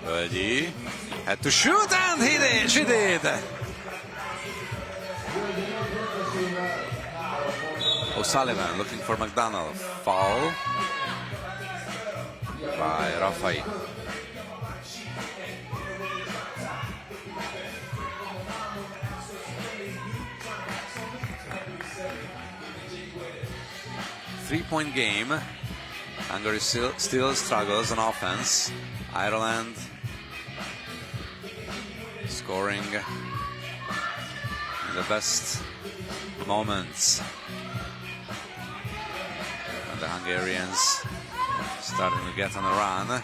Völgyi had to shoot, and she did. O'Sullivan looking for McDonald. Foul. by Rafai. Three-point game. Hungary still struggles on offense. Ireland scoring in the best moments. And the Hungarians starting to get on a run.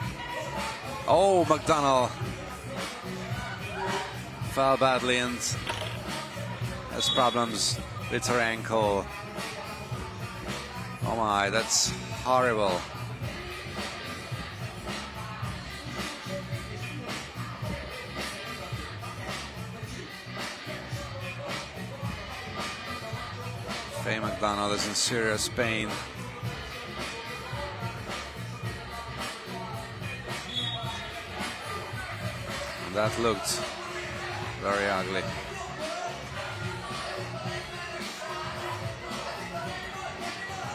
Oh, McDonald fell badly and has problems with her ankle. Oh my, that's horrible. Faye McDonald is in serious pain. And that looked very ugly.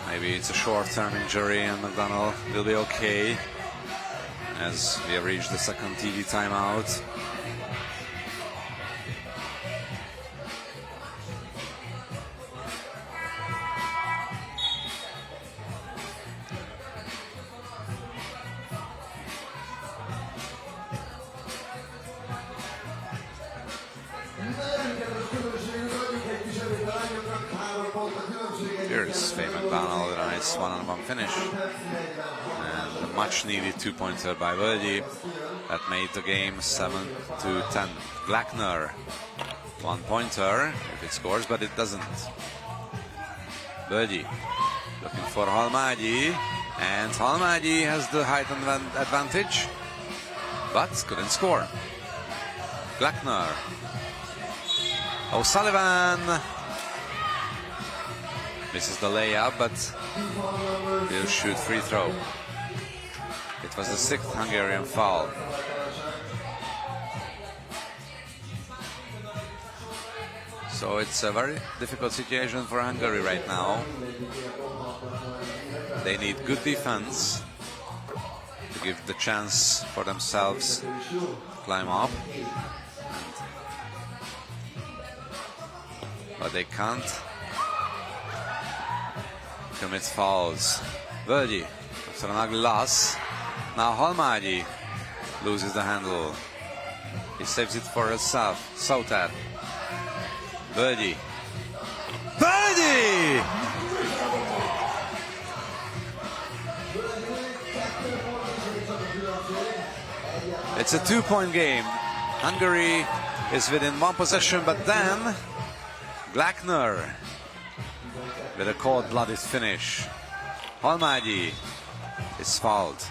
Maybe it's a short-term injury and McDonald will be okay, as we have reached the second TV timeout. Here's Faye McDonald, a nice one-on-one finish. And a much-needed two-pointer by Völgyi that made the game 7-10. Glackner, one-pointer if it scores, but it doesn't. Völgyi looking for Halmagyi, and Halmagyi has the height advantage, but couldn't score. Glackner. O'Sullivan misses the layup, but he'll shoot free throw. It was the 6th Hungarian foul. So it's a very difficult situation for Hungary right now. They need good defense to give the chance for themselves to climb up. But they can't commit fouls. Völgyi after an ugly loss. Now Halmagyi loses the handle. He saves it for himself. Sauter. Völgyi. Völgyi! It's a two-point game. Hungary is within one possession, but then Glackner with a cold-blooded finish. Halmagyi is fouled.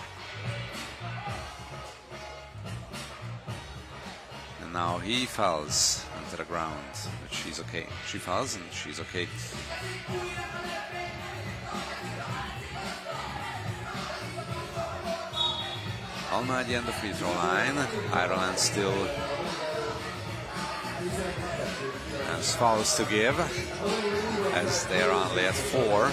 And now he falls onto the ground, but she's okay. She falls and she's okay. Halmagyi on the free throw line. Ireland still has fouls to give, as they are only at 4.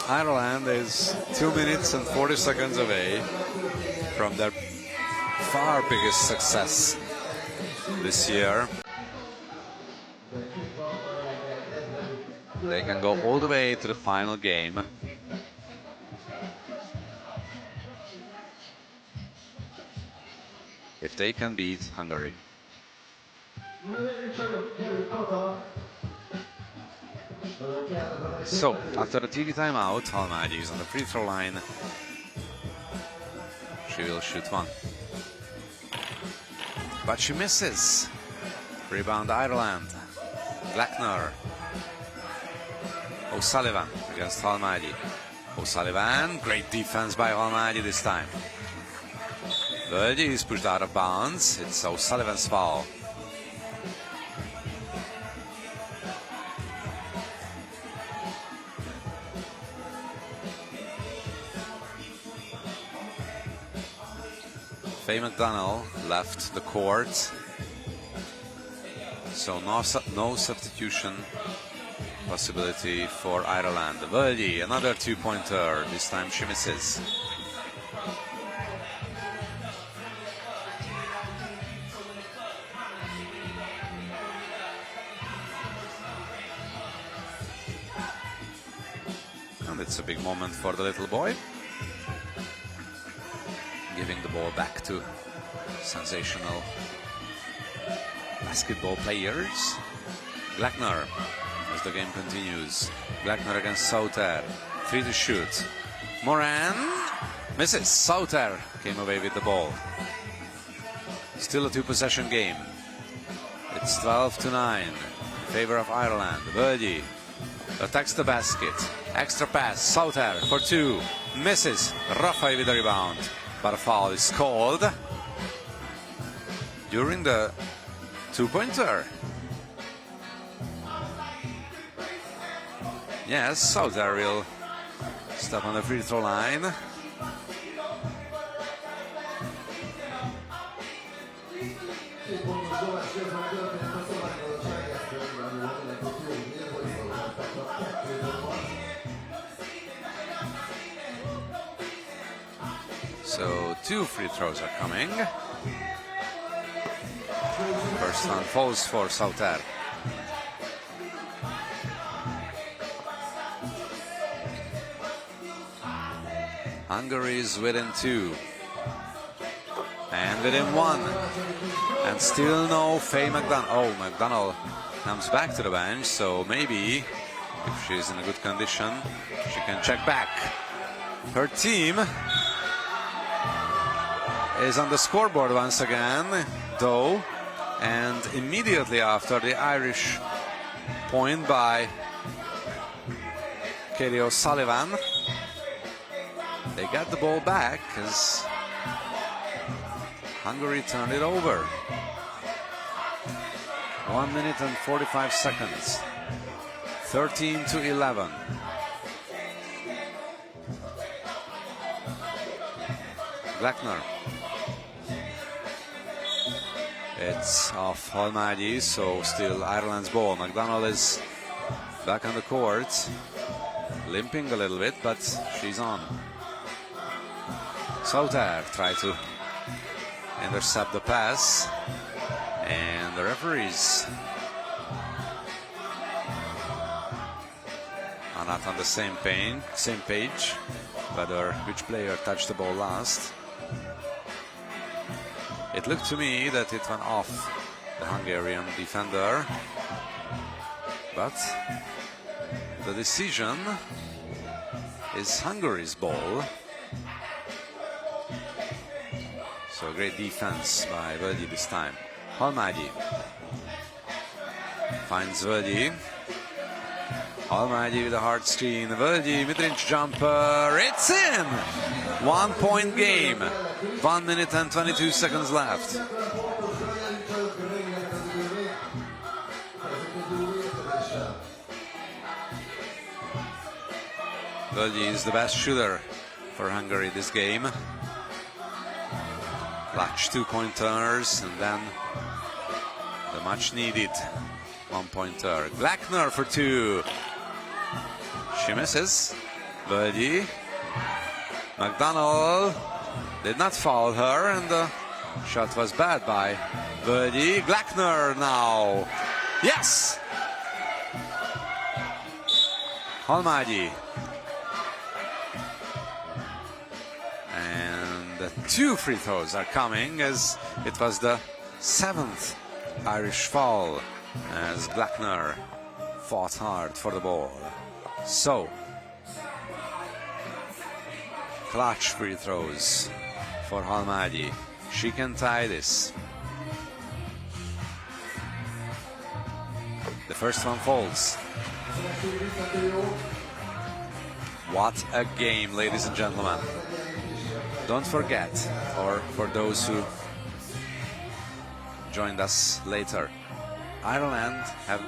Ireland is 2 minutes and 40 seconds away from their far biggest success this year. They can go all the way to the final game. If they can beat Hungary. So, after the TV timeout, Halmagyi is on the free throw line. She will shoot one. But she misses. Rebound Ireland. Glackner. O'Sullivan against Halmagyi. O'Sullivan, great defense by Halmagyi this time. Völgyi is pushed out of bounds. It's O'Sullivan's foul. Faye McDonald left the court So no substitution possibility for Ireland. Völgyi, another two-pointer. This time she misses. And it's a big moment for the little boy. Giving the ball back to sensational basketball players. Glackner, as the game continues. Glackner against Sauter. 3 to shoot. Moran misses. Sauter came away with the ball. Still a two-possession game. It's 12-9 in favor of Ireland. Völgyi attacks the basket. Extra pass. Sauter for two. Misses. Raffai with the rebound. But a foul is called during the two-pointer. Yes, Sauter will step on the free throw line. So 2 free throws are coming. First one falls for Sauter. Hungary is within 2. And within 1. And still no Faye McDonald. Oh, McDonald comes back to the bench, so maybe if she's in a good condition, she can check back. Her team is on the scoreboard once again, though, and immediately after the Irish point by Katie O'Sullivan, they got the ball back as Hungary turned it over. 1 minute and 45 seconds. 13-11. Glackner. It's off Halmagyi, so still Ireland's ball. McDonald is back on the court, limping a little bit, but she's on. Sauter tried to intercept the pass, and the referees are not on the same page, whether which player touched the ball last. It looked to me that it went off the Hungarian defender, but the decision is Hungary's ball. So great defense by Völgyi this time. Halmagyi finds Völgyi. Halmagyi with a hard screen. Völgyi mid-range jumper. It's in! 1 point game. 1 minute and 22 seconds left. Völgyi is the best shooter for Hungary this game. Clutch 2-pointers, and then the much needed 1-pointer. Glackner for 2. She misses. Völgyi. McDonald did not foul her, and the shot was bad by Völgyi. Glackner now. Yes! Halmagyi. And the 2 free throws are coming, as it was the 7th Irish foul, as Glackner fought hard for the ball. So, clutch free throws for Halmagyi. She can tie this. The first one falls. What a game, ladies and gentlemen. Don't forget, or for those who joined us later, Ireland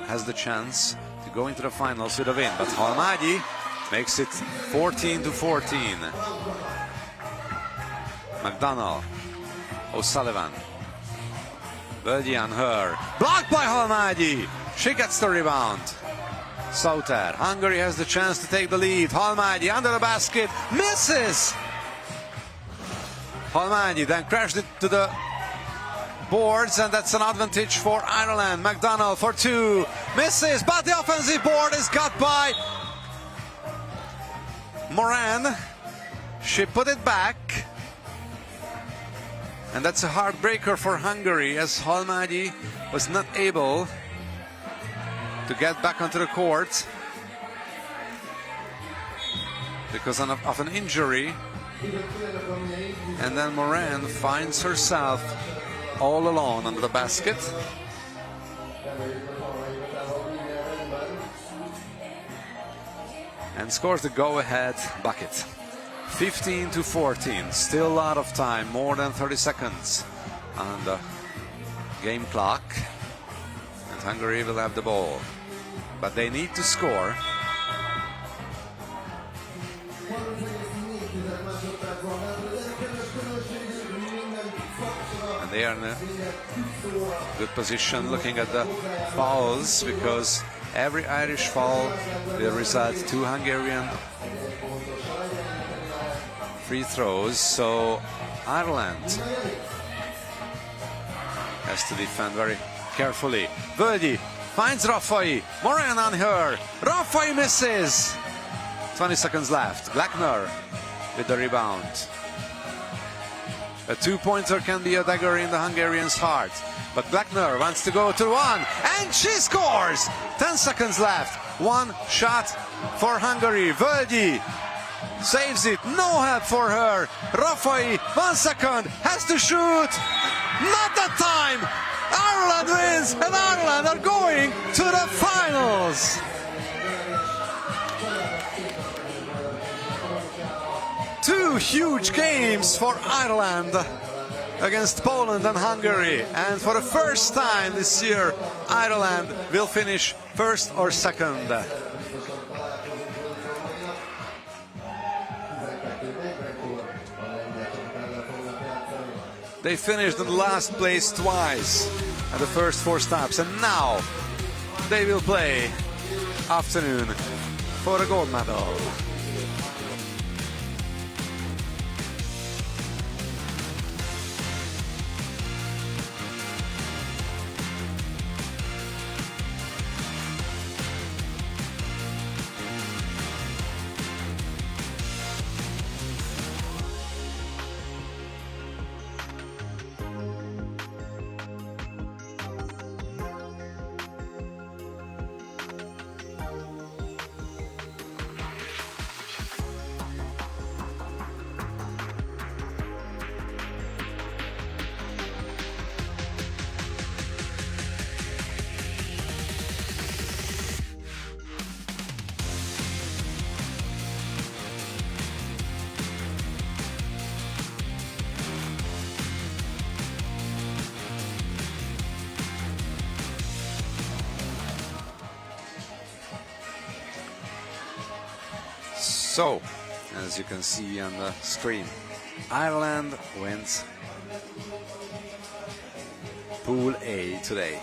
has the chance to go into the finals with a win, but Halmagyi makes it 14-14. McDonald, O'Sullivan, Völgyi on her. Blocked by Halmágyi. She gets the rebound. Sauter. Hungary has the chance to take the lead. Halmágyi under the basket. Misses! Halmágyi then crashed it to the boards, and that's an advantage for Ireland. McDonald for two. Misses, but the offensive board is got by Moran. She put it back. And that's a heartbreaker for Hungary, as Halmágyi was not able to get back onto the court because of an injury. And then Moran finds herself all alone under the basket. And scores the go-ahead bucket. 15-14, still a lot of time, more than 30 seconds on the game clock. And Hungary will have the ball, but they need to score. And they are in a good position looking at the fouls, because every Irish foul will result to Hungarian free throws, so Ireland has to defend very carefully. Völgyi finds Rafai. Moran on her. Rafai misses. 20 seconds left. Glackner with the rebound. A two-pointer can be a dagger in the Hungarians' heart, but Glackner wants to go to one, and she scores! 10 seconds left. One shot for Hungary. Völgyi saves it. No help for her. Rafai, 1 second, has to shoot. Not that time. Ireland wins, and Ireland are going to the finals. Two huge games for Ireland against Poland and Hungary. And for the first time this year, Ireland will finish first or second. They finished in last place twice at the first four stops, and now they will play afternoon for a gold medal. So, as you can see on the screen, Ireland wins Pool A today.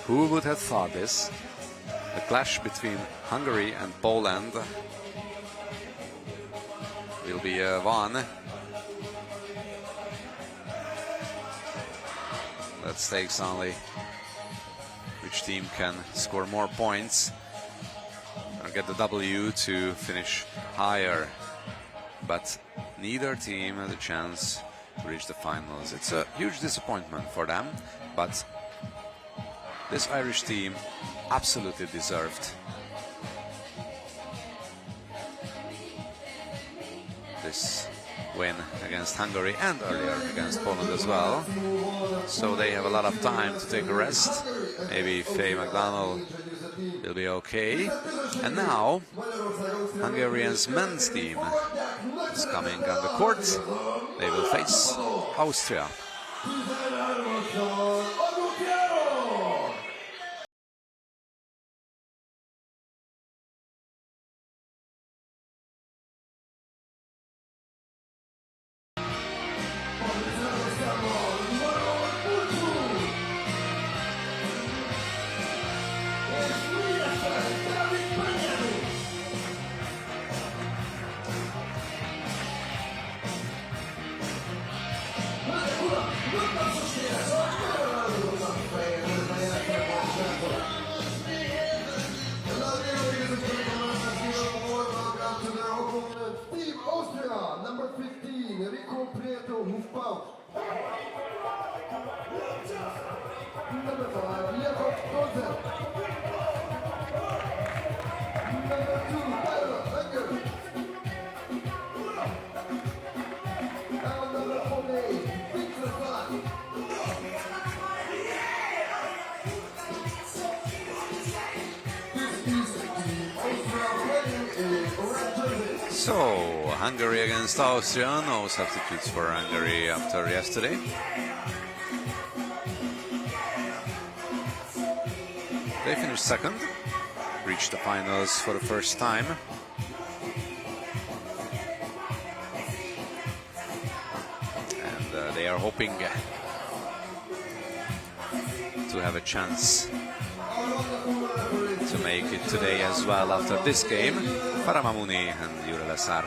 Who would have thought this? The clash between Hungary and Poland will be won. That stakes only which team can score more points or get the W to finish higher. But neither team has a chance to reach the finals. It's a huge disappointment for them, but this Irish team absolutely deserved this win against Hungary and earlier against Poland as well. So they have a lot of time to take a rest. Maybe Faye McDonald will be okay. And now Hungarian's men's team is coming on the court. They will face Austria. Team Austria, number 15, number 5, Hungary. Number 2, Hungary. And number 48, Debrecen. So, Hungary against Austria, no substitutes for Hungary after yesterday. They finished second, reached the finals for the first time. And they are hoping to have a chance to make it today as well after this game. Faramamuni and Jure Lesar.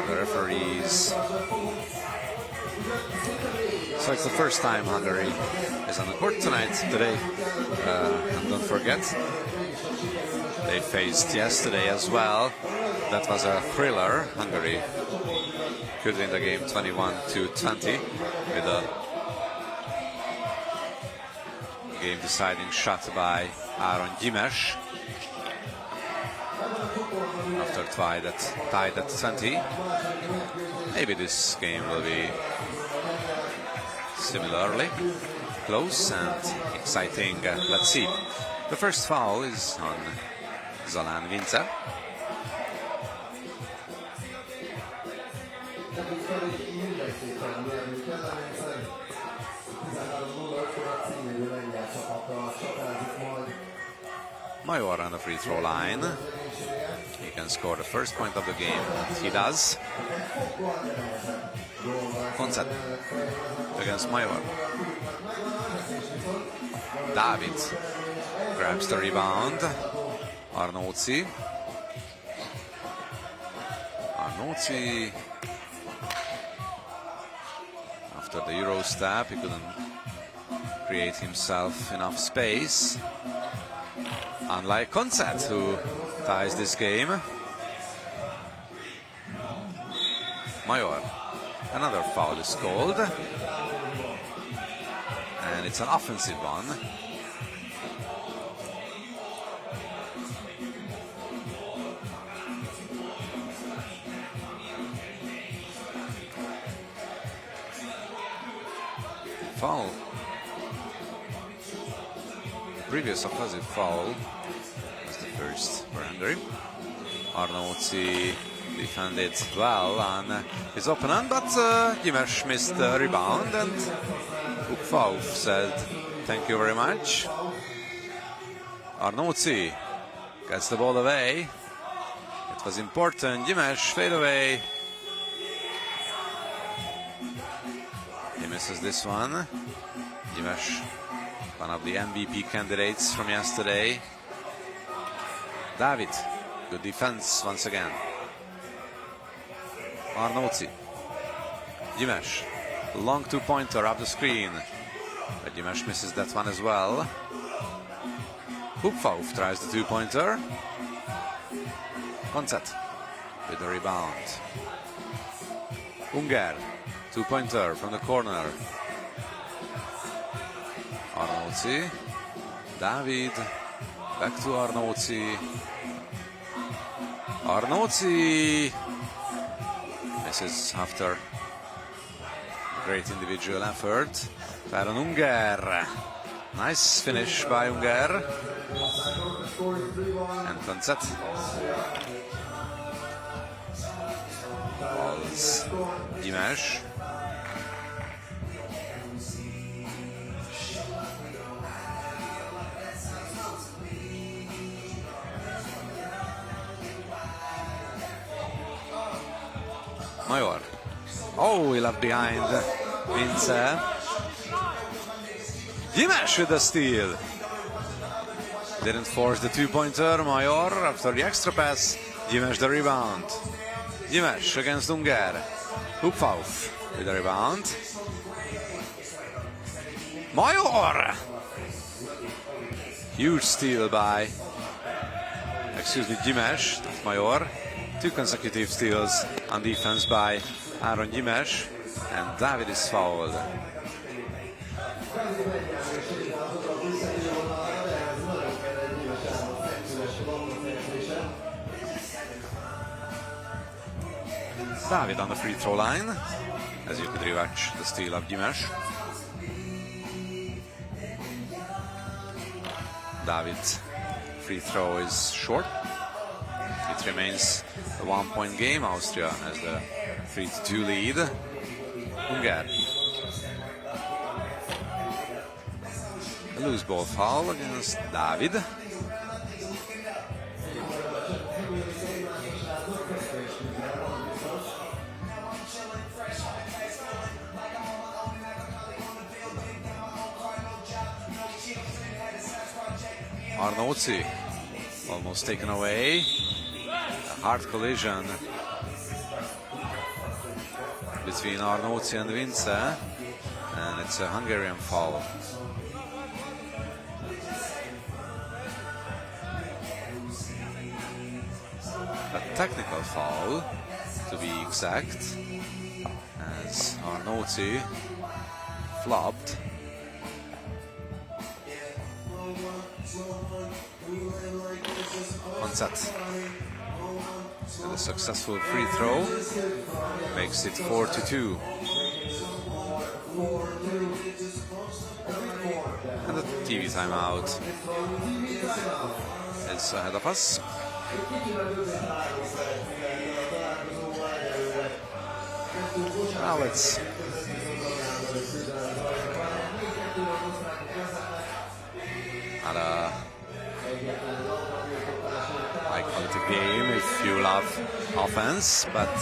The referees. So it's the first time Hungary is on the court today. And don't forget, they faced yesterday as well. That was a thriller. Hungary could win the game 21-20 with a game-deciding shot by Áron Gyimesi after tied at 20. Maybe this game will be similarly close and exciting. Let's see. The first foul is on Zalán Vince. Major on the free throw line. He can score the first point of the game. He does. Koncet against Major. David grabs the rebound. Arnóci. After the Euro step, he couldn't create himself enough space. Unlike Koncet, who ties this game. Major. Another foul is called. And it's an offensive one. Foul. The previous offensive foul was the first for Hungary. Arnóci defended well on his opponent, but Gyimesi missed the rebound, and Ukfauf said, "Thank you very much." Arnóci gets the ball away. It was important. Gyimesi fade away. He misses this one. Gyimesi, one of the MVP candidates from yesterday. David, good defense once again. Arnóci. Gyimesi, long two-pointer up the screen. But Gyimesi misses that one as well. Ukfauf tries the two-pointer. Koncet with the rebound. Unger, two-pointer from the corner. Arnóci. David, back to Arnóci. Arnóci misses after great individual effort. Áron Unger. Nice finish by Unger. And Koncet. Balls Gyimesi. Major. Oh, he left behind Vince. Gyimesi with the steal. Didn't force the two-pointer. Major after the extra pass. Gyimesi the rebound. Dimesh against Unger. Hupfauf with the rebound. Major! Huge steal by, Dimesh, that's Major. 2 consecutive steals on defense by Aaron Dimesh, and David is fouled. David on the free throw line, as you could rewatch the steal of Dimesh. David's free throw is short. It remains a 1-point game. Austria has the 3-2 lead. Unger. A loose ball foul against David. Arnauzi almost taken away. A hard collision between Arnauzi and Vince, and it's a Hungarian foul. A technical foul, to be exact, as Arnauzi flopped. Konzat with a successful free throw makes it 4-2. And the TV timeout is ahead of us. Now let's at a high quality game if you love offense, but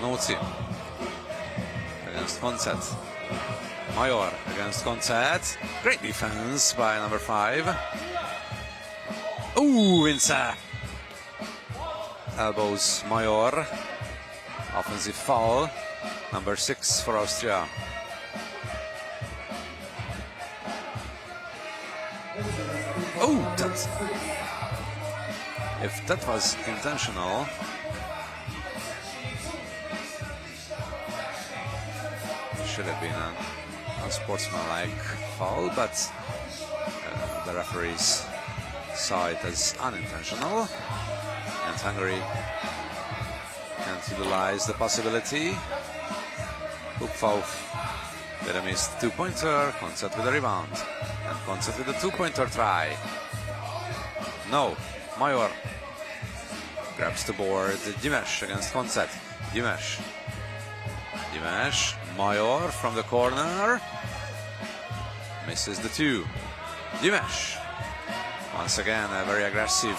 Arnauci against Koncet. Major against Koncet. Great defense by number 5. Ooh, Vince elbows Major. Offensive foul. Number 6 for Austria. Oh, if that was intentional, it should have been an unsportsmanlike foul, but the referees saw it as unintentional, and Hungary can't utilize the possibility. Hupfauf with a missed 2-pointer, Koncet with a rebound, and Koncet with a 2-pointer try. No, Major grabs the board. Dimesh against Koncet. Dimesh, Major from the corner, misses the 2. Dimesh, once again a very aggressive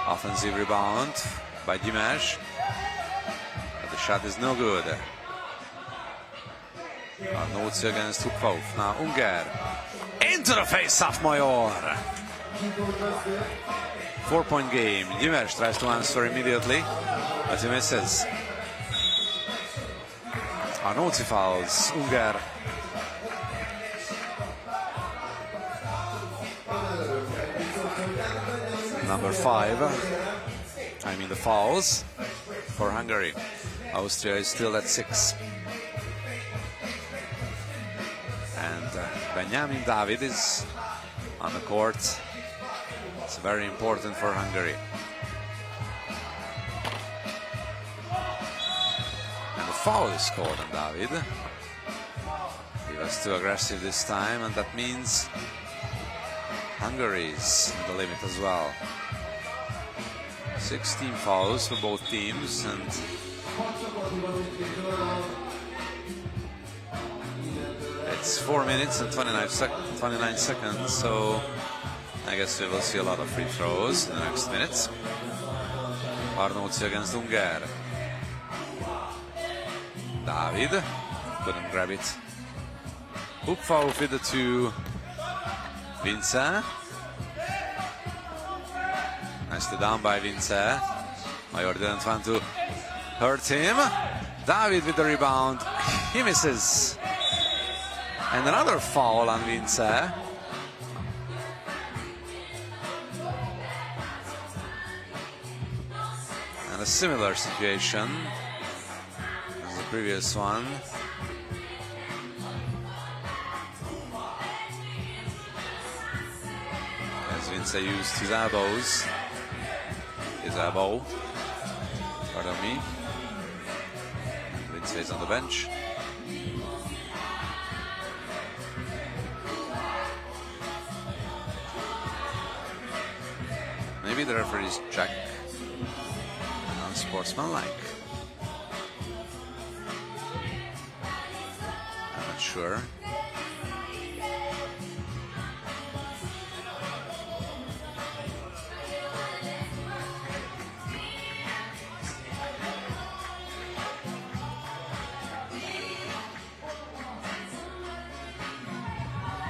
offensive rebound by Dimesh, but the shot is no good. Arnauci against Hupfauf. Now Unger into the face of Major. 4-point game. Dimesh tries to answer immediately, but he misses. Arnauci fouls Unger. Number 5. I mean the fouls for Hungary. Austria is still at 6. And Benjamin David is on the court. It's very important for Hungary. And the foul is called on David. He was too aggressive this time, and that means Hungary is at the limit as well. 16 fouls for both teams, and it's 4 minutes and 29 seconds, so I guess we will see a lot of free throws in the next minutes. Arnauci against Unger. David couldn't grab it. Hupfauf with the 2. Vince. Nicely down by Vince. Major didn't want to hurt him. David with the rebound. He misses. And another foul on Vince. And a similar situation as the previous one. As Vince used his elbows. His elbow. Pardon me. Vince is on the bench. Maybe the referees check unsportsmanlike. I'm not sure.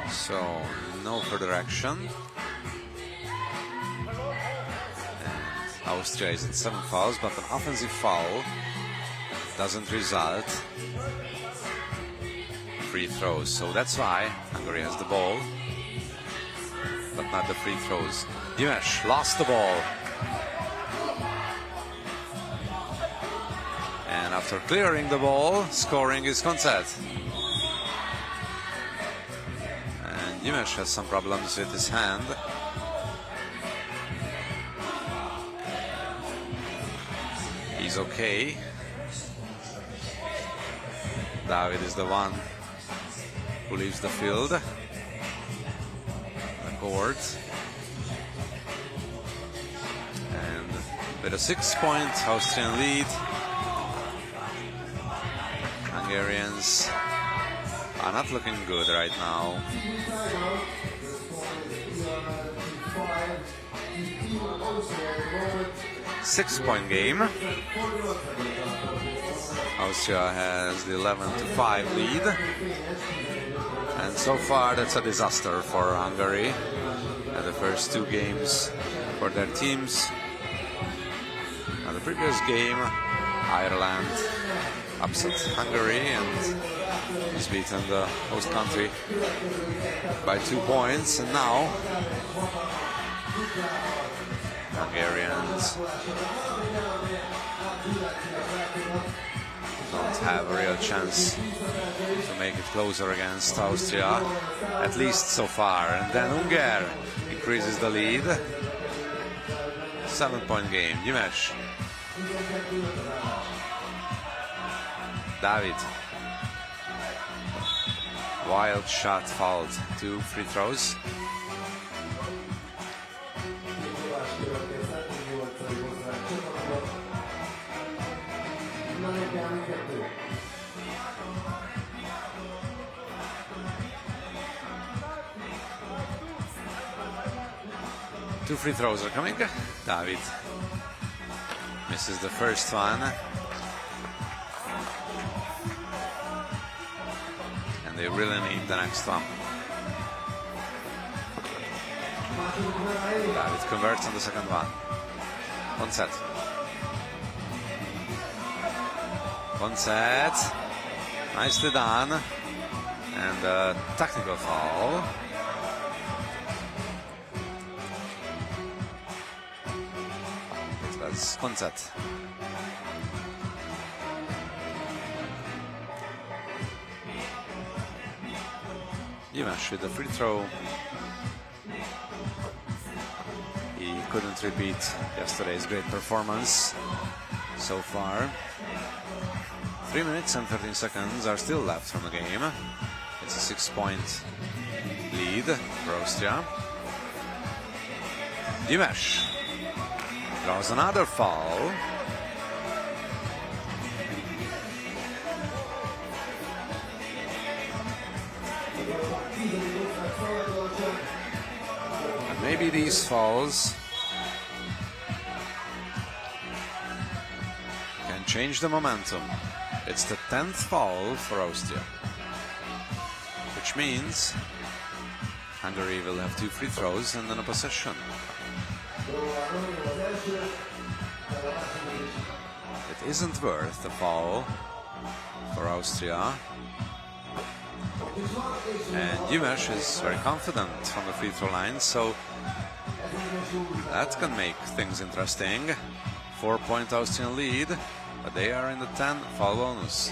So, no further action. Austria is at 7 fouls, but an offensive foul doesn't result free throws. So that's why Hungary has the ball, but not the free throws. Dimesh lost the ball. And after clearing the ball, scoring is Koncet. And Dimesh has some problems with his hand. He's okay. David is the one who leaves the field, the court. And with a 6-point Austrian lead, Hungarians are not looking good right now. 6-point game. Austria has the 11-5 lead. And so far, that's a disaster for Hungary. The first two games for their teams. The previous game, Ireland upset Hungary and has beaten the host country by 2 points. And now, Hungarians don't have a real chance to make it closer against Austria, at least so far. And then Hungary increases the lead. 7-point game. Dimes. David. Wild shot fouled. 2 free throws. Two free throws are coming. David misses the first one. And they really need the next one. David converts on the second one. One set. One set. Nicely done. And a technical foul. That's one set. Dimes with the free throw. He couldn't repeat yesterday's great performance so far. 3 minutes and 13 seconds are still left from the game. It's a 6-point lead for Austria. Dimes draws another foul. And maybe these fouls can change the momentum. It's the 10th foul for Austria, which means Hungary will have 2 free throws and then a possession. It isn't worth the foul for Austria. And Dimes is very confident from the free throw line, so that can make things interesting. 4-point Austrian lead, but they are in the 10 foul bonus.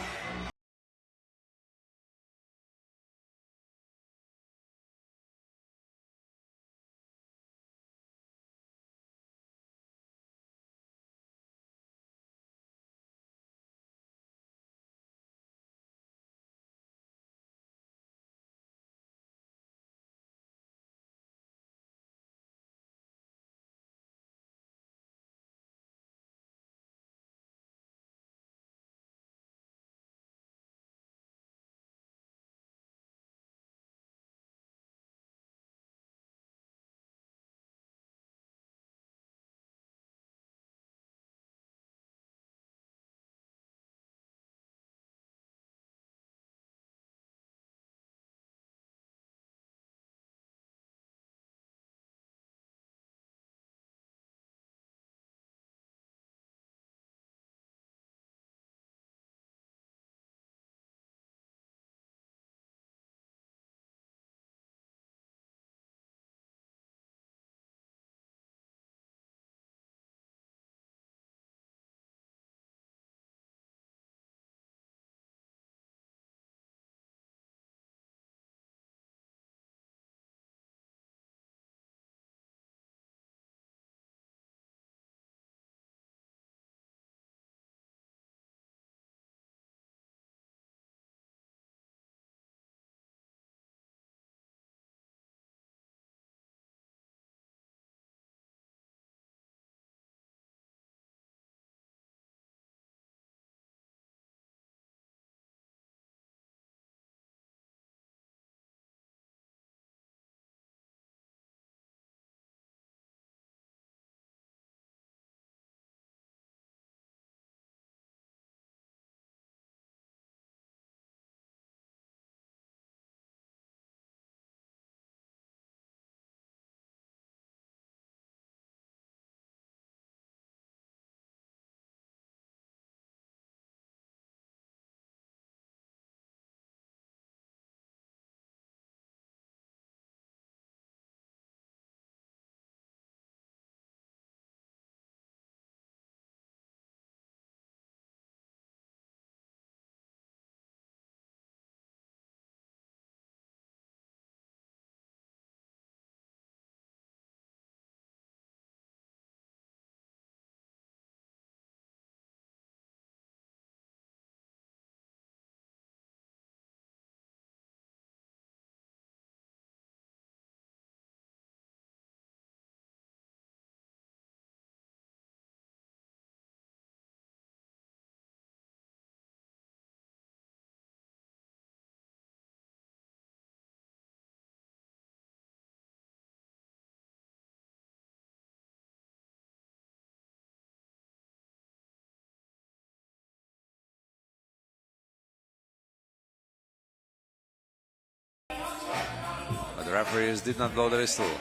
The referees did not blow the whistle. And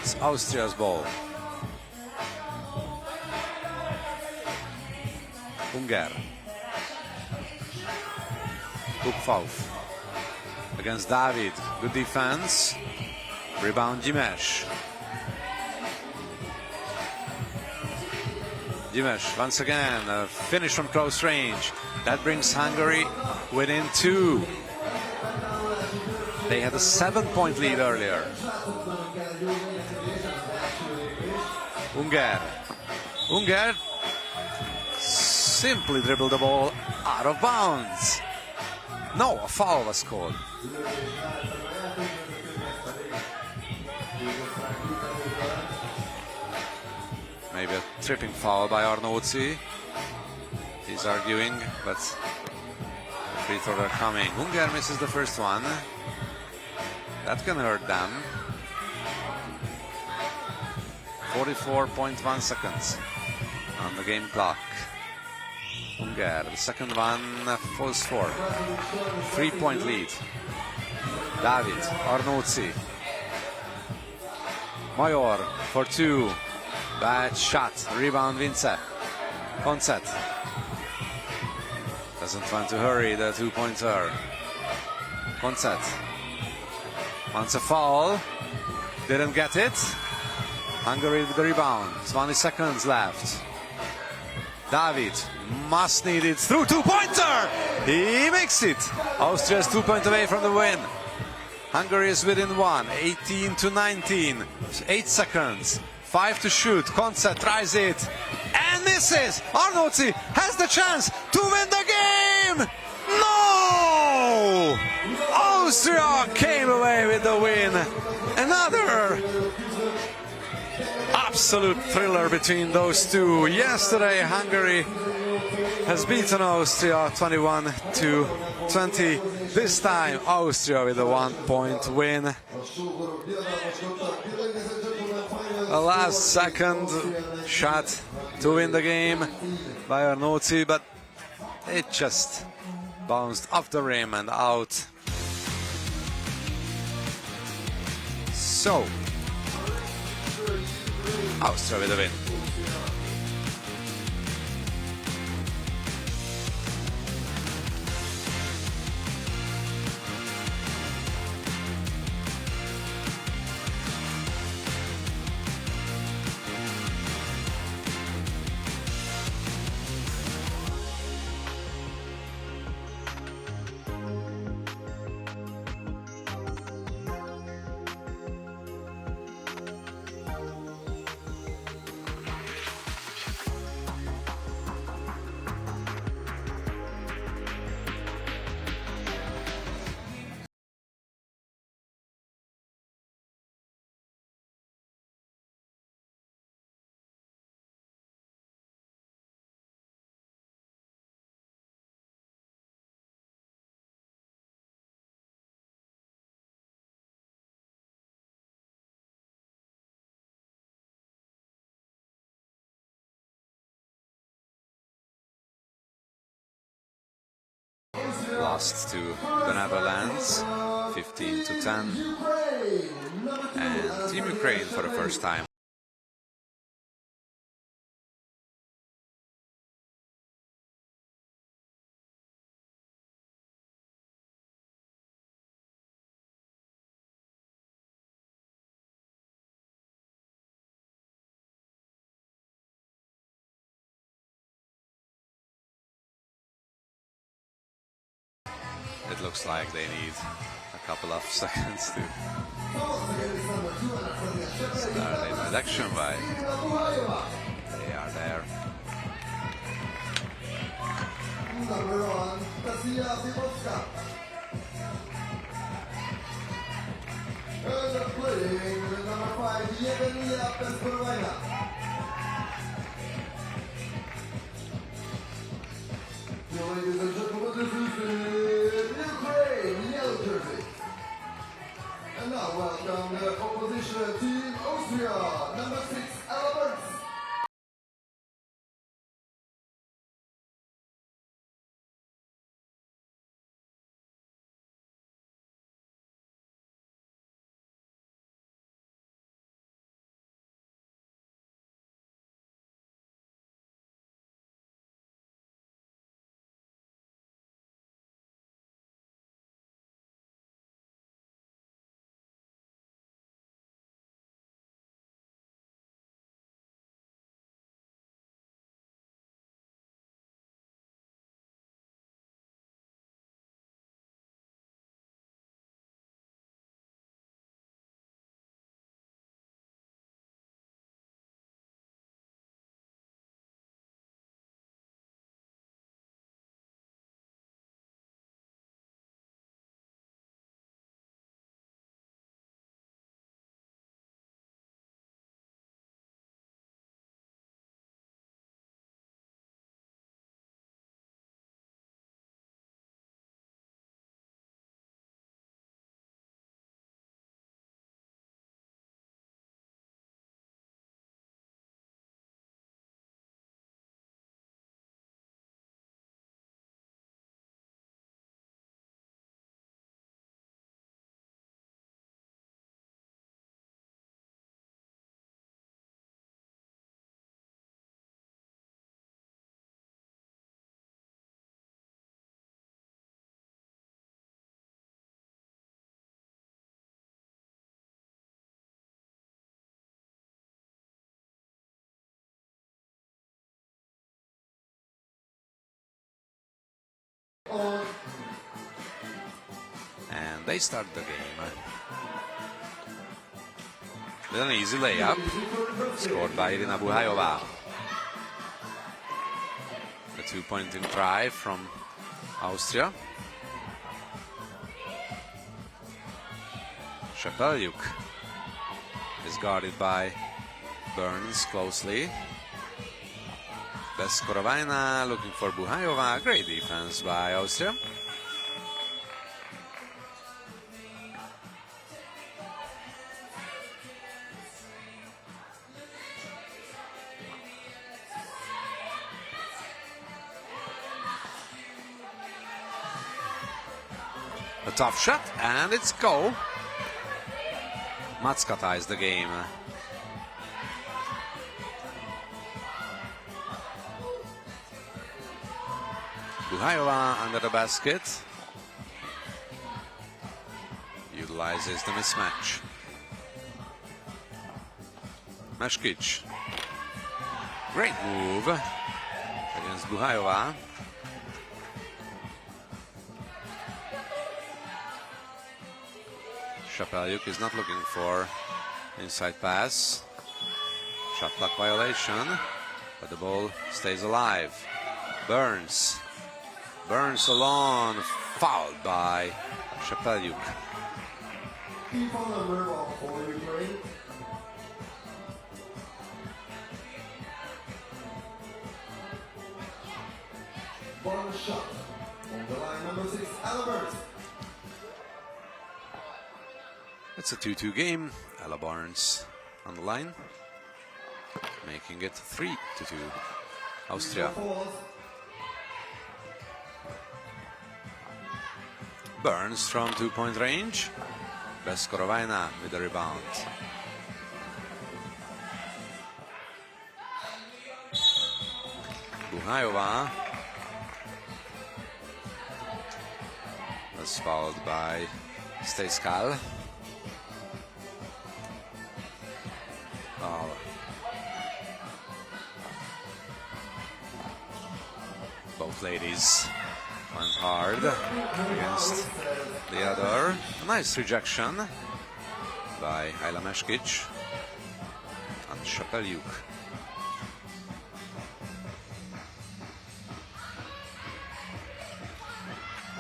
it's Austria's ball. Ungar. Kupfauf against David. Good defense. Rebound Gimes. Gimes once again, a finish from close range. That brings Hungary within 2. They had a 7-point lead earlier. Ungar simply dribbled the ball out of bounds. No, a foul was called. Maybe a tripping foul by Arnauci. He's arguing, but the free throws are coming. Ungar misses the first one. That can hurt them. 44.1 seconds on the game clock. Ungar, the second one falls for. 3-point lead. David, Arnauci. Major for 2. Bad shot. Rebound Vince. Konset. Doesn't want to hurry the 2-pointer. Konset. Wants a foul. Didn't get it. Hungary with the rebound. 20 seconds left. David must need it through 2-pointer. He makes it. Austria's 2 points away from the win. Hungary is within 1. 18-19. 8 seconds. 5 to shoot. Konset tries it and misses. Arnauci has the chance to win the game. No! Austria came away with the win. Another absolute thriller between those two. Yesterday, Hungary has beaten Austria 21-20. This time, Austria with a 1-point win. A last second shot to win the game by Arnauci, but it just bounced off the rim and out. So, Austria with the win. Lost to the Netherlands 15-10, and Team Ukraine for the first time it looks like they need a couple of seconds to start the introduction, but they are there. Ladies and gentlemen, this is the Ukraine yellow jersey. And now welcome the opposition team Austria, number 6, Albert. And they start the game with an easy layup scored by Irina Buhajová. The two-point try from Austria. Shepeliuk is guarded by Burns closely. Beskorovina looking for Buhajová. Great defense by Austria. A tough shot, and it's goal. Matska ties the game. Buhajová under the basket. Utilizes the mismatch. Meškić. Great move against Buhajová. Shepeliuk is not looking for inside pass. Shot clock violation, but the ball stays alive. Burns. Burns alone, fouled by Shepeliuk. One shot on the line, number 6, Ella Burns. It's a 2-2 game. Ella Barnes on the line, making it 3-2. Austria. Burns from two-point range. Beskorovina with the rebound. Buhajová was fouled by Stejskal. Both ladies went hard against the other. A nice rejection by Ayla Meškić and Shepeliuk.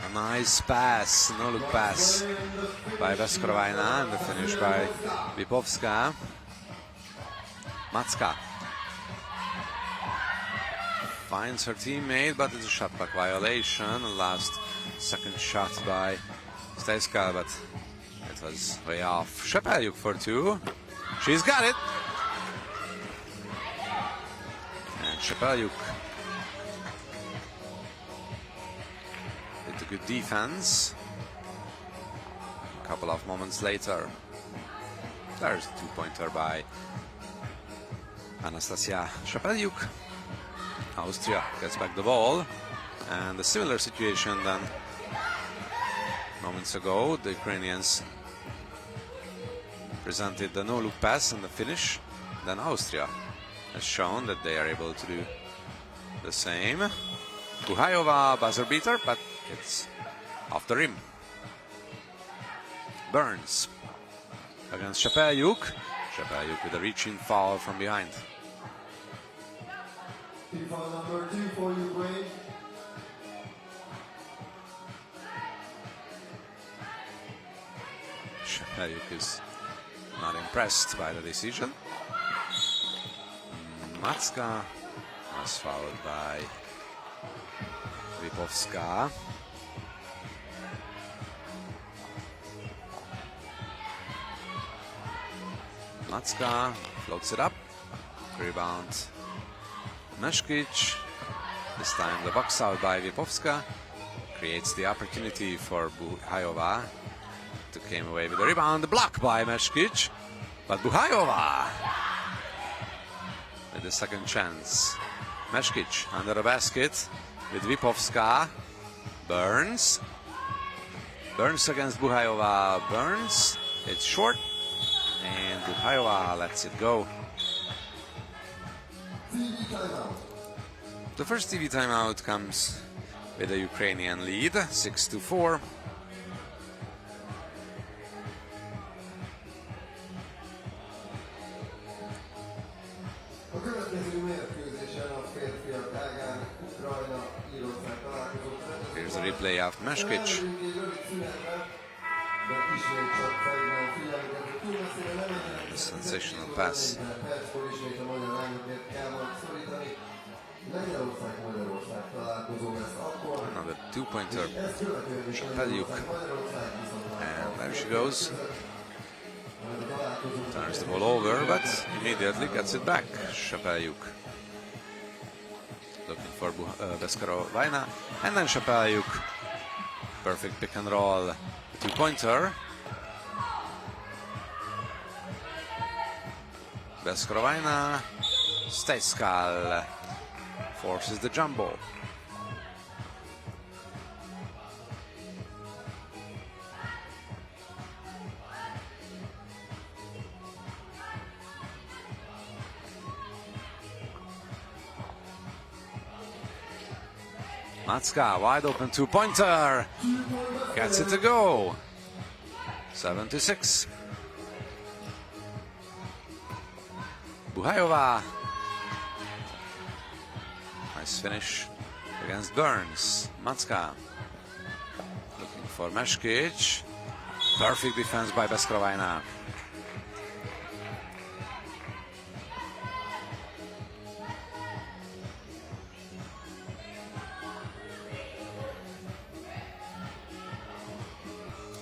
A nice pass, no-look pass by Beskorovina, and the finish by Vipovská. Matska finds her teammate, but it's a shot clock violation. Last second shot by Stejskal, but it was way off. Shepeliuk for two. She's got it. And Shepeliuk with a good defense. A couple of moments later, there's a two-pointer by Anastasia Shepeliuk. Austria gets back the ball, and a similar situation than moments ago. The Ukrainians presented the no-look pass and the finish. Then Austria has shown that they are able to do the same. Buhajová buzzer beater, but it's off the rim. Burns against Shepeliuk. Shepeliuk with a reaching foul from behind. Foul number 2 for Ukraine. Shepeliuk is not impressed by the decision. Matska was fouled by Vipovská. Matska floats it up. Rebound Meškić. This time the box out by Vipovská creates the opportunity for Buhajová to came away with the rebound. The block by Meškić, but Buhajová with the second chance. Meškić under the basket with Vipovská. Burns. Burns against Buhajová. Burns. It's short, and Buhajová lets it go. The first TV timeout comes with a Ukrainian lead, 6-4. A következő mérkőzésen a férfiak ágán Ukrajna-Írország találkozott. Here's a replay of Meshkic. Egy rövid szünetben, de ismét csak fejben figyelmüket, túl messzire nem egyenek. Sensational pass. Perckor ismét a magyar lányokért kell majd szorítani. Magyarország találkozó lesz akkor. Another two-pointer. Shapelyuk. And there she goes. Turns the ball over, but immediately gets it back. Shapelyuk. Looking for Beskarovina. And then Shapelyuk. Perfect pick and roll. Two-pointer. Beskarovina. Stejskal forces the jump ball. Matska, wide open two-pointer. Gets it to go. 7-6. Buhajova. Nice finish against Burns. Matska looking for Meshkic. Perfect defense by Beskarovina.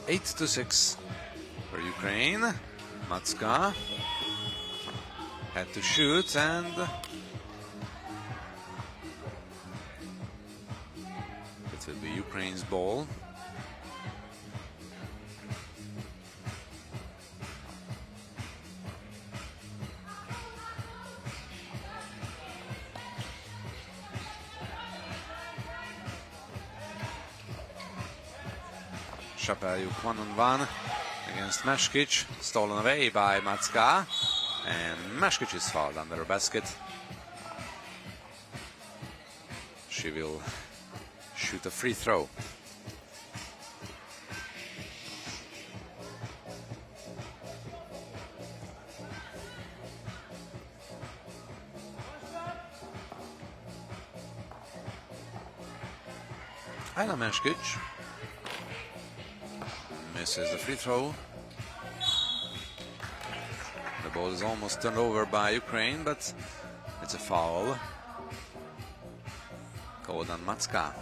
Eight to 6 for Ukraine. Matska had to shoot and it will be Ukraine's ball. Shapelyuk 1-on-1 against Meshkic, stolen away by Matska, and Meshkic is fouled under a basket. She will shoot a free throw. Aina Meshkic misses the free throw. The ball is almost turned over by Ukraine, but it's a foul called on Matska.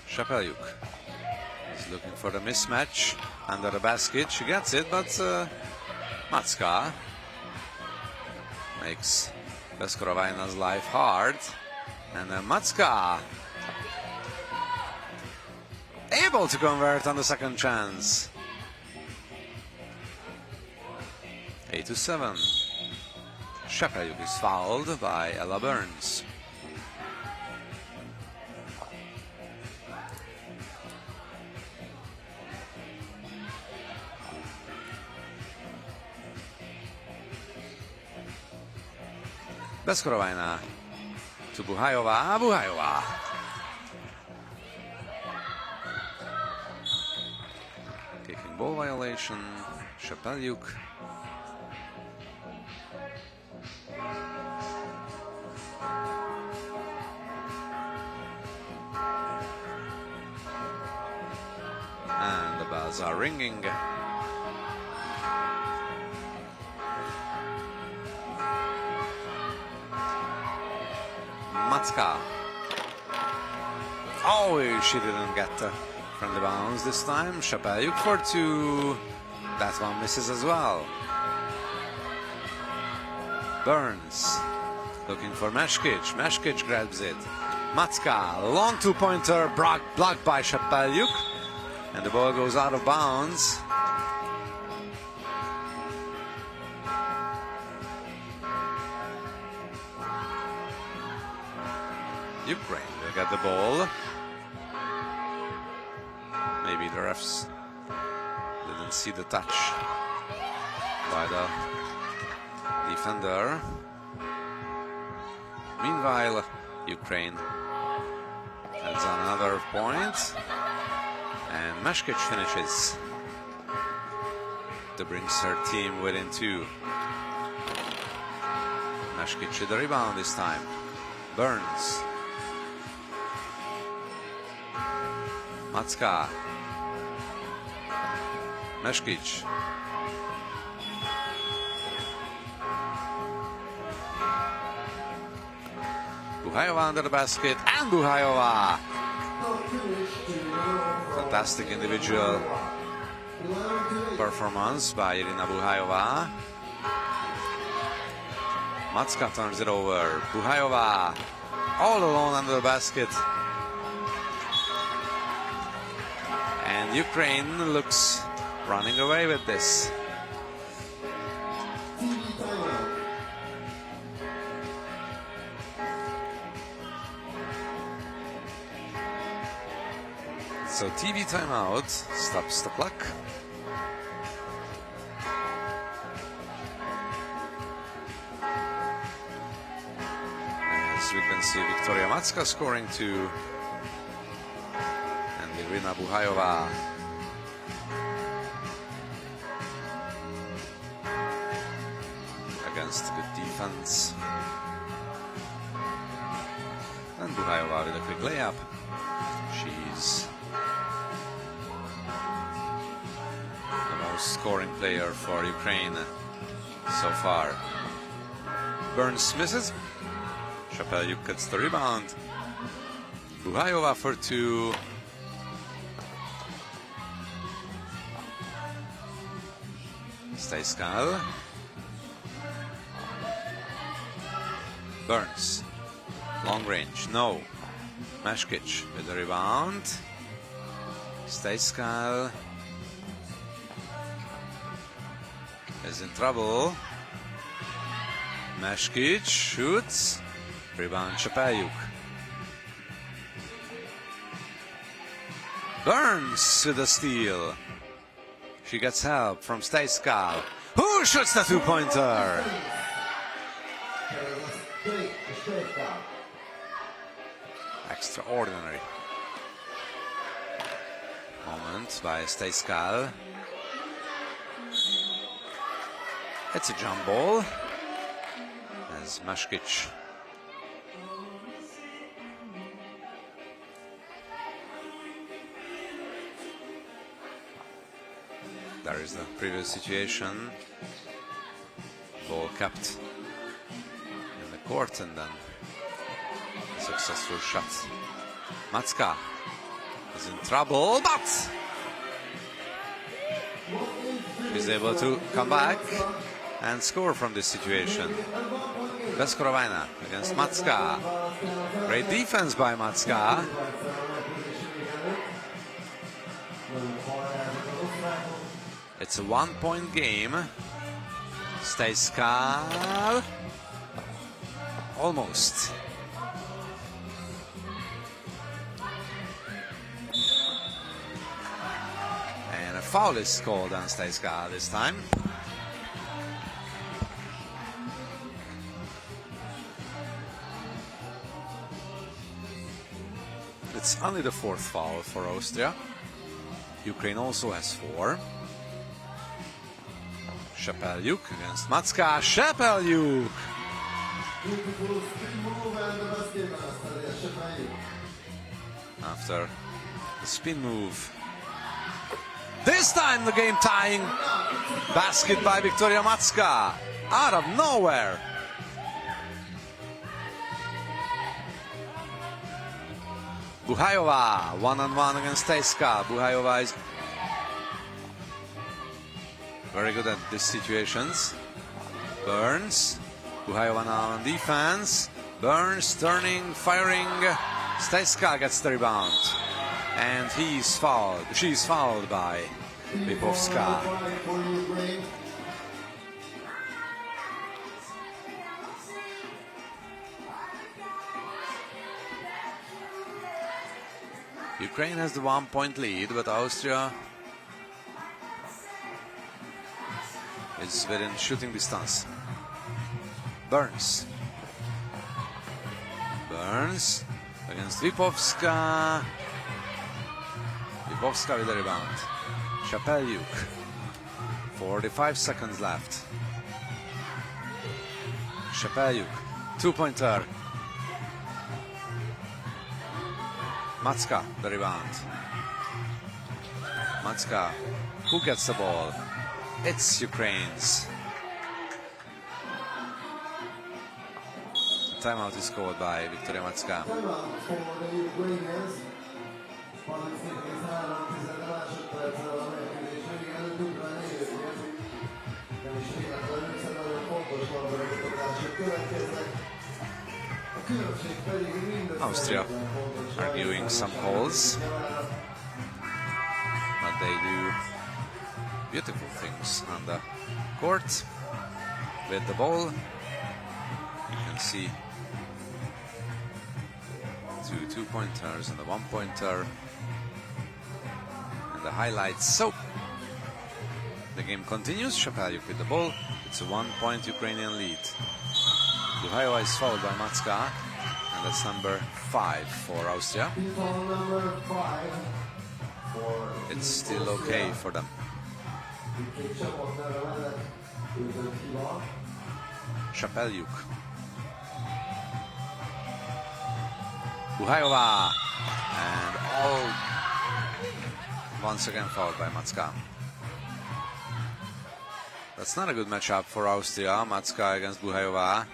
Shapelyuk is looking for the mismatch under the basket. She gets it, but Matska makes Beskarovina's life hard. And then Matska able to convert on the second chance. 8-7. Shapelyuk is fouled by Ella Burns. Beskarovina to Buhajova. Buhajova. Kicking ball violation. Shapelyuk. And the bells are ringing. Matska. Oh, she didn't get from the bounds this time. Shapelyuk for two. That one misses as well. Burns looking for Meshkic. Meshkic grabs it. Matska, long two-pointer, blocked by Shapelyuk. And the ball goes out of bounds. Ukraine will get the ball. Maybe the refs didn't see the touch by the defender. Meanwhile, Ukraine adds another point, and Mashkic finishes to bring her team within 2. Mashkic with the rebound this time. Burns. Macka. Mashkic. Buhajova under the basket, and Buhajova! Fantastic individual performance by Irina Buhajova. Macka turns it over. Buhajova all alone under the basket. And Ukraine looks running away with this. So TV timeout stops the clock. As we can see, Victoria Macka scoring 2, and Irina Buhajova against good defense. And Buhajova with a quick layup. She's scoring player for Ukraine so far. Burns misses. Chapeliuk gets the rebound. Buhajova for 2. Stejskal. Burns. Long range. No. Mashkic with the rebound. Stejskal is in trouble. Mashkic shoots. Rebound Chapeliuk. Burns to the steal. She gets help from Stejskal, who shoots the 2-pointer. Extraordinary moment by Stejskal. It's a jump ball as Mashkic there is the previous situation. Ball kept in the court and then a successful shot. Macka is in trouble, but she's able to come back and score from this situation. Veskorovina against Macka. Great defense by Macka. It's a 1-point game. Stejskal. Almost. And a foul is called on Stejskal this time. It's only the 4th foul for Austria. Ukraine also has 4. Chapeliuk against Macka. Chapeliuk! After the spin move. This time the game tying basket by Victoria Macka. Out of nowhere. Buhajova, 1-on-1 against Stejskal. Buhajova is very good at these situations. Burns. Buhajova now on defense. Burns turning, firing. Stejskal gets the rebound. And he's fouled. She's fouled by Lipovska. Ukraine has the 1-point lead, but Austria is within shooting distance. Burns. Burns against Lipovska. Lipovska with the rebound. Chapeliuk. 45 seconds left. Chapeliuk. Two-pointer. Matska, the rebound. Matska. Who gets the ball? It's Ukraine's. Timeout is called by Victoria Matska. Austria arguing some calls, but they do beautiful things on the court with the ball. You can see two-pointers and a one-pointer and the highlights. So the game continues. Chapeliuk with the ball. It's a 1-point Ukrainian lead. Buhayova is fouled by Matska, and that's number 5 for Austria. It's still okay for them. Chapeliuk. Buhayova, and all once again fouled by Matska. That's not a good matchup for Austria. Matska against Buhayova.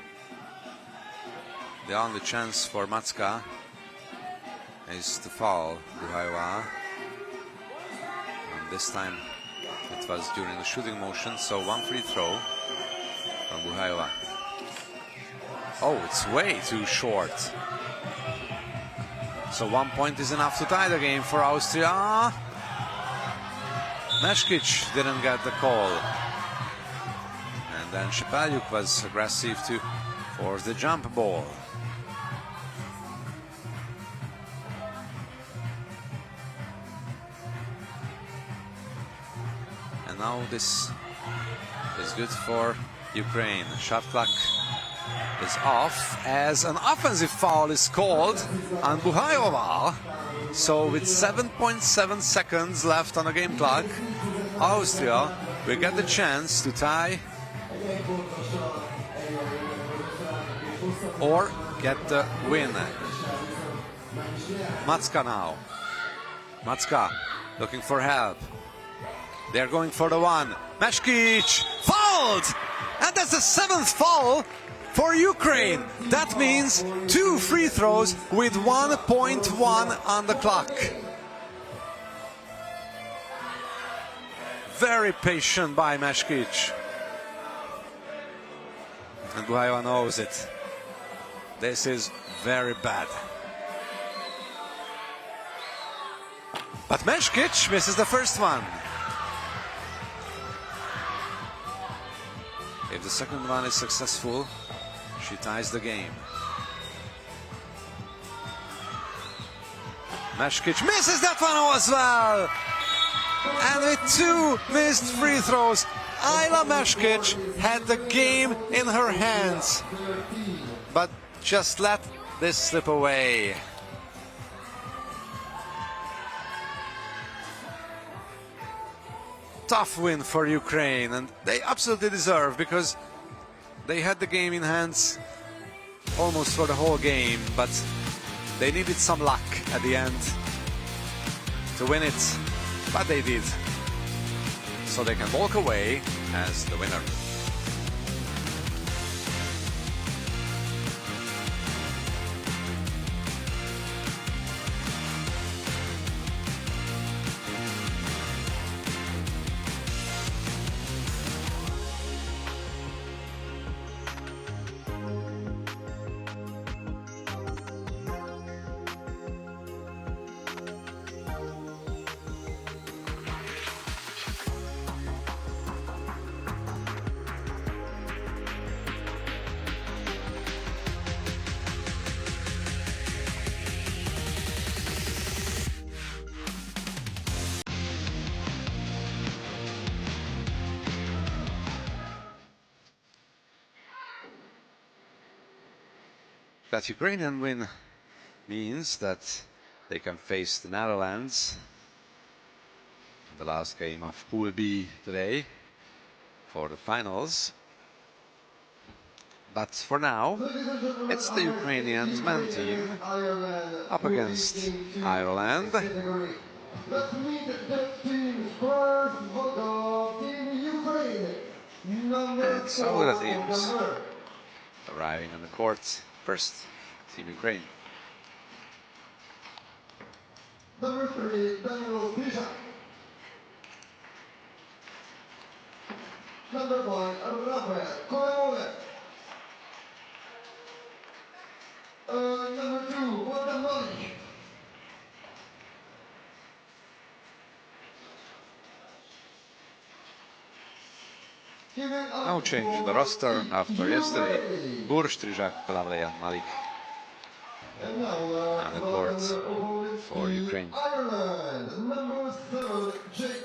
The only chance for Matska is to foul Buhayova. And this time it was during the shooting motion, so one free throw from Buhayova. Oh, it's way too short. So 1 point is enough to tie the game for Austria. Meshkic didn't get the call. And then Chapeliuk was aggressive to force the jump ball. And now this is good for Ukraine. Shot clock is off as an offensive foul is called on Buhayova. So with 7.7 seconds left on the game clock, Austria will get the chance to tie or get the win. Matska now. Matska looking for help. They're going for the one. Meshkic fouled! And that's the 7th foul for Ukraine. That means 2 free throws with 1.1 on the clock. Very patient by Meshkic. And Buhayova knows it. This is very bad. But Meshkic misses the first one. If the second one is successful, she ties the game. Meshkic misses that one as well. And with 2 missed free throws, Ayla Meshkic had the game in her hands. But just let this slip away. Tough win for Ukraine, and they absolutely deserve, because they had the game in hands almost for the whole game, but they needed some luck at the end to win it, but they did. So they can walk away as the winner. That Ukrainian win means that they can face the Netherlands in the last game of Pool B today for the finals. But for now, it's the Ukrainians men's team up against Ireland. Let's meet the team's first vote, Team Ukraine. And so the teams arriving on the court. First, Team Ukraine. Number 3, Daniel Pisa. Number 1, Rafael Koleole. Number 2, Guatemala. No change in the roster after yesterday. Burch, Trizak, Kolavley and Malik on the court for Ukraine. Ireland, number 7, Jake.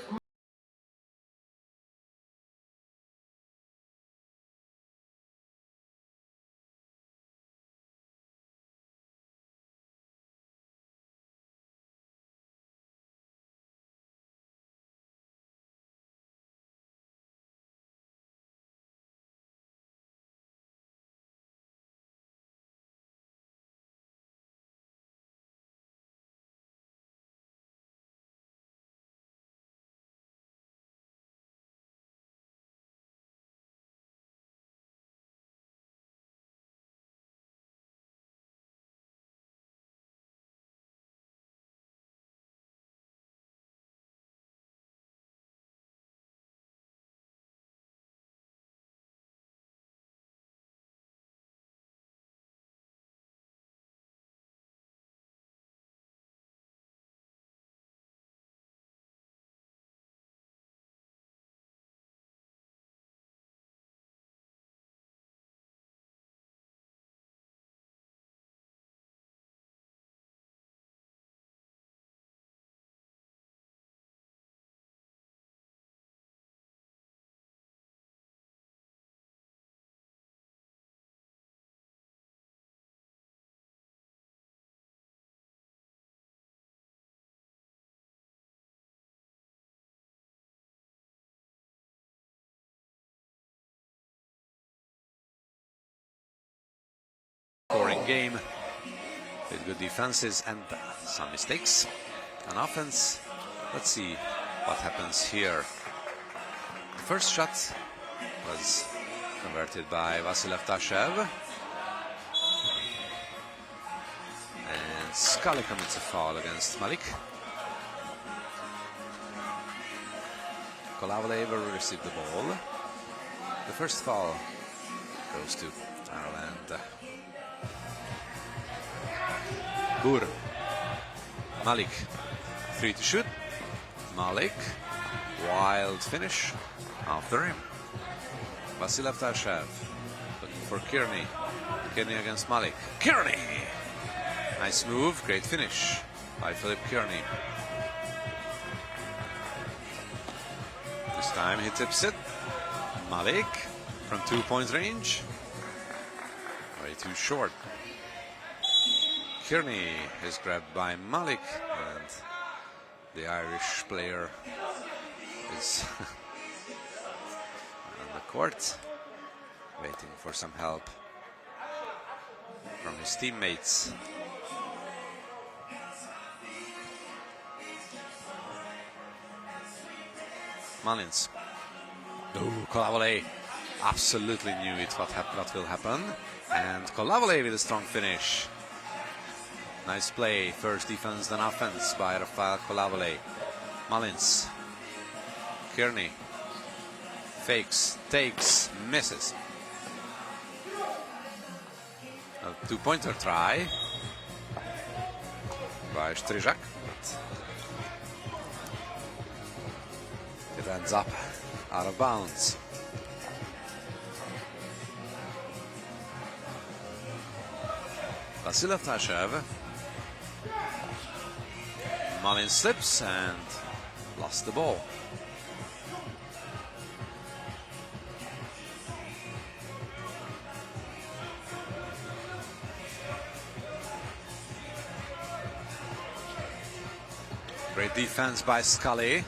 Scoring game with good defenses and some mistakes on offense. Let's see what happens here. The first shot was converted by Vasilev Tashev. And Scully commits a foul against Malik. Kolavlev will receive the ball. The first foul goes to Ireland. Bur. Malik. 3 to shoot. Malik. Wild finish after him. Vasilev Tashev looking for Kearney. Kearney against Malik. Kearney! Nice move, great finish by Philip Kearney. This time he tips it. Malik from 2-point range. Way too short. Kearney is grabbed by Malik, and the Irish player is on the court, waiting for some help from his teammates. Mullins. Oh, Kolavley absolutely knew it what will happen, and Kolavley with a strong finish. Nice play, first defense then offense by Rafael Kolavley. Mullins. Kearney. Fakes, takes, misses. A two-pointer try by Strizak. It ends up out of bounds. Vasilev Tashev. Mullins slips and lost the ball. Great defense by Scully.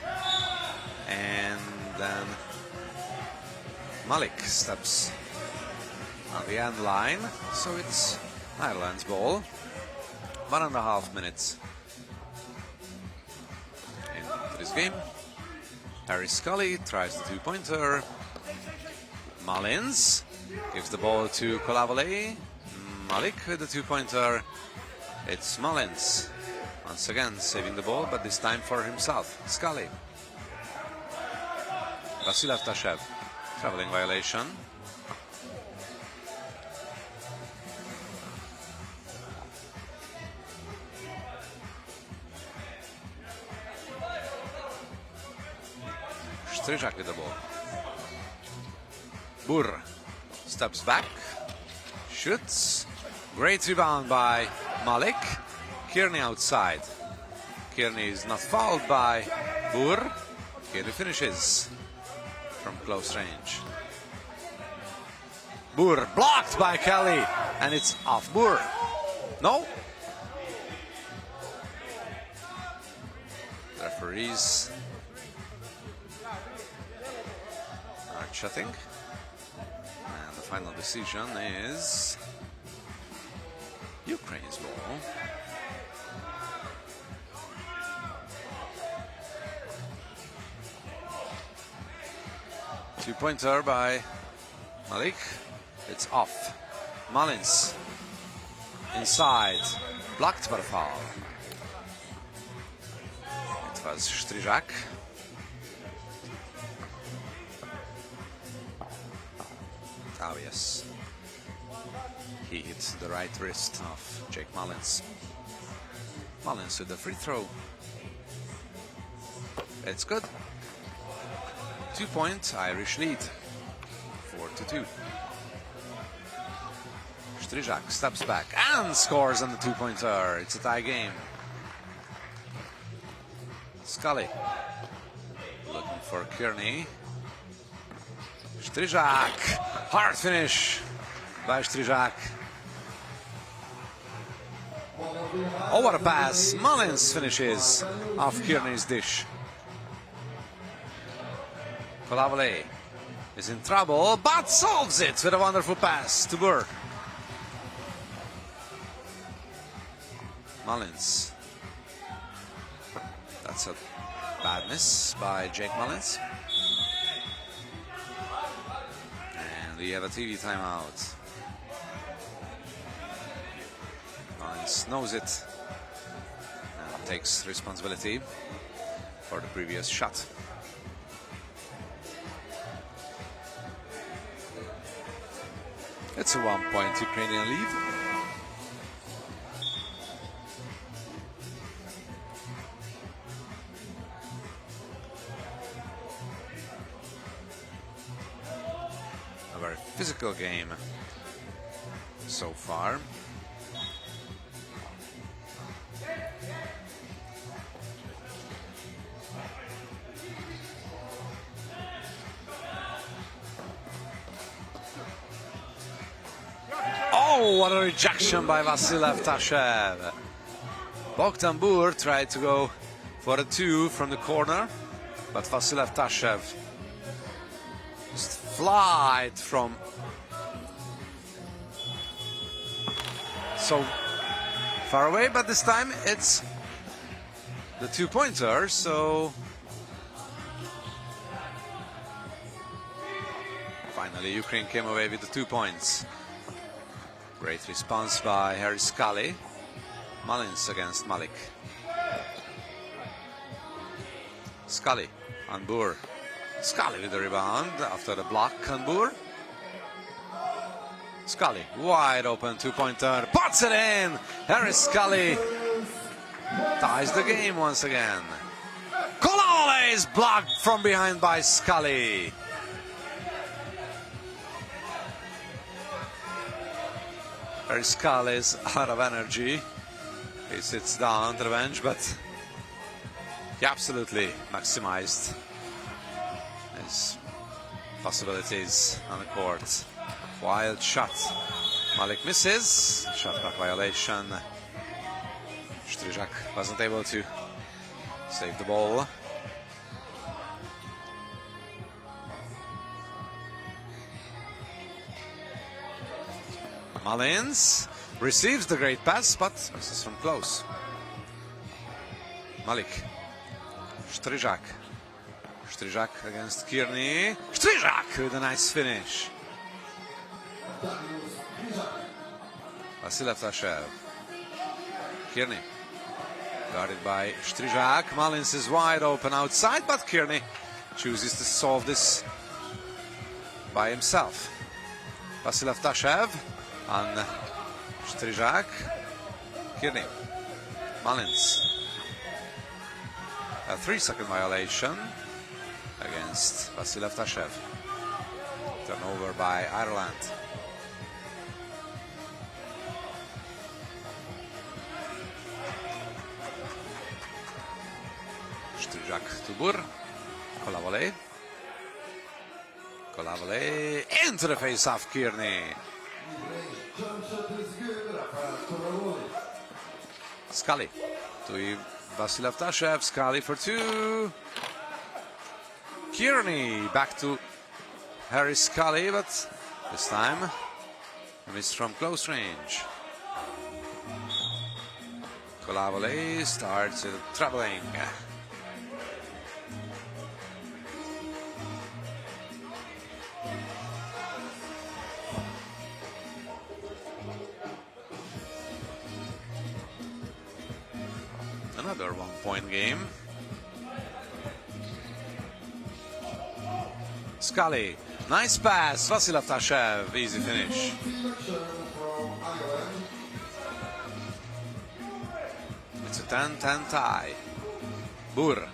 And then Malik steps on the end line. So it's Ireland's ball. 1.5 minutes into this game. Harry Scully tries the two-pointer. Mullins gives the ball to Kolavale. Malik with the two-pointer. It's Mullins once again saving the ball, but this time for himself. Scully. Vasilev Tashev, traveling violation. Stryjak with the ball. Burr steps back, shoots. Great rebound by Malik. Kearney outside. Kearney is not fouled by Burr. Kearney finishes from close range. Burr blocked by Kelly, and it's off Burr. No. Referees are chatting, and the final decision is Ukraine's ball. Two-pointer by Malik. It's off. Mullins inside. Blocked by the foul. It was Stryjak. Oh, yes. He hit the right wrist of Jake Mullins. Mullins with the free throw. It's good. 2-point Irish lead. 4-2. Stryjak steps back and scores on the two-pointer. It's a tie game. Scully looking for Kearney. Stryjak. Hard finish by Stryjak. Oh, what a pass. Mullins finishes off Kearney's dish. Kolavale is in trouble, but solves it with a wonderful pass to Burr. Mullins. That's a bad miss by Jake Mullins. And we have a TV timeout. Mullins knows it and takes responsibility for the previous shot. It's a 1-point Ukrainian lead. A very physical game so far. Oh, what a rejection by Vasilev Tashev. Bogdan Burr tried to go for a two from the corner, but Vasilev Tashev just flied from so far away, but this time it's the two-pointer, so finally Ukraine came away with the 2 points. Great response by Harry Scully. Mullins against Malik. Scully on Burr. Scully with the rebound after the block on Burr. Scully, wide open two-pointer, puts it in! Harry Scully ties the game once again. Kolavale is blocked from behind by Scully. Harry Scully is out of energy. He sits down on the bench, but he absolutely maximized his possibilities on the court. Wild shot. Malik misses. Shot clock violation. Stryjak wasn't able to Save the ball. Malins receives the great pass, but misses from close. Malik. Stryjak. Stryjak against Kearney. Stryjak with a nice finish. Vasilev Tashev. Kearney. Guarded by Stryjak. Malins is wide open outside, but Kearney chooses to solve this by himself. Vasilev Tashev on Stryjak. Kearney. Malins. A 3-second violation against Vasilev Tashev. Turnover by Ireland. Stryjak to Bur. Kolavole. Kolavole into the face of Kearney. Scully to Vasilev Tashev. Scully for two. Kearney back to Harry Scully, but this time a miss from close range. Kolavole starts troubling. Another one-point game. Scully, nice pass. Vasilev Tashev, easy finish. It's a 10-10 tie. Bur.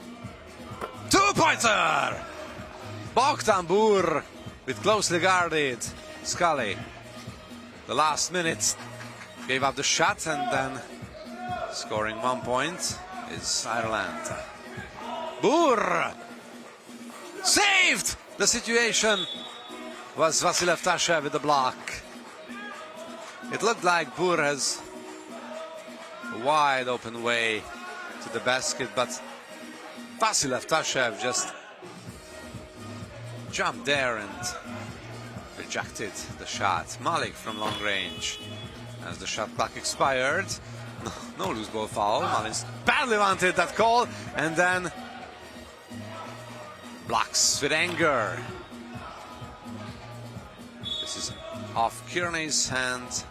Two-pointer! Bogdan Bur with closely guarded Scully. The last minute gave up the shot, and then scoring 1 point is Ireland. Bur! Saved! The situation was Vasilev Tashev with the block. It looked like Bur has a wide open way to the basket, but Vasilev Tashev just jumped there and rejected the shot. Malik from long range as the shot clock expired. No loose ball foul. Malins badly wanted that call, and then blocks with anger. This is off Kearney's hand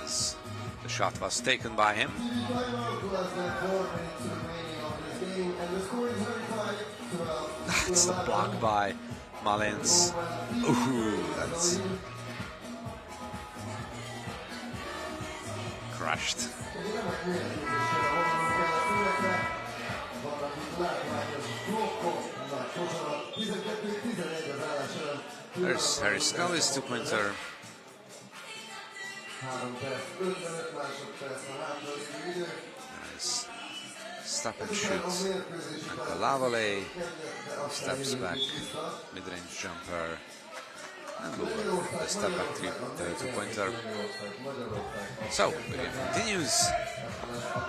as the shot was taken by him. That's a block by Malins. Ooh, that's crushed. There's Harry Scully's two-pointer. Nice stop and shoot. And Kolavole steps back, mid-range jumper. And Bur, the step back two-pointer. So, the game continues.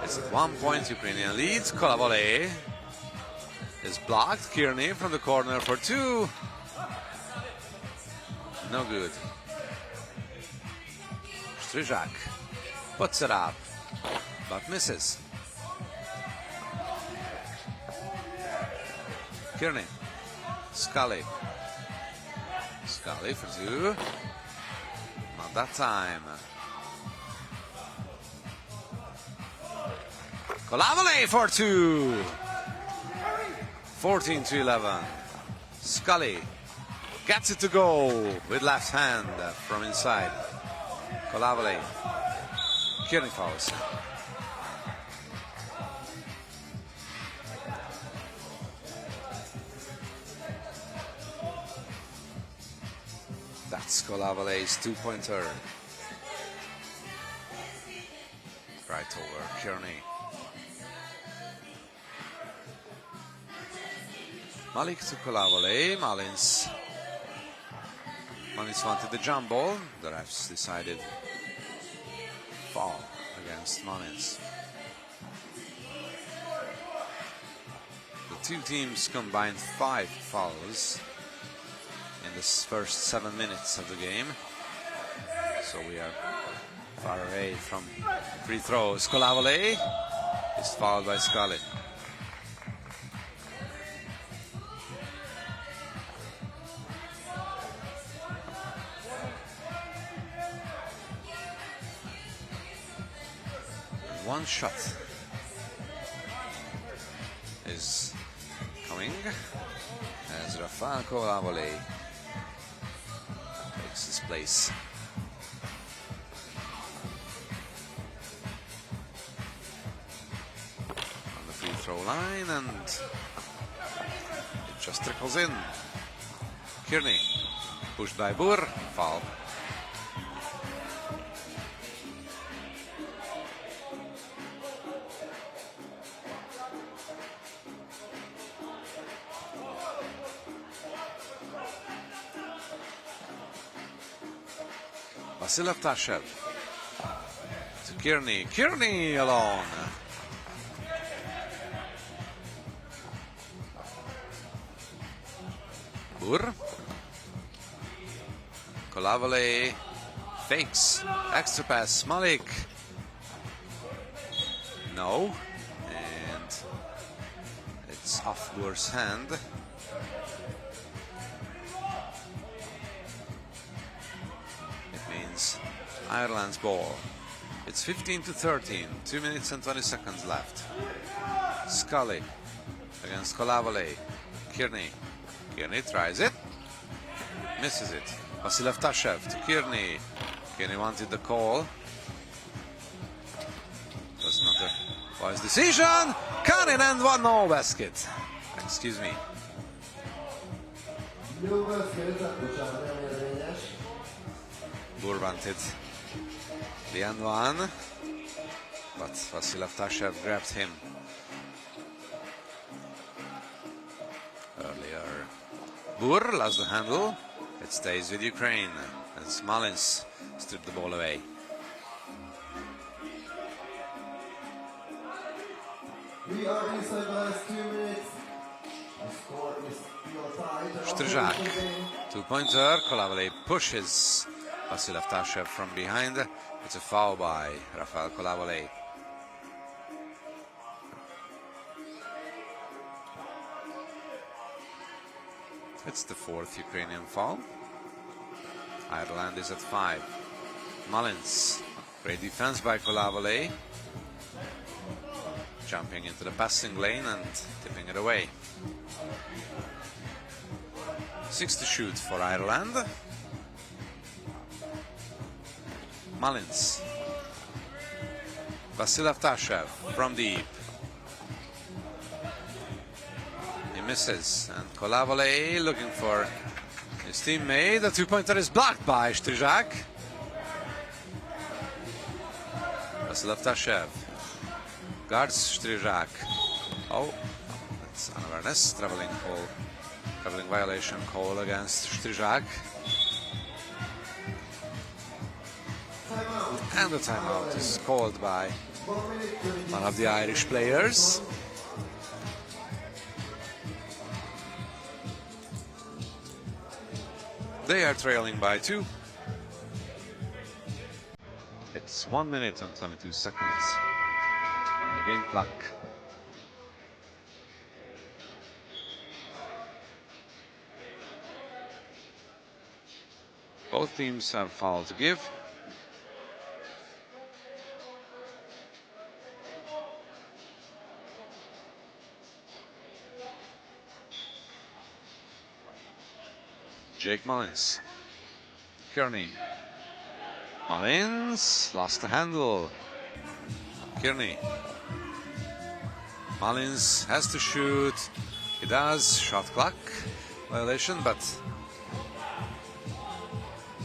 It's at 1 point, Ukrainian lead. Kolavole is blocked. Kearney from the corner for two. No good. Stryjak puts it up, but misses. Kearney. Scully. Scully for two. Not that time. Kolavole for two. 14-11. Scully gets it to go with left hand from inside. Kolavole. Kearney fouls. That's Kolavole's two-pointer. Right over Kearney. Malik to Kolavole. Malins wanted the jump ball. The refs decided foul against Malins. two teams combined 5 fouls in the first 7 minutes of the game. So we are far away from free throws. Kolavole is fouled by Scully. One shot is coming as Rafael Kolavole takes his place. On the free throw line, and it just trickles in. Kearney pushed by Burr, foul. Vasilev Tashev to Kearney. Kearney alone. Burr. Kolavole fakes. Extra pass. Malik. No. And it's off Burr's hand. Ireland's ball. It's 15-13, 2 minutes and 20 seconds left. Scully against Kolavole. Kearney. Kearney tries it. Misses it. Vasilev Tashev to Kearney. Kearney wanted the call. Was not a wise decision. Kanin and one no basket. Excuse me. Burr wanted the end one, but Vasilev Tashev grabbed him earlier. Burr lost the handle. It stays with Ukraine as Malins stripped the ball away. We are inside the last 2 minutes. The score is still tied. Stryjak, two-pointer. Kolavole pushes Vasilev Tashev from behind. It's a foul by Rafael Kolavole. It's the 4th Ukrainian foul. Ireland is at 5. Mullins. Great defense by Kolavole. Jumping into the passing lane and tipping it away. 6 to shoot for Ireland. Mullins. Vasilev Tashev from deep. He misses, and Kolavole looking for his teammate. The two-pointer is blocked by Stryjak. Vasilev Tashev guards Stryjak. Oh, that's unawareness. Traveling violation call against Stryjak. And the timeout is called by one of the Irish players. They are trailing by 2. It's 1 minute and 22 seconds. The game clock. Both teams have foul to give. Jake Mullins. Kearney. Mullins lost the handle. Kearney. Mullins has to shoot. He does. Shot clock violation, but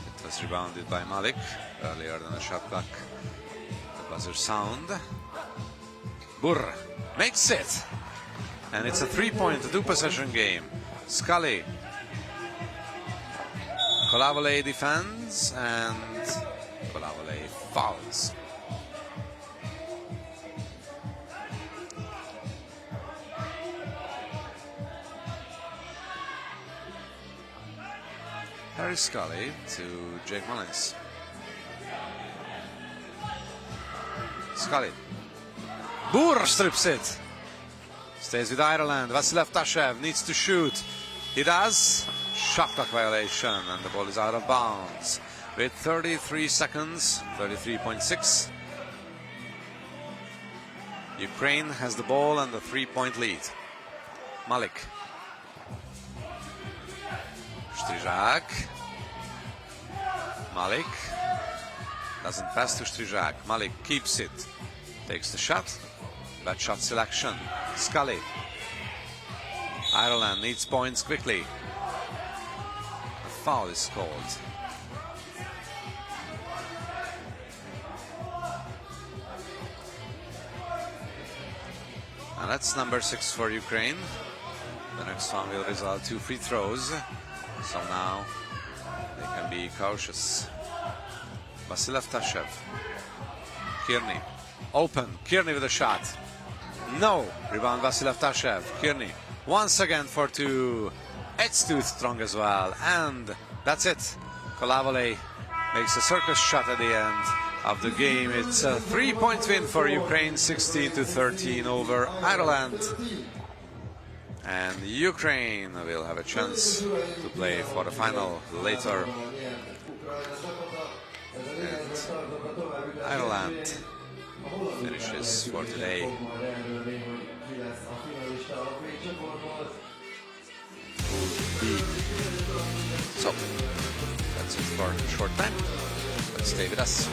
it was rebounded by Malik earlier than the shot clock. The buzzer sound. Burr makes it. And it's a 3-point, 2-possession game. Scully. Kolavole defends, and Kolavole fouls. Harry Scully to Jake Mullins. Scully. Boer strips it. Stays with Ireland. Vasilev Tashev needs to shoot. He does. Shot clock violation, and the ball is out of bounds. With 33 seconds, 33.6. Ukraine has the ball and the 3-point lead. Malik. Strizak. Malik. Doesn't pass to Strizak. Malik keeps it. Takes the shot. Bad shot selection. Scully. Ireland needs points quickly. A foul is called. And that's number 6 for Ukraine. The next one will result 2 free throws. So now they can be cautious. Vasilev Tashev. Kearney. Open. Kearney with a shot. No. Rebound Vasilev Tashev. Kearney. Once again for 2. It's too strong as well. And that's it. Kolavole makes a circus shot at the end of the game. It's a 3-point win for Ukraine, 16-13 over Ireland. And Ukraine will have a chance to play for the final later. And Ireland finishes for today. So, that's it for a short time. But stay with us.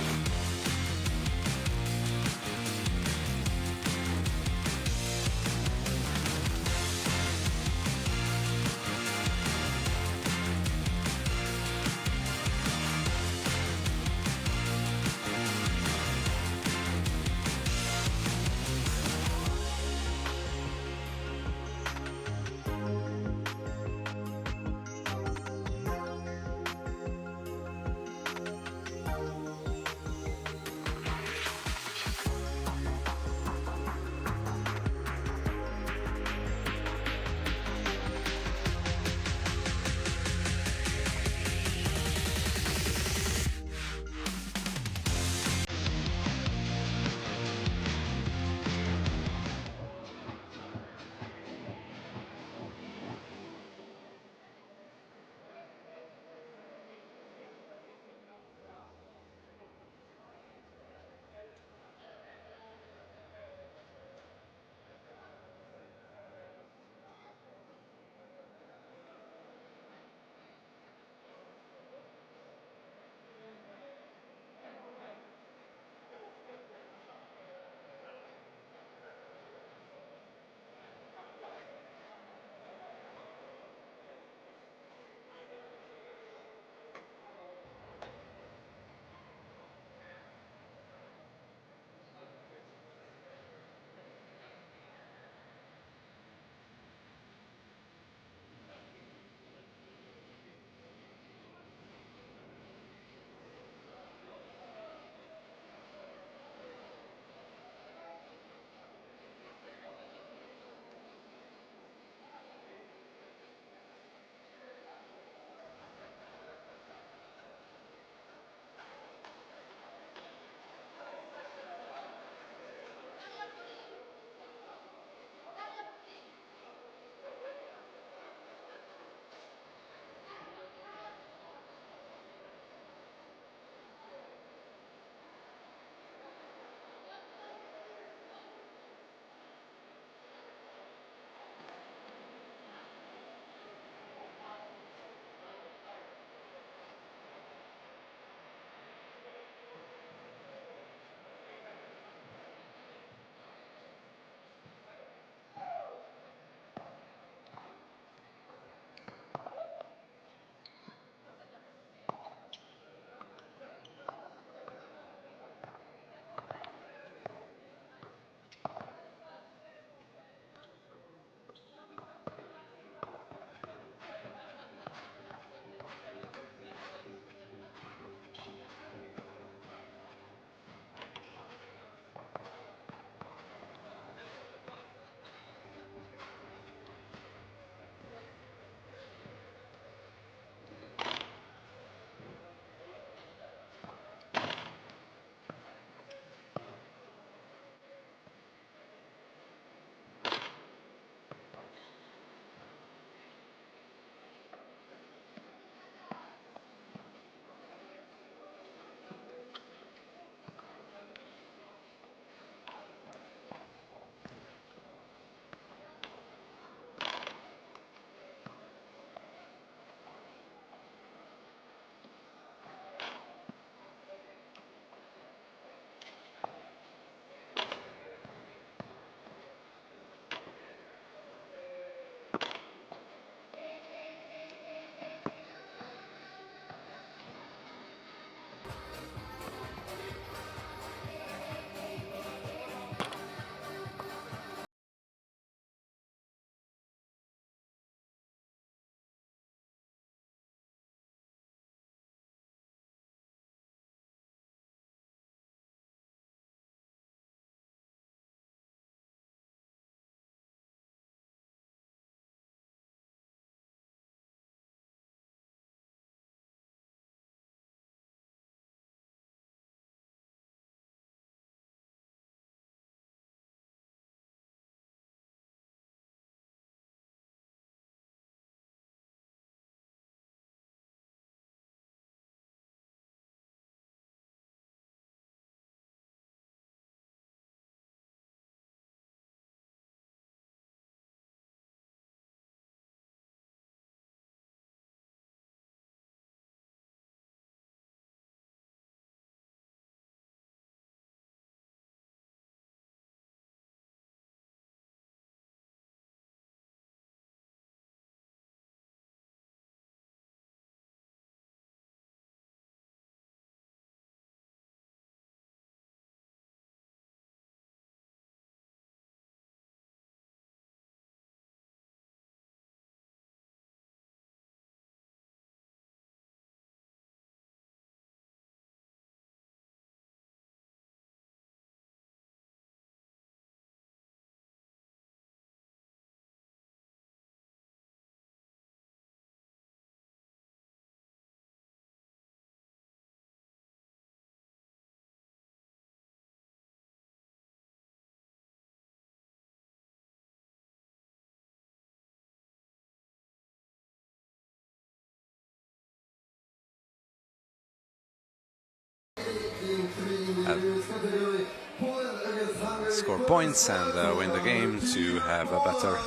score points and win the game to have a better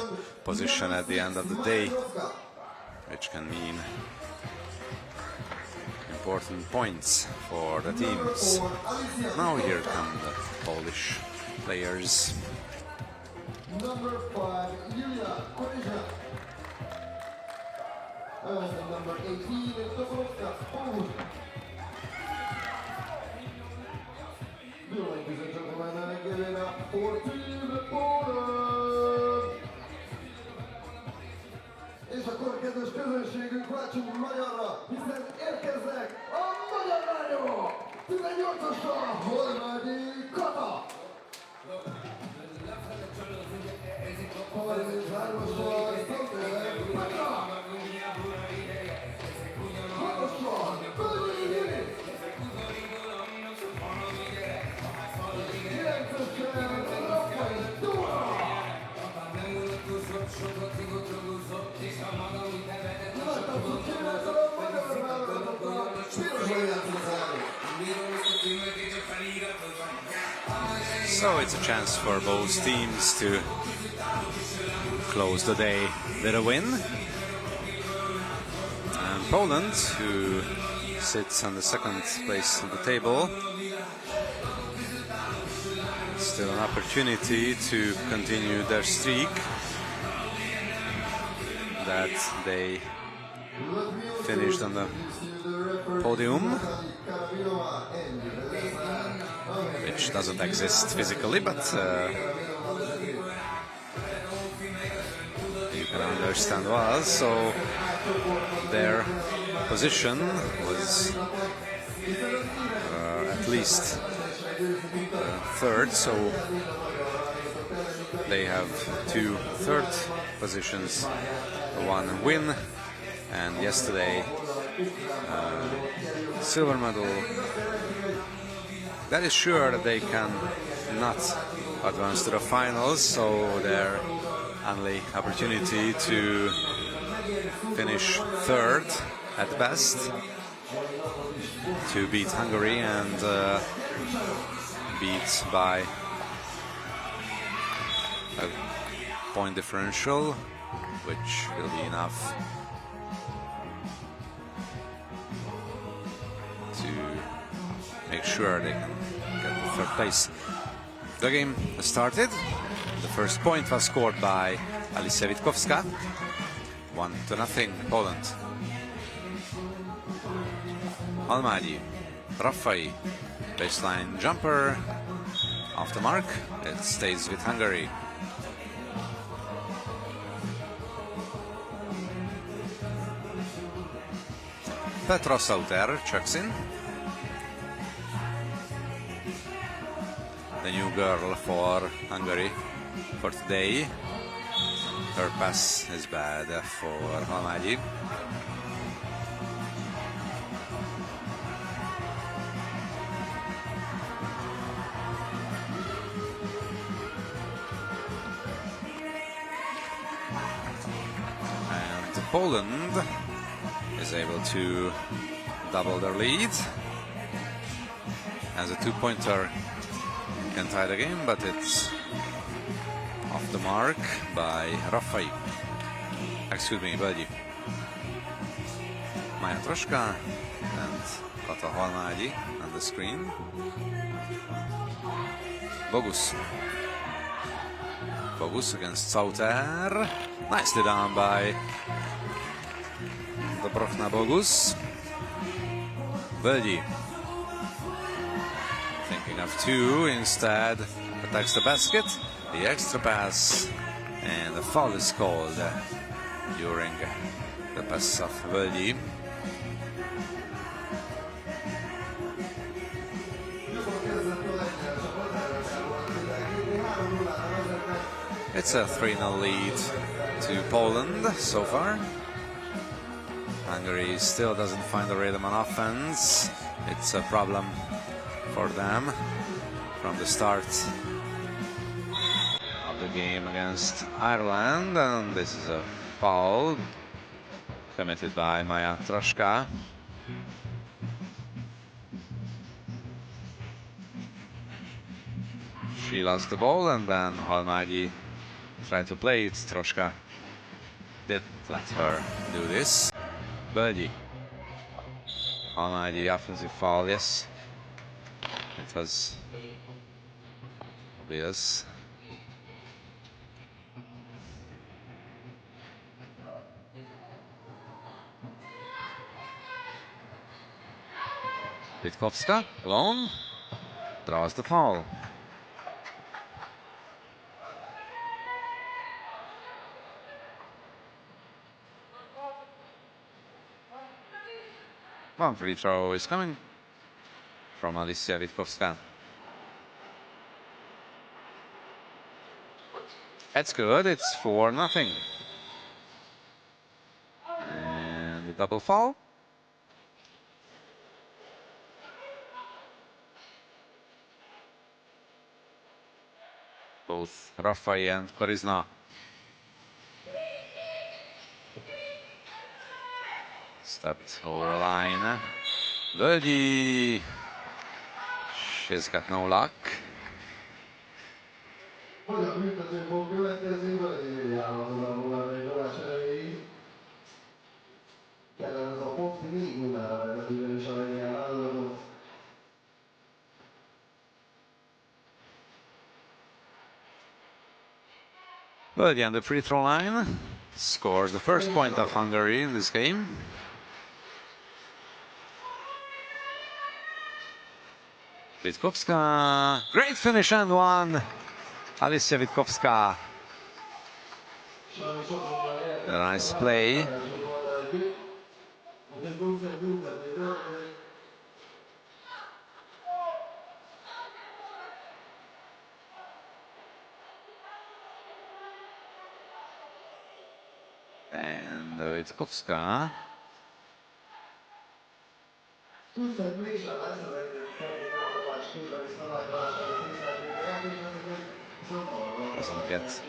position at the end of the day, which can mean important points for the teams. Now here come the Polish players. Number 5, Julia Koryzna. Number 18, Debrecen. Ladies and gentlemen, giving up 14 Poland. És akkor, kedves közönségünk, váltsunk magyarra, hiszen érkeznek a magyar lányok! 18-asra, Horvádi Kata! 33-asra, Szanter Petra! 6-asra, Bölgyi Gyuri! 9-asra, Rafael Dóra! So it's a chance for both teams to close the day with a win. And Poland, who sits on the second place on the table, still an opportunity to continue their streak that they finished on the podium, which doesn't exist physically, but you can understand why. So their position was at least third, so they have 2 third positions, 1 win, and yesterday silver medal. That is sure that they can not advance to the finals, so their only opportunity to finish third at best, to beat Hungary and beat by a point differential, which will be enough to make sure they can get the third place. The game started. The first point was scored by Alicja Witkowska. 1-0 Poland. Almádi, Rafai, baseline jumper off the mark. It stays with Hungary. Petra Sauter checks in. The new girl for Hungary for today. Her pass is bad for Almádi. And Poland is able to double their lead. As a 2-pointer can tie the game, but it's off the mark by Rafai. Excuse me, Bölgyi. Maja Troska and Kata Halmádi on the screen. Bogus. Bogus against Sauter. Nicely done by the Brochna Bogus. Bölgyi. Thinking of 2, instead attacks the basket. The extra pass, and the foul is called during the pass of Bölgyi. It's a 3-0 lead to Poland so far. Hungary still doesn't find the rhythm on offense. It's a problem for them from the start of the game against Ireland, and this is a foul committed by Maja Troska. She lost the ball, and then Halmagyi tried to play it. Troska did let her do this. Birdie. Halmagyi offensive foul, yes. It was obvious. Witkowska alone draws the foul. One free throw is coming from Alicia Witkowska. That's good, it's 4-0. And the double foul. Both Rafai and Korizna stepped over the line. Birdie. She's got no luck. Birdie on the free throw line scores the first point of Hungary in this game. Witkowska, great finish and one. Alicia Witkowska. A nice play. And Witkowska. Doesn't get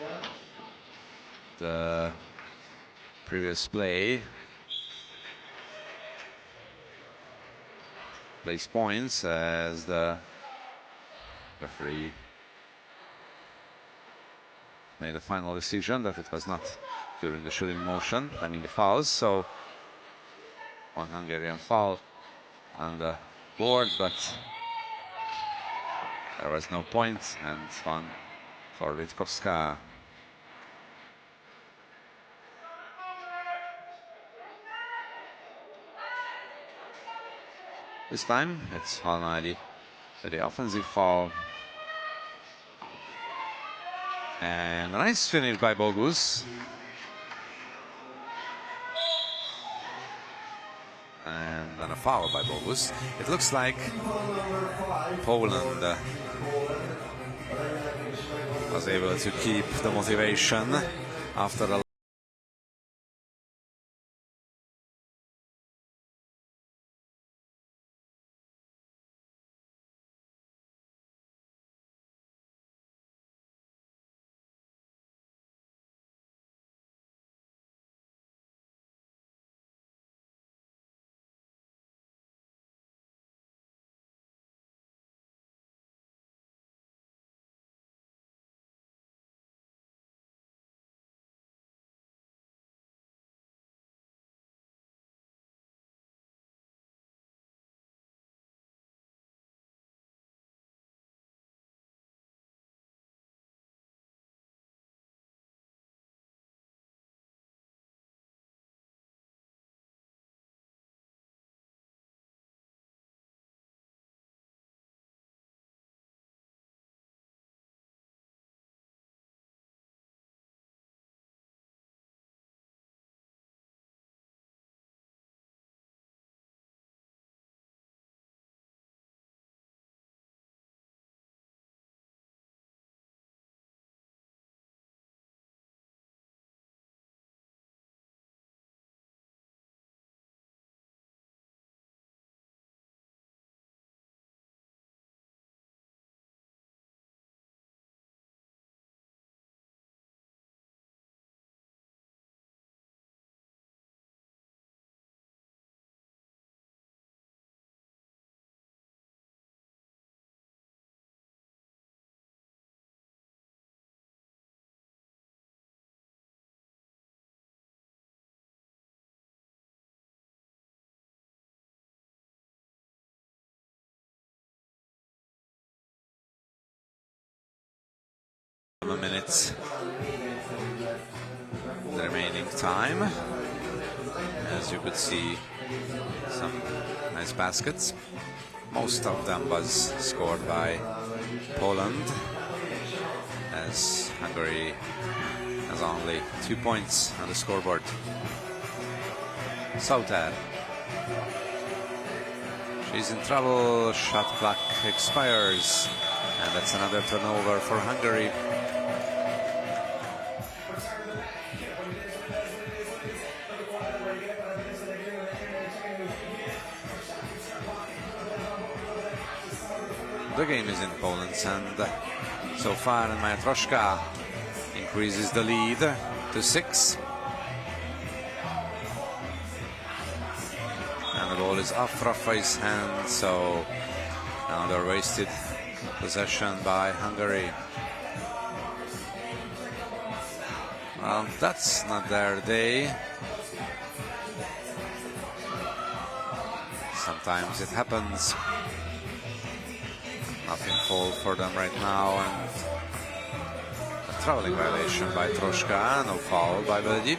the previous play. Plays points as the referee made a final decision that it was not during the shooting motion, I mean the fouls, so one Hungarian foul on the board, but there was no point, and one for Witkowska. This time it's Halmagyi for the offensive foul. And a nice finish by Bogus. And then a foul by Bogus. It looks like Poland was able to keep the motivation after a minutes the remaining time. As you could see, some nice baskets. Most of them was scored by Poland, as Hungary has only 2 points on the scoreboard. Sauter. She's in trouble, shot clock expires, and that's another turnover for Hungary. The game is in Poland's hand so far, and Matroska increases the lead to 6. And the ball is off Rafai's hand, so another wasted possession by Hungary. Well, that's not their day. Sometimes it happens. Nothing fall for them right now, and a traveling violation by Troszka, no foul by Belgi.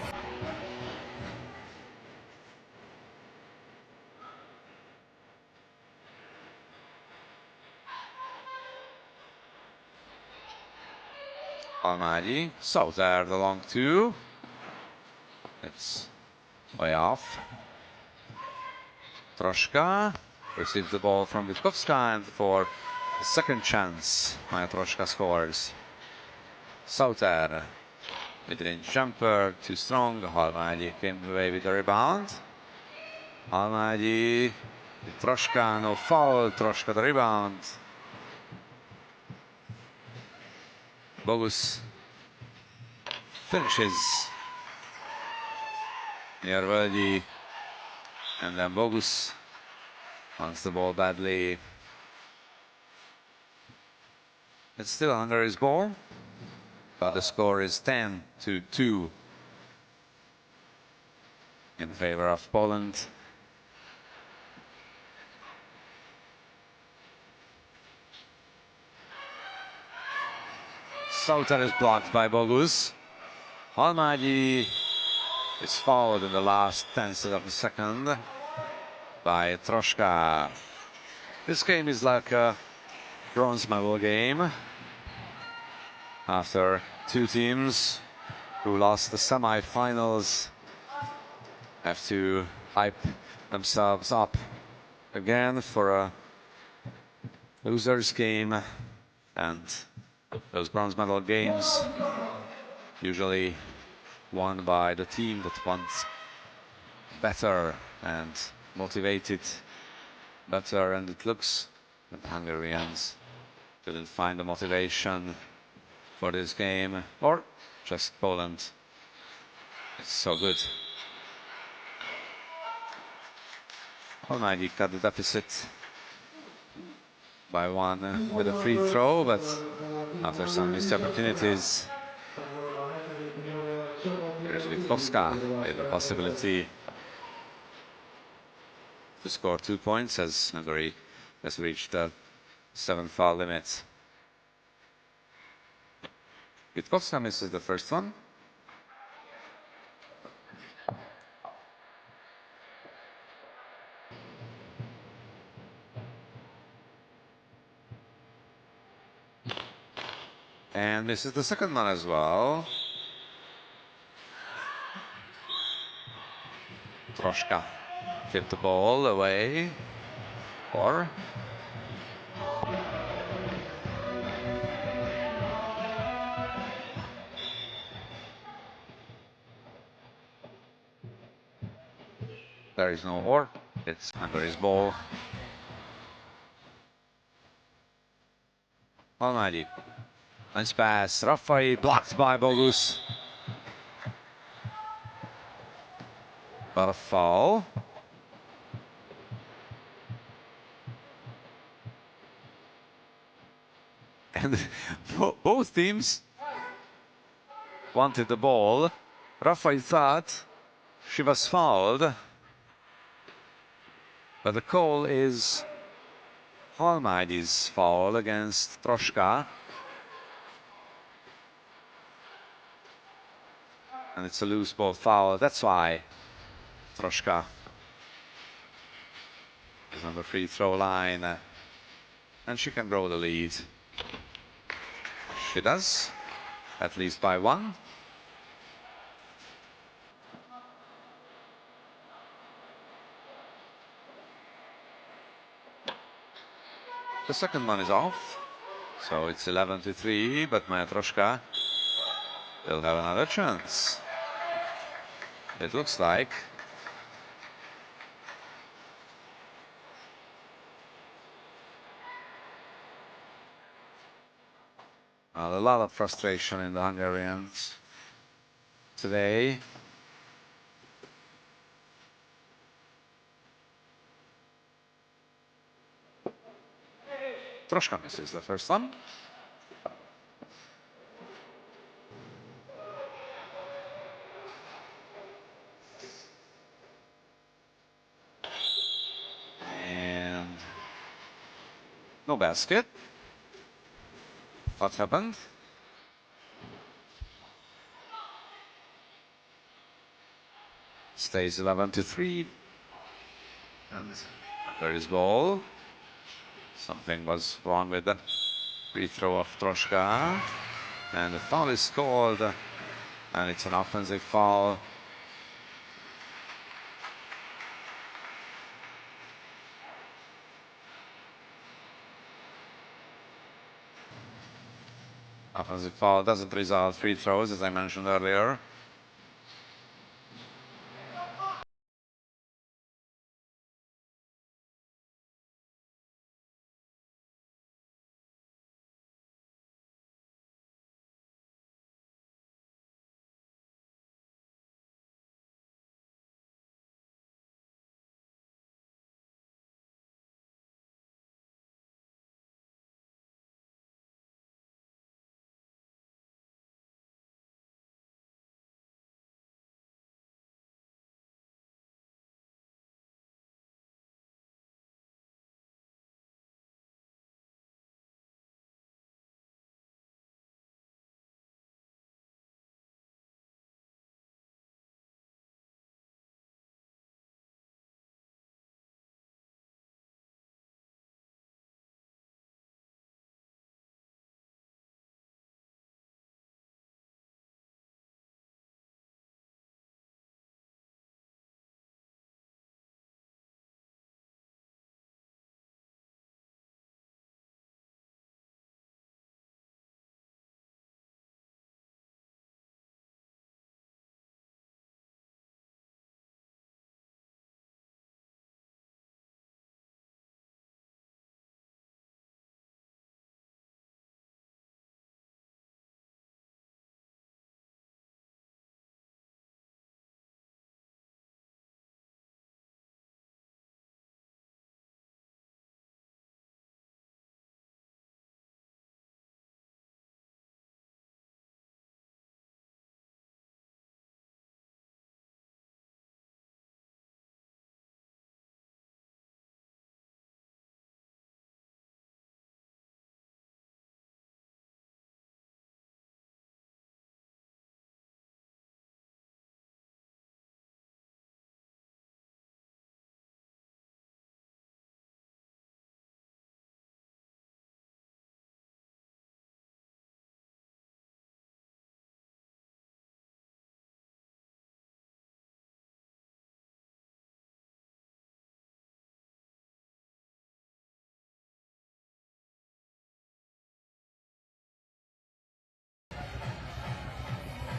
Almágyi, Sauter the long two. It's way off. Troszka receives the ball from Witkowska, and for the second chance, Troszka scores. Sauter, mid-range jumper, too strong. Almágyi came away with the rebound. Almágyi, Troszka, no foul. Troszka the rebound. Bogus finishes near Verdi, and then Bogus wants the ball badly. It's still Hungary's ball, but the score is 10-2 in favor of Poland. Sauter is blocked by Bogus. Almágyi is fouled in the last tenths of a second by Troszka. This game is like a bronze medal game after two teams who lost the semi-finals have to hype themselves up again for a losers game, and those bronze medal games usually won by the team that wants better and motivated better, and it looks that Hungarians didn't find the motivation for this game, or just Poland. It's so good. Almágyi cut the deficit by 1 with a free throw, but after some missed opportunities, here's Witkowska with the possibility to score 2 points, as Hungary has reached the 7 foul limit. Witkowska misses the first one. And misses the second one as well. Troszka tipped the ball away. Or there is no or. It's Hungary's ball. Almágyi. Nice pass. Rafai blocked by Bogus. But a foul. And both teams wanted the ball. Rafai thought she was fouled, but the call is Almágyi's foul against Troszka. And it's a loose ball foul. That's why Troszka is on the free throw line. And she can grow the lead. She does, at least by one. The second one is off, so it's 11-3, but Maja Troszka will have another chance. It looks like. Well, a lot of frustration in the Hungarians today. Troszka misses the first one. And no basket. What happened? Stays 11-3. And there is ball. Something was wrong with the free throw of Troszka. And the foul is called. And it's an offensive foul. Offensive foul doesn't result free throws, as I mentioned earlier.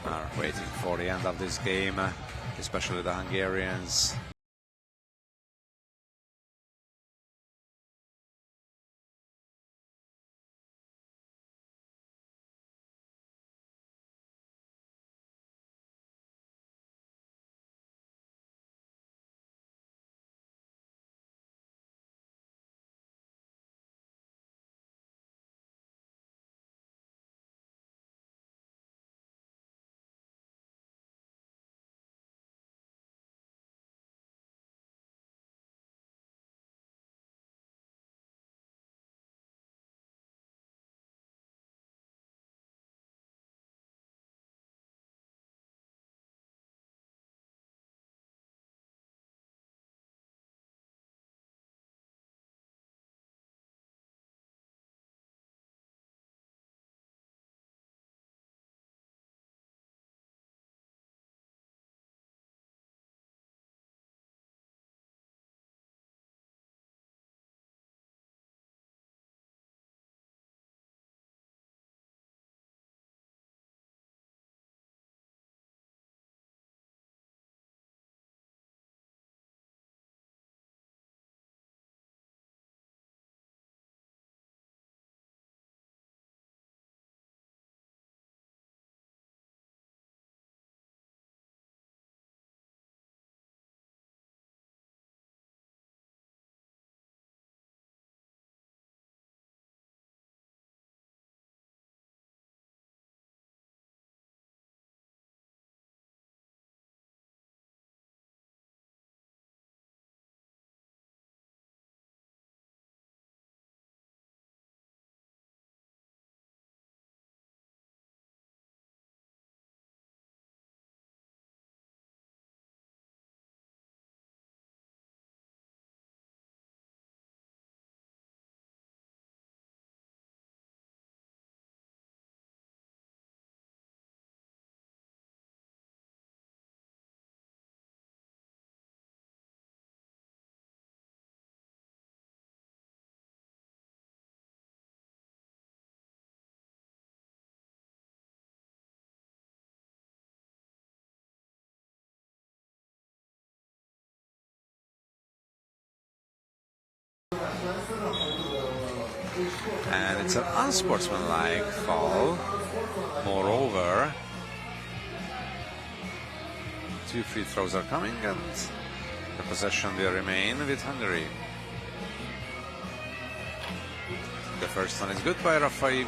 Are waiting for the end of this game, especially the Hungarians. And it's an unsportsmanlike foul. Moreover, 2 free throws are coming and the possession will remain with Hungary. The first one is good by Rafai.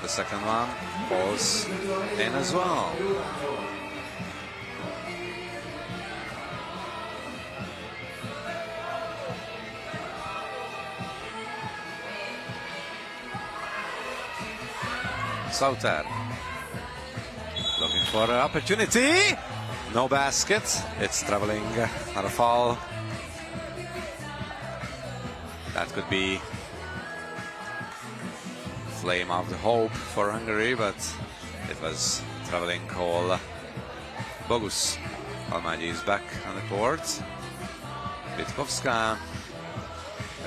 The second one falls in as well. Sauter looking for an opportunity. No basket. It's traveling, not a foul. That could be flame of the hope for Hungary, but it was traveling call. Bogus Almágyi is back on the court. Witkowska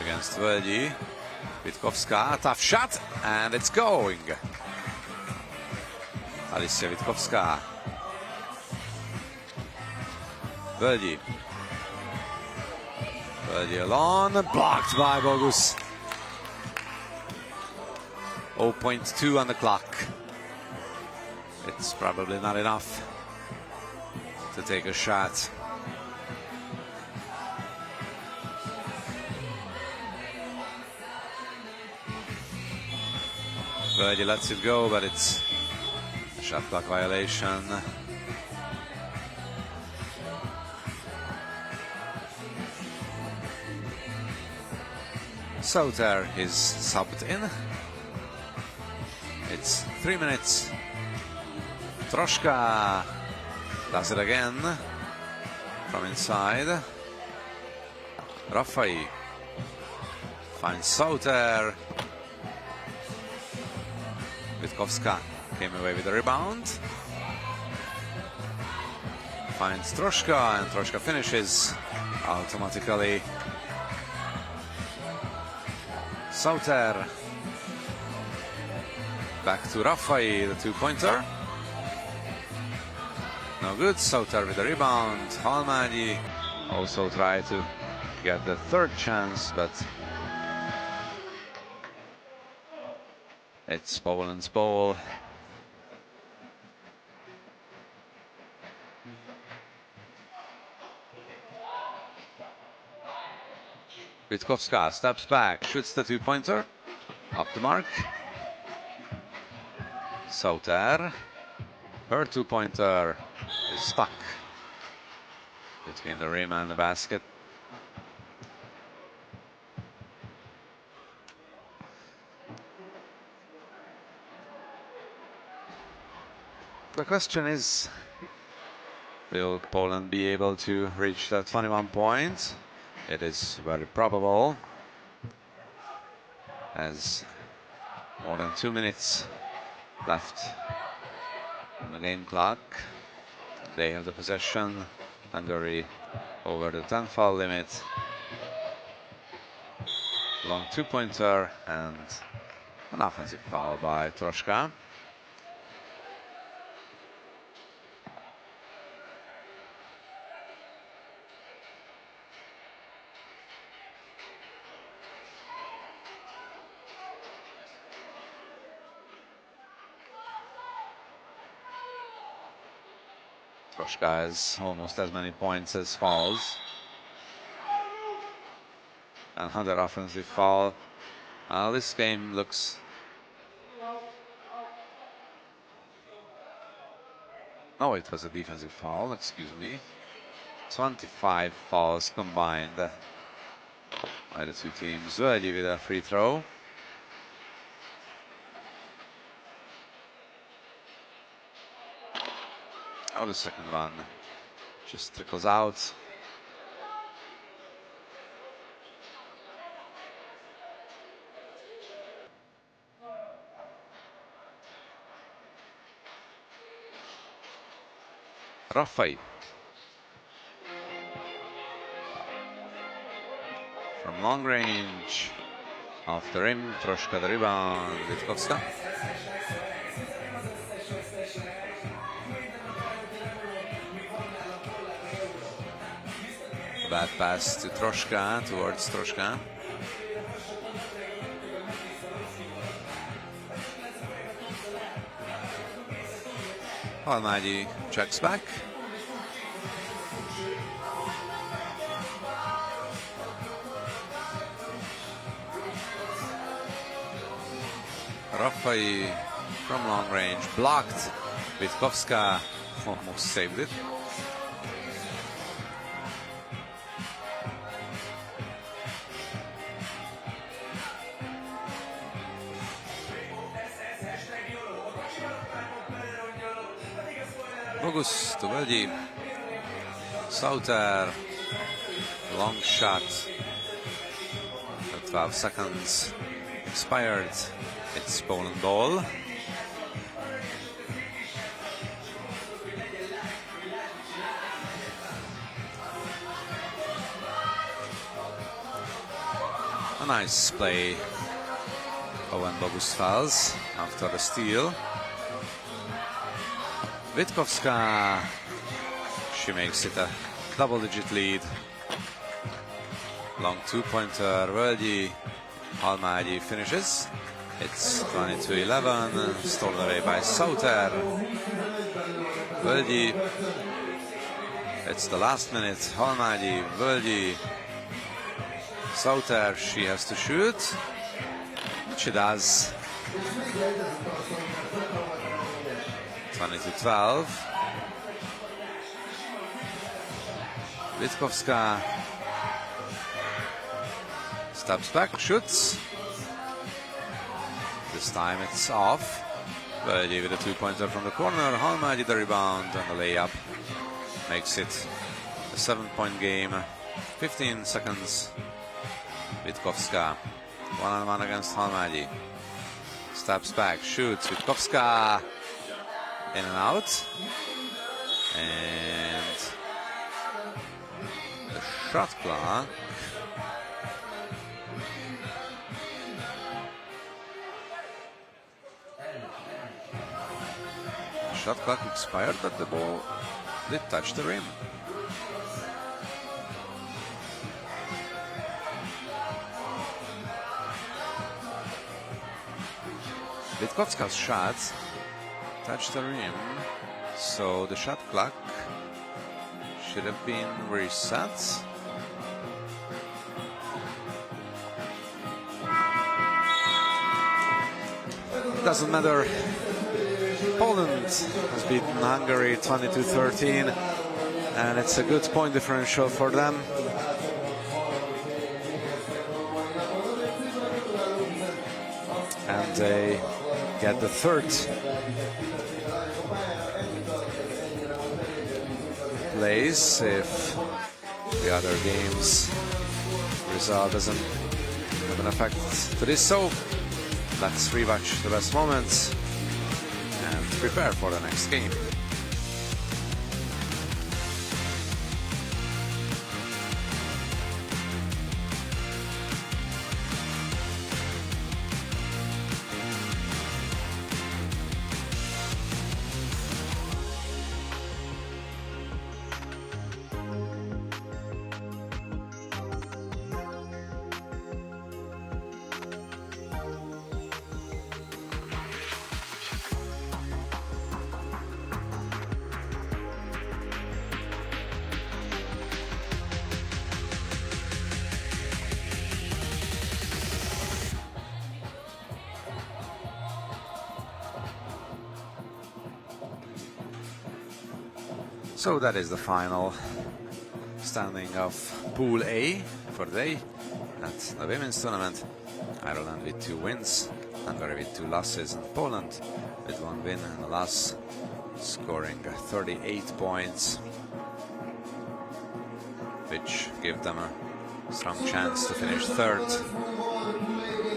against Völgyi. Witkowska, tough shot, and it's going. Alicia Witkowska. Völgyi. Völgyi alone, blocked by Bogus. 0.2 on the clock. It's probably not enough to take a shot. Völgyi lets it go, but it's a shot clock violation. Sauter is subbed in. It's 3 minutes. Troszka does it again from inside. Rafai finds Sauter. Witkowska came away with the rebound. Finds Troszka, and Troszka finishes automatically. Sauter. Back to Rafai, the two-pointer. No good. Sauter with the rebound. Almágyi also tried to get the third chance, but it's Poland's ball. Witkowska steps back, shoots the two-pointer, up the mark. Sauter, her two-pointer is stuck between the rim and the basket. The question is, will Poland be able to reach that 21 points? It is very probable, as more than 2 minutes left on the game clock. They have the possession. Hungary over the 10 foul limit. Long two-pointer and an offensive foul by Troszka. Troszka has almost as many points as fouls. Another offensive foul. This game looks... Oh, it was a defensive foul, excuse me. 25 fouls combined by the two teams. Völgyi with a free throw. Oh, the second one just trickles out. Rafai. From long range, off the rim, Troszka the rebound, Witkowska. Bad pass to Troska, towards Troska. Halmagyi checks back. Rafai from long range, blocked. Witkowska almost saved it. Bogus to Völgyi. Sauter, long shot. 12 seconds expired. It's Poland ball. A nice play. Owen Bogus fouls after the steal. Witkowska, she makes it a double-digit lead. Long two-pointer, Völgyi, Halmagyi finishes. It's 22-11, stolen away by Sauter. Völgyi, it's the last minute, Halmagyi, Völgyi, Sauter, she has to shoot. She does. 20-12. Witkowska steps back, shoots. This time it's off. Völgyi with a two-pointer from the corner. Halmagyi the rebound and the layup makes it a 7-point game. 15 seconds. Witkowska one-on-one against Halmagyi. Steps back, shoots. Witkowska in and out. And the shot clock. Shot clock expired, but the ball did touch the rim. Witkowska's shot touched the rim, so the shot clock should have been reset. Doesn't matter. Poland has beaten Hungary 22-13, and it's a good point differential for them. And they get the third place if the other game's result doesn't have an effect to this. So let's rewatch the best moments and prepare for the next game. So that is the final standing of Pool A for the day at the women's tournament. Ireland with 2 wins, Hungary with 2 losses, and Poland with 1 win and a loss, scoring 38 points, which give them a strong chance to finish third.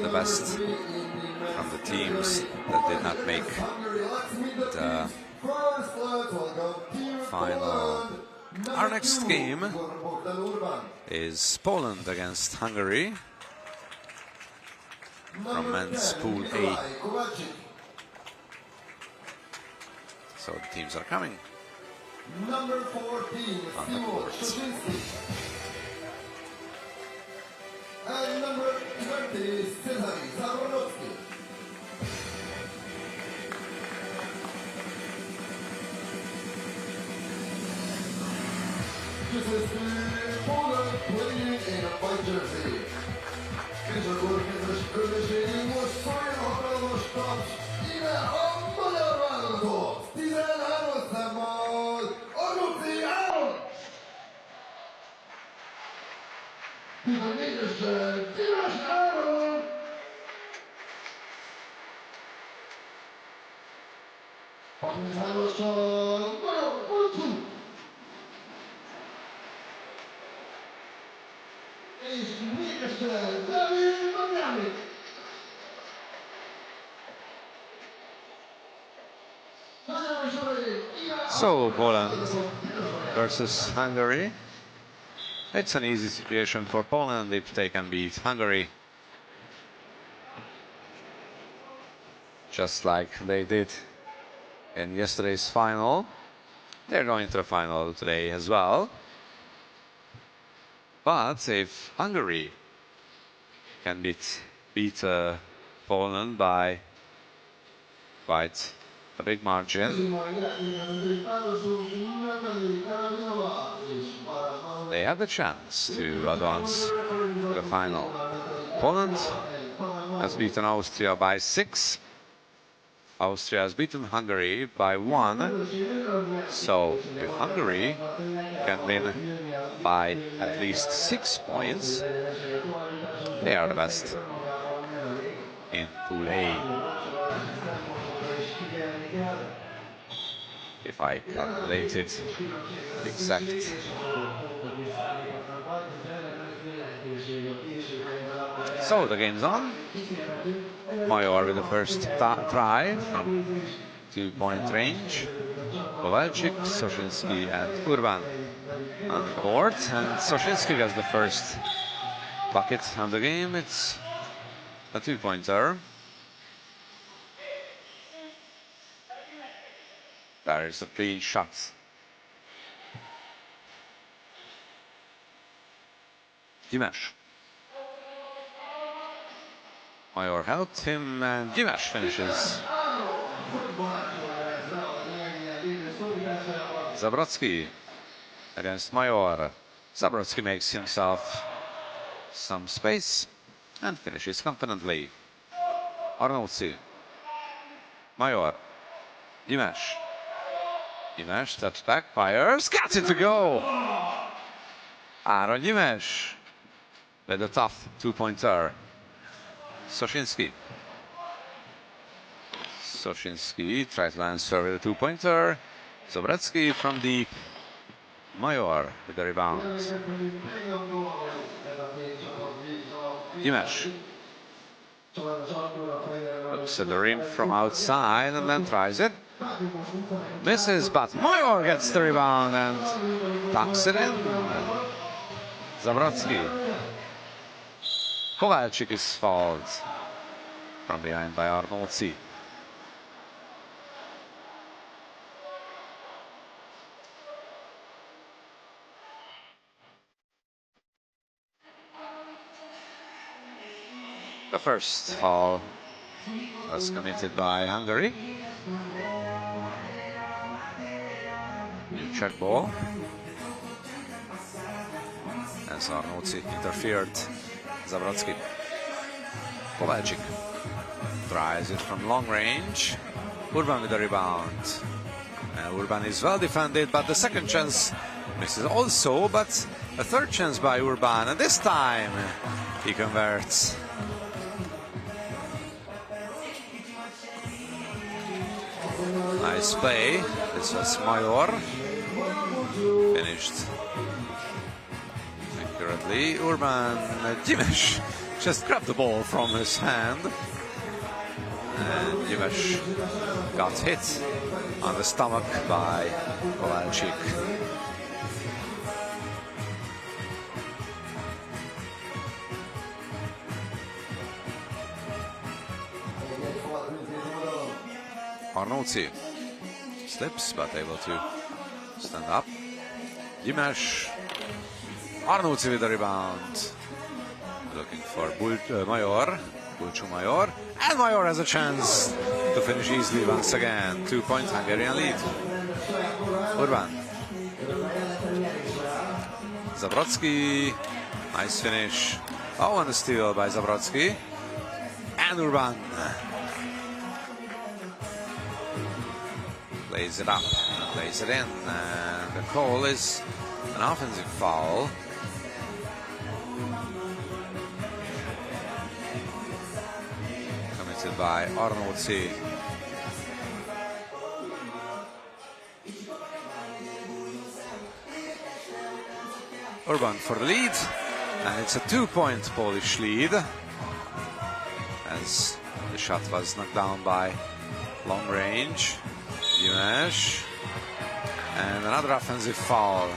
The best from the teams that did not make the final. Our next game is Poland against Hungary from men's Pool A. So the teams are coming on the court. number 20, Zabrowski. This is Poland playing in a white jersey. Később kedves közösségünk most szóljon a hatalmas taps, ide a magyar válogatott! 13 számmal Anuci Áron! 14-esen Times Áron! 33-assal Nagyon Olcsú! És 4-esen David Magyami! So, Poland versus Hungary. It's an easy situation for Poland if they can beat Hungary. Just like they did in yesterday's final. They're going to the final today as well. But if Hungary can beat Poland by quite a big margin, they have the chance to advance to the final. Poland has beaten Austria by 6. Austria has beaten Hungary by 1. So if Hungary can win by at least 6 points, they are the best in Pool A. If I calculated exact. So the game's on. Major with the first try from 2-point range. Kowalczyk, Soszyński and Urban on the court. And Soszyński gets the first bucket of the game. It's a 2-pointer. There is a 3 shots. Dimash. Major helped him and Dimash finishes. Zabrowski against Major. Zabrowski makes himself some space and finishes confidently. Arnolci. Major. Dimash. Dimash steps back, fires, gets it to go! Aaron Dimash with a tough 2-pointer. Soszyński. Soszyński tries to answer with a 2-pointer. Sobrecki from deep. Major with the rebound. Dimash looks at the rim from outside and then tries it. Misses, but Major gets the rebound and tucks it in. Zabrowski. Kowalczyk is fouled from behind by Arnolci. The first foul was committed by Hungary. New check ball. As Arnolci interfered. Zabrowski. Kowalczyk tries it from long range. Urban with the rebound. And Urban is well defended, but the second chance misses also, but a third chance by Urban, and this time he converts. Nice play. This was Major. Finished accurately. Urban Dimash just grabbed the ball from his hand. And Dimash got hit on the stomach by Kowalczyk. Arnolci slips, but able to stand up. Dimash. Arnolci with the rebound. Looking for Major, Bulcsú Major, and Major has a chance to finish easily once again. 2-point Hungarian lead. Urban. Zabrodzki, nice finish. Oh, and a steal by Zabrodzki. And Urban plays it up, plays it in, and the call is an offensive foul. Committed by Arnóci. Urban for the lead, and it's a 2-point Polish lead, as the shot was knocked down by long range Dimes, and another offensive foul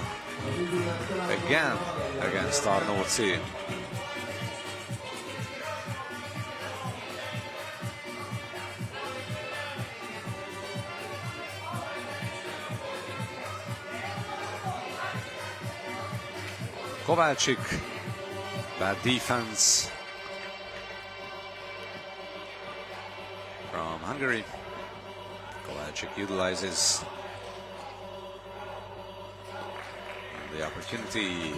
again against Arnóci. Kovalchik, bad defense from Hungary. Kovalchik utilizes the opportunity.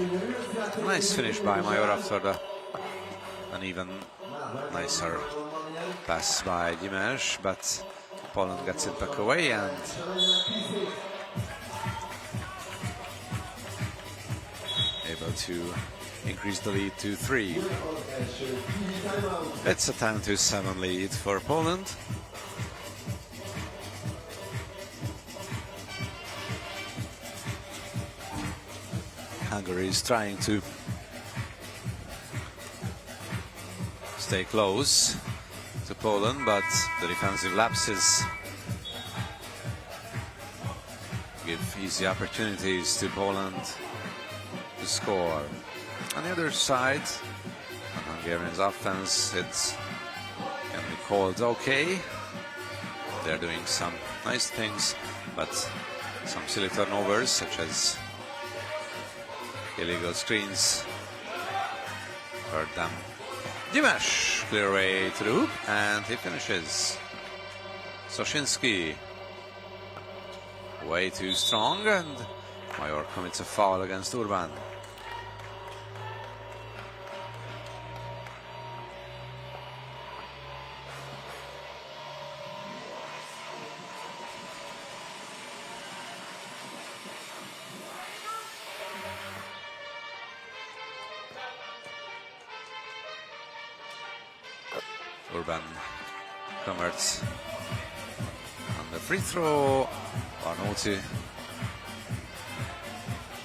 Nice finish by Major after an even nicer pass by Dimes, but Poland gets it back away and able to increase the lead to 3. It's a 10-7 lead for Poland. Hungary is trying to stay close to Poland, but the defensive lapses give easy opportunities to Poland to score. On the other side, on Hungarian's offense, it can be called okay. They're doing some nice things, but some silly turnovers, such as illegal screens, hurt them. Dimes, clear away to the hoop, and he finishes. Soshinsky, way too strong, and Major commits a foul against Urban. Urban converts on the free throw. Arnóci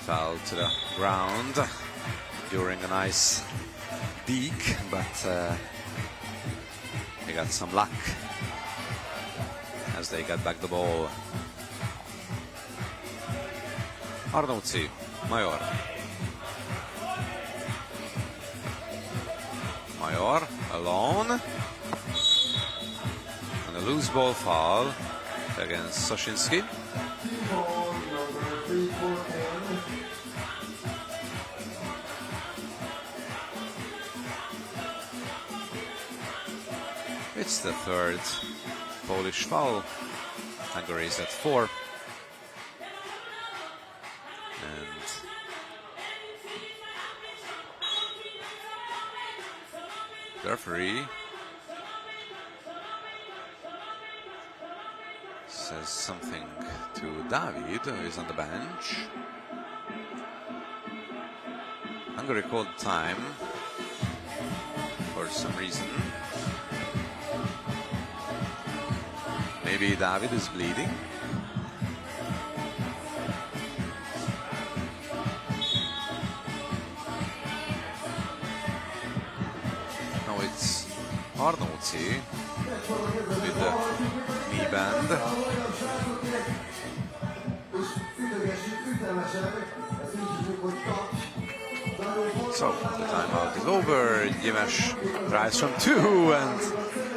fell to the ground during a nice deke, but he got some luck as they got back the ball. Arnóci, Major. Major alone. And a loose ball foul against Soshinsky. It's the third Polish foul. Hungary is at 4. And the referee says something to David, who is on the bench. Hungary called time for some reason. Maybe David is bleeding. No, it's Arnóci with the knee band. So the timeout is over. Dimes tries from 2, and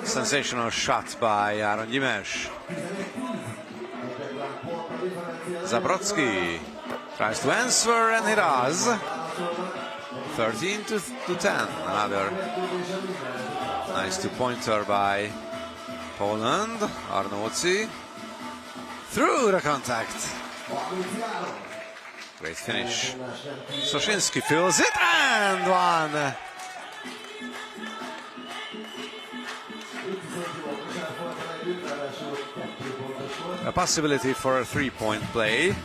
sensational shot by Aaron Dimes. Zabrodzki tries to answer, and he does. 13 to 10. Another nice two-pointer by Poland. Arnauci through the contact. Great finish. Soshinsky fills it and one. A possibility for a three-point play.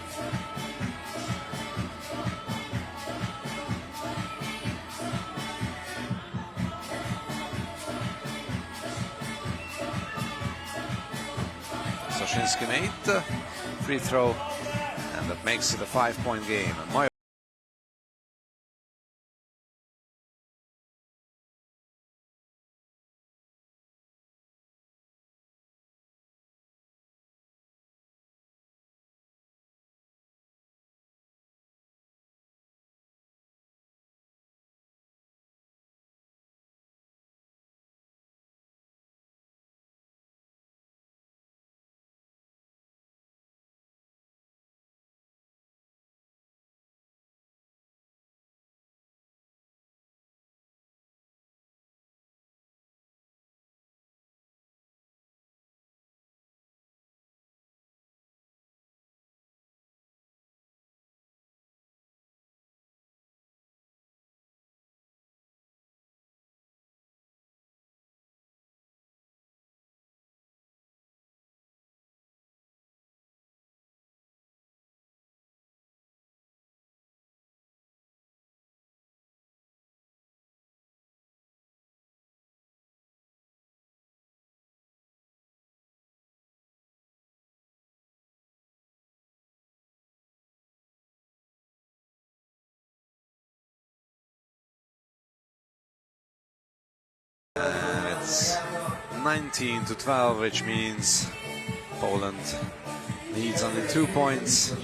Soshinsky made the free throw, and that makes it a 5-point game. And it's 19 to 12, which means Poland needs only 2 points.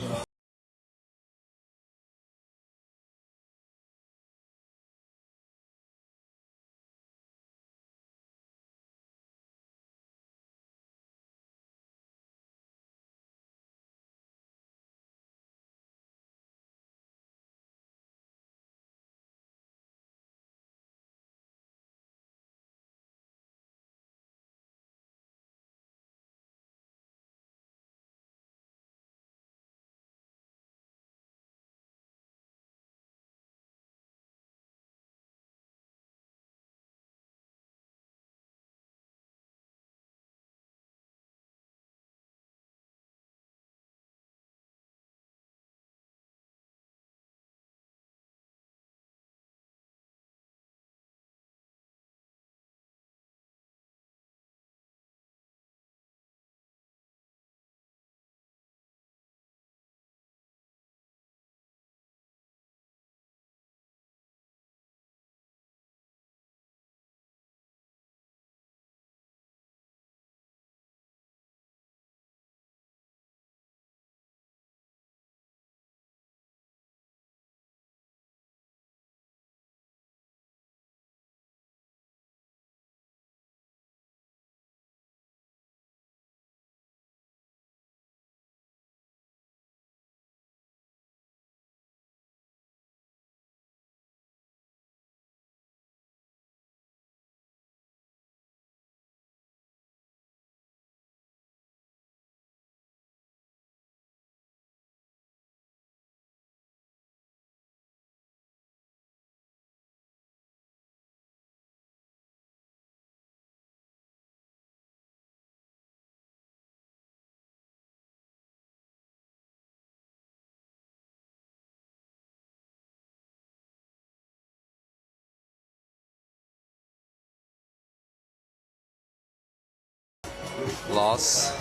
Loss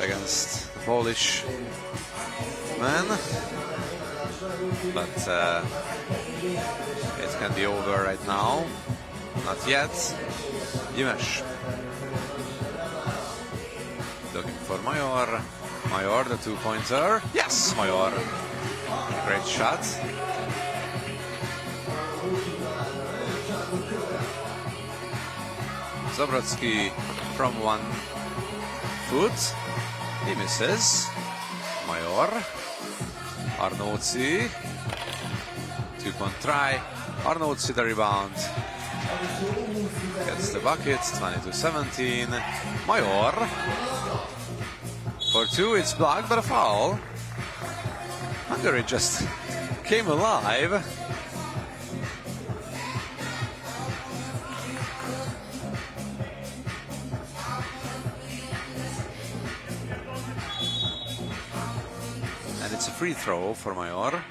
against the Polish man, but it can be over right now. Not yet. Dimesh looking for Major. Major, the two-pointer. Yes, Major. Great shot. Zabrocki from 1 foot. He misses. Major. Arnauci. two-point try. Arnold see the rebound. Gets the bucket, 22-17. Major. For two, it's blocked, but a foul. Hungary just came alive. And it's a free throw for Major.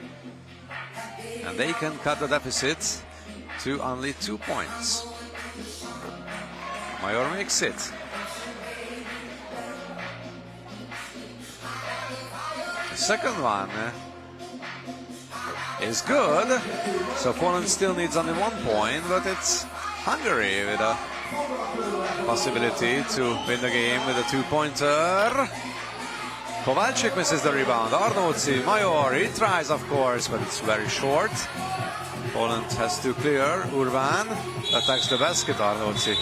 And they can cut the deficit to only 2 points. Major makes it. The second one is good. So Poland still needs only 1 point, but it's Hungary with a possibility to win the game with a two-pointer. Kowalczyk misses the rebound. Arnauci, Major, he tries of course, but it's very short. Poland has to clear. Urban attacks the basket. Arnauci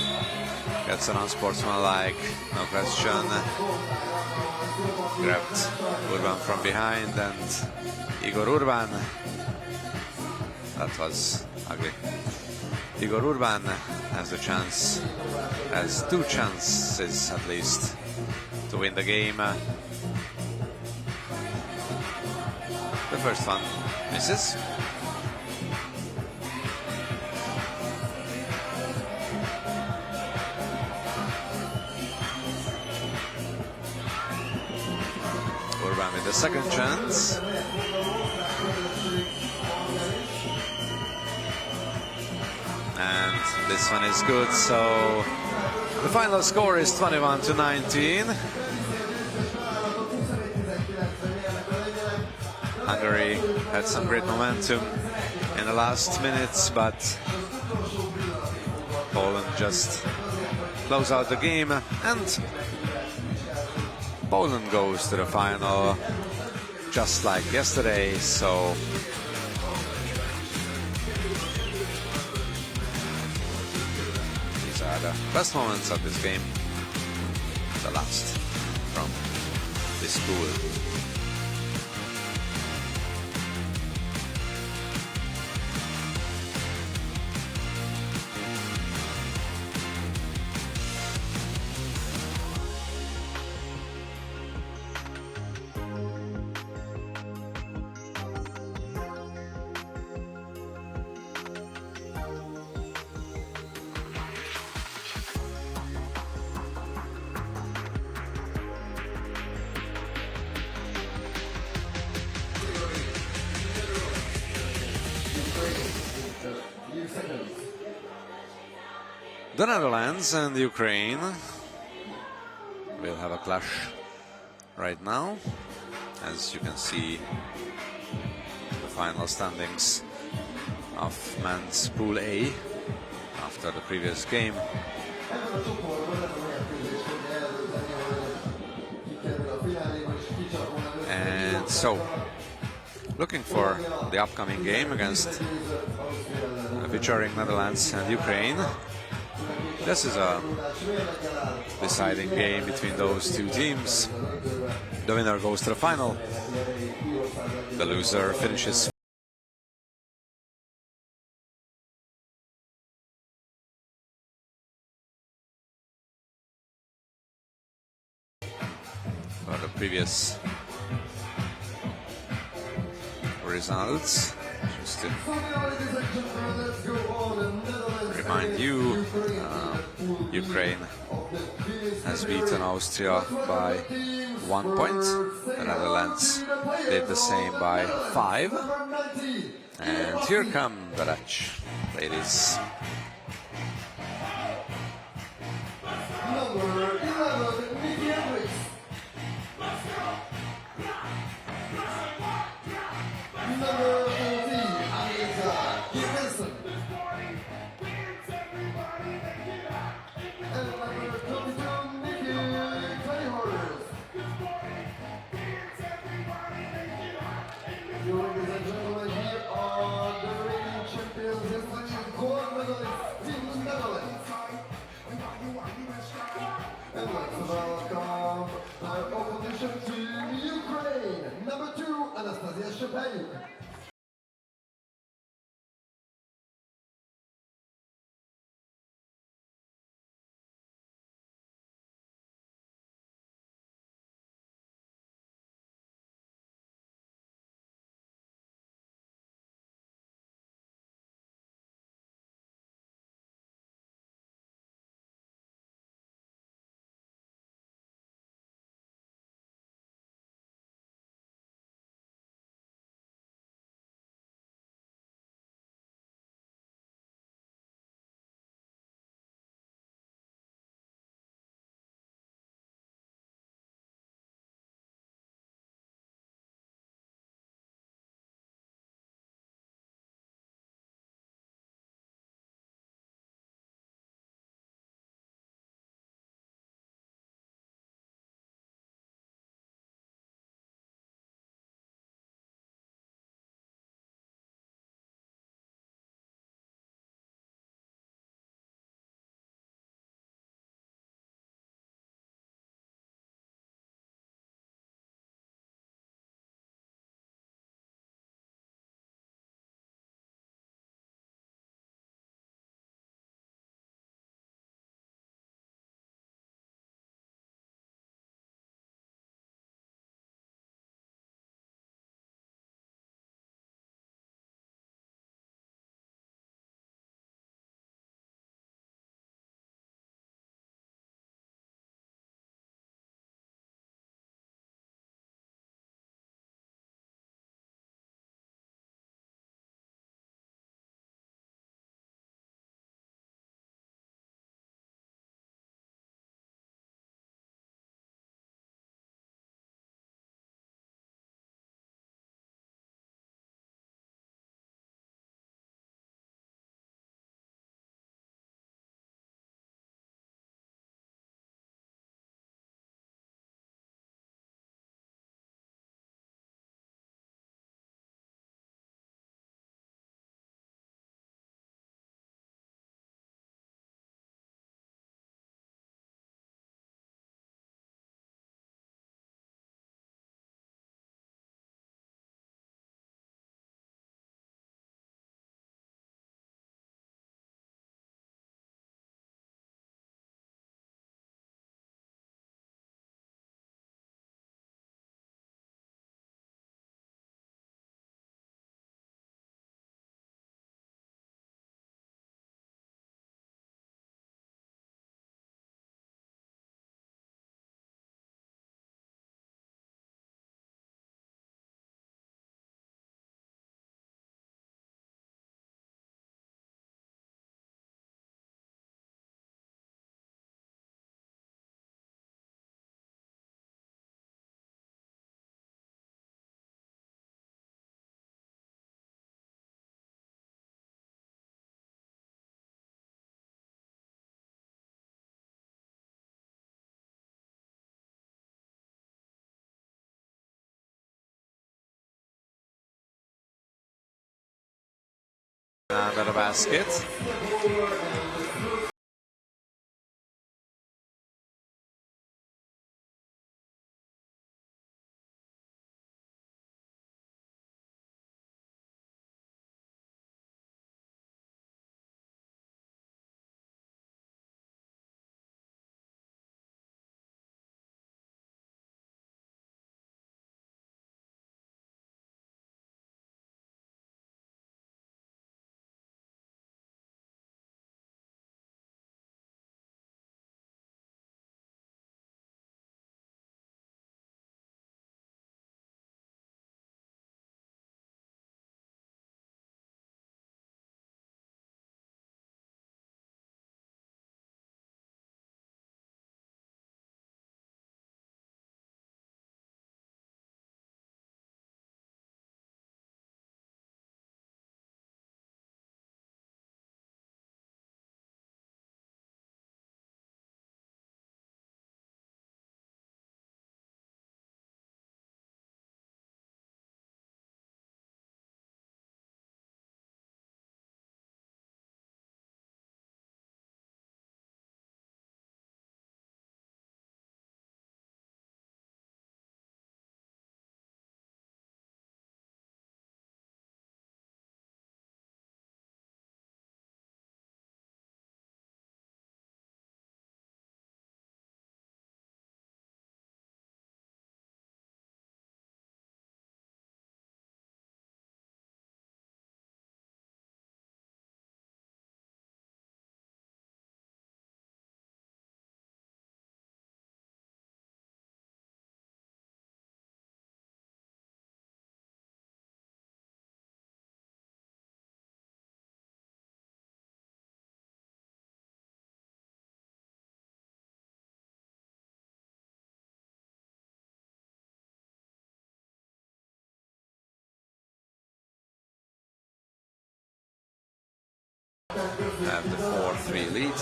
gets an unsportsmanlike, no question. Grabbed Urban from behind, and Igor Urban. That was ugly. Igor Urban has the chance, has 2 chances at least to win the game. The first one misses. Urban with the second chance. And this one is good, so the final score is 21-19. Hungary had some great momentum in the last minutes, but Poland just close out the game, and Poland goes to the final just like yesterday. So these are the best moments of this game, the last from this pool. The Netherlands and Ukraine will have a clash right now. As you can see, the final standings of men's Pool A after the previous game. And so, looking for the upcoming game against featuring Netherlands and Ukraine. This is a deciding game between those two teams. The winner goes to the final. The loser finishes for the previous results. Just to remind you, Ukraine has beaten Austria by 1 point. The Netherlands did the same by 5. And here come the Dutch ladies. And let's welcome our opposition team, Ukraine, number 2, Anastasia Shepanyuk. Under the basket. Have the 4-3 lead.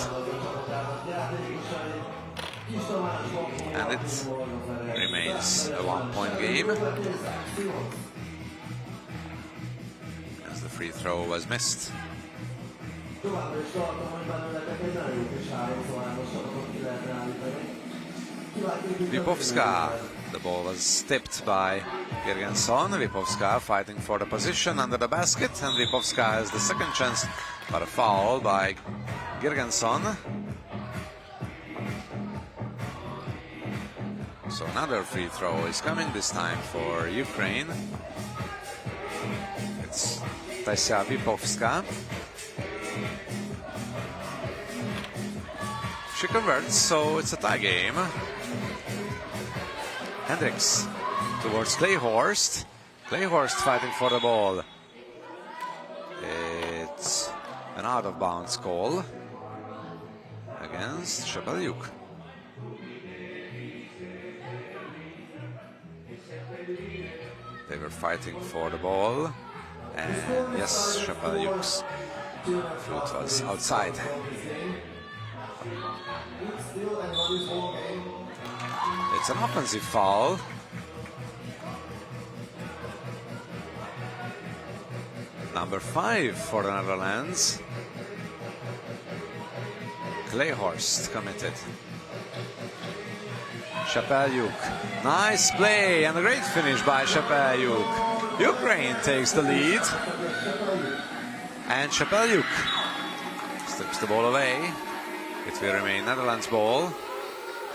And it remains a 1-point game. As the free throw was missed. Lipovska. The ball was tipped by Girgensson. Lipovska fighting for the position under the basket, and Lipovska has the second chance, but a foul by Girgensson. So another free throw is coming, this time for Ukraine. It's Tasia Lipovska. She converts, so it's a tie game. Hendricks towards Clayhorst. Clayhorst fighting for the ball. It's an out-of-bounds call against Shepelyuk. They were fighting for the ball, and yes, Shepelyuk's foot was outside. It's an offensive foul. Number 5 for the Netherlands. Clayhorst committed. Shepelyuk. Nice play and a great finish by Shepelyuk. Ukraine takes the lead. And Shepelyuk strips the ball away. It will remain Netherlands ball.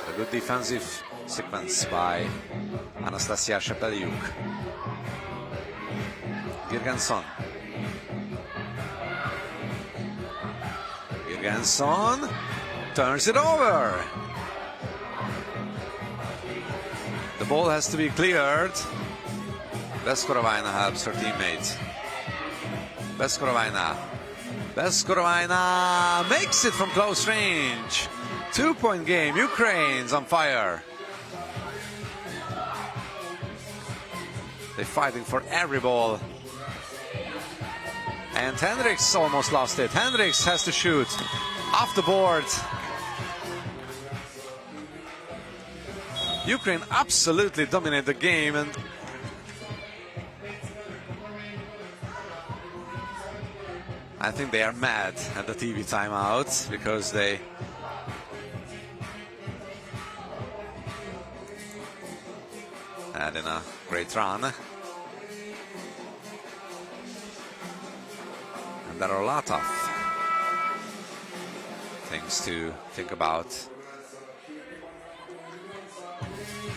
A good defensive sequence by Anastasia Shepelyuk. Girgensson. Girgensson turns it over. The ball has to be cleared. Beskorovina helps her teammate. Beskorovina. Beskorovina makes it from close range. 2-point game. Ukraine's on fire. They're fighting for every ball. And Hendricks almost lost it. Hendricks has to shoot off the board. Ukraine absolutely dominate the game, and I think they are mad at the TV timeout because they had in a great run. And there are a lot of things to think about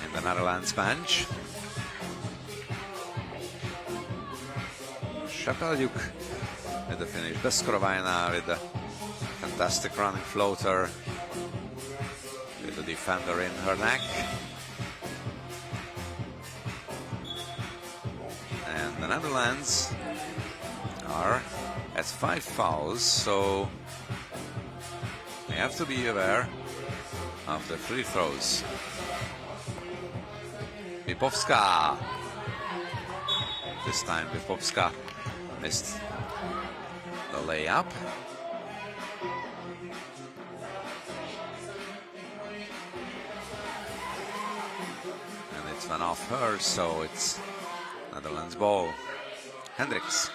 in the Netherlands bench. Šepeljuk with the finish. Beskorovina with the fantastic running floater with the defender in her neck. And the Netherlands are at 5 fouls, so we have to be aware of the free throws. Lipovska. This time Lipovska missed the layup. And it went off her, so it's Netherlands ball. Hendricks.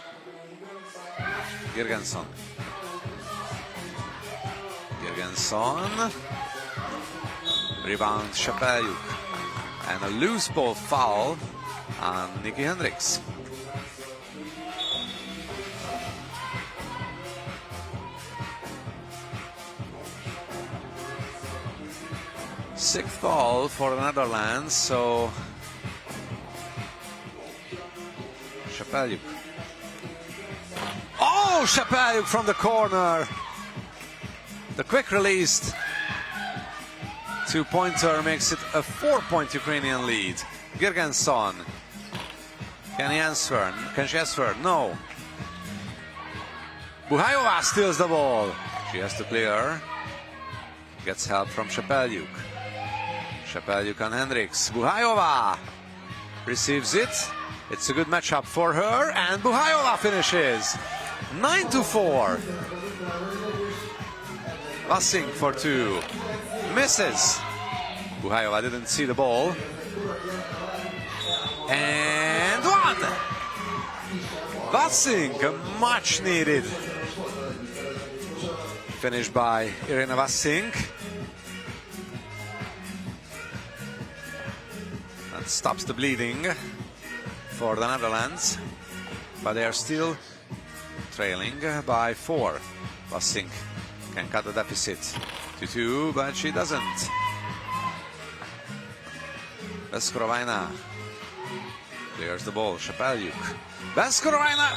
Girgensson. Girgensson. Rebound Šepeljuk. And a loose ball foul on Nicky Hendricks. Sixth foul for the Netherlands, so Šepeljuk. Oh, Šepeljuk from the corner. The quick released two-pointer makes it a 4-point Ukrainian lead. Girgensson. Can he answer? Can she answer? No. Buhajova steals the ball. She has to clear. Gets help from Šepeljuk. Šepeljuk on Hendricks. Buhajova receives it. It's a good matchup for her, and Buhajova finishes. 9-4. Vassing for 2. Misses. Buhajova didn't see the ball. And 1. Vassing, a much needed finish by Irina Vassing. That stops the bleeding for the Netherlands, but they are still trailing by 4. Vassing can cut the deficit to 2, but she doesn't. Beskorovina clears the ball. Šepeljuk. Beskorovina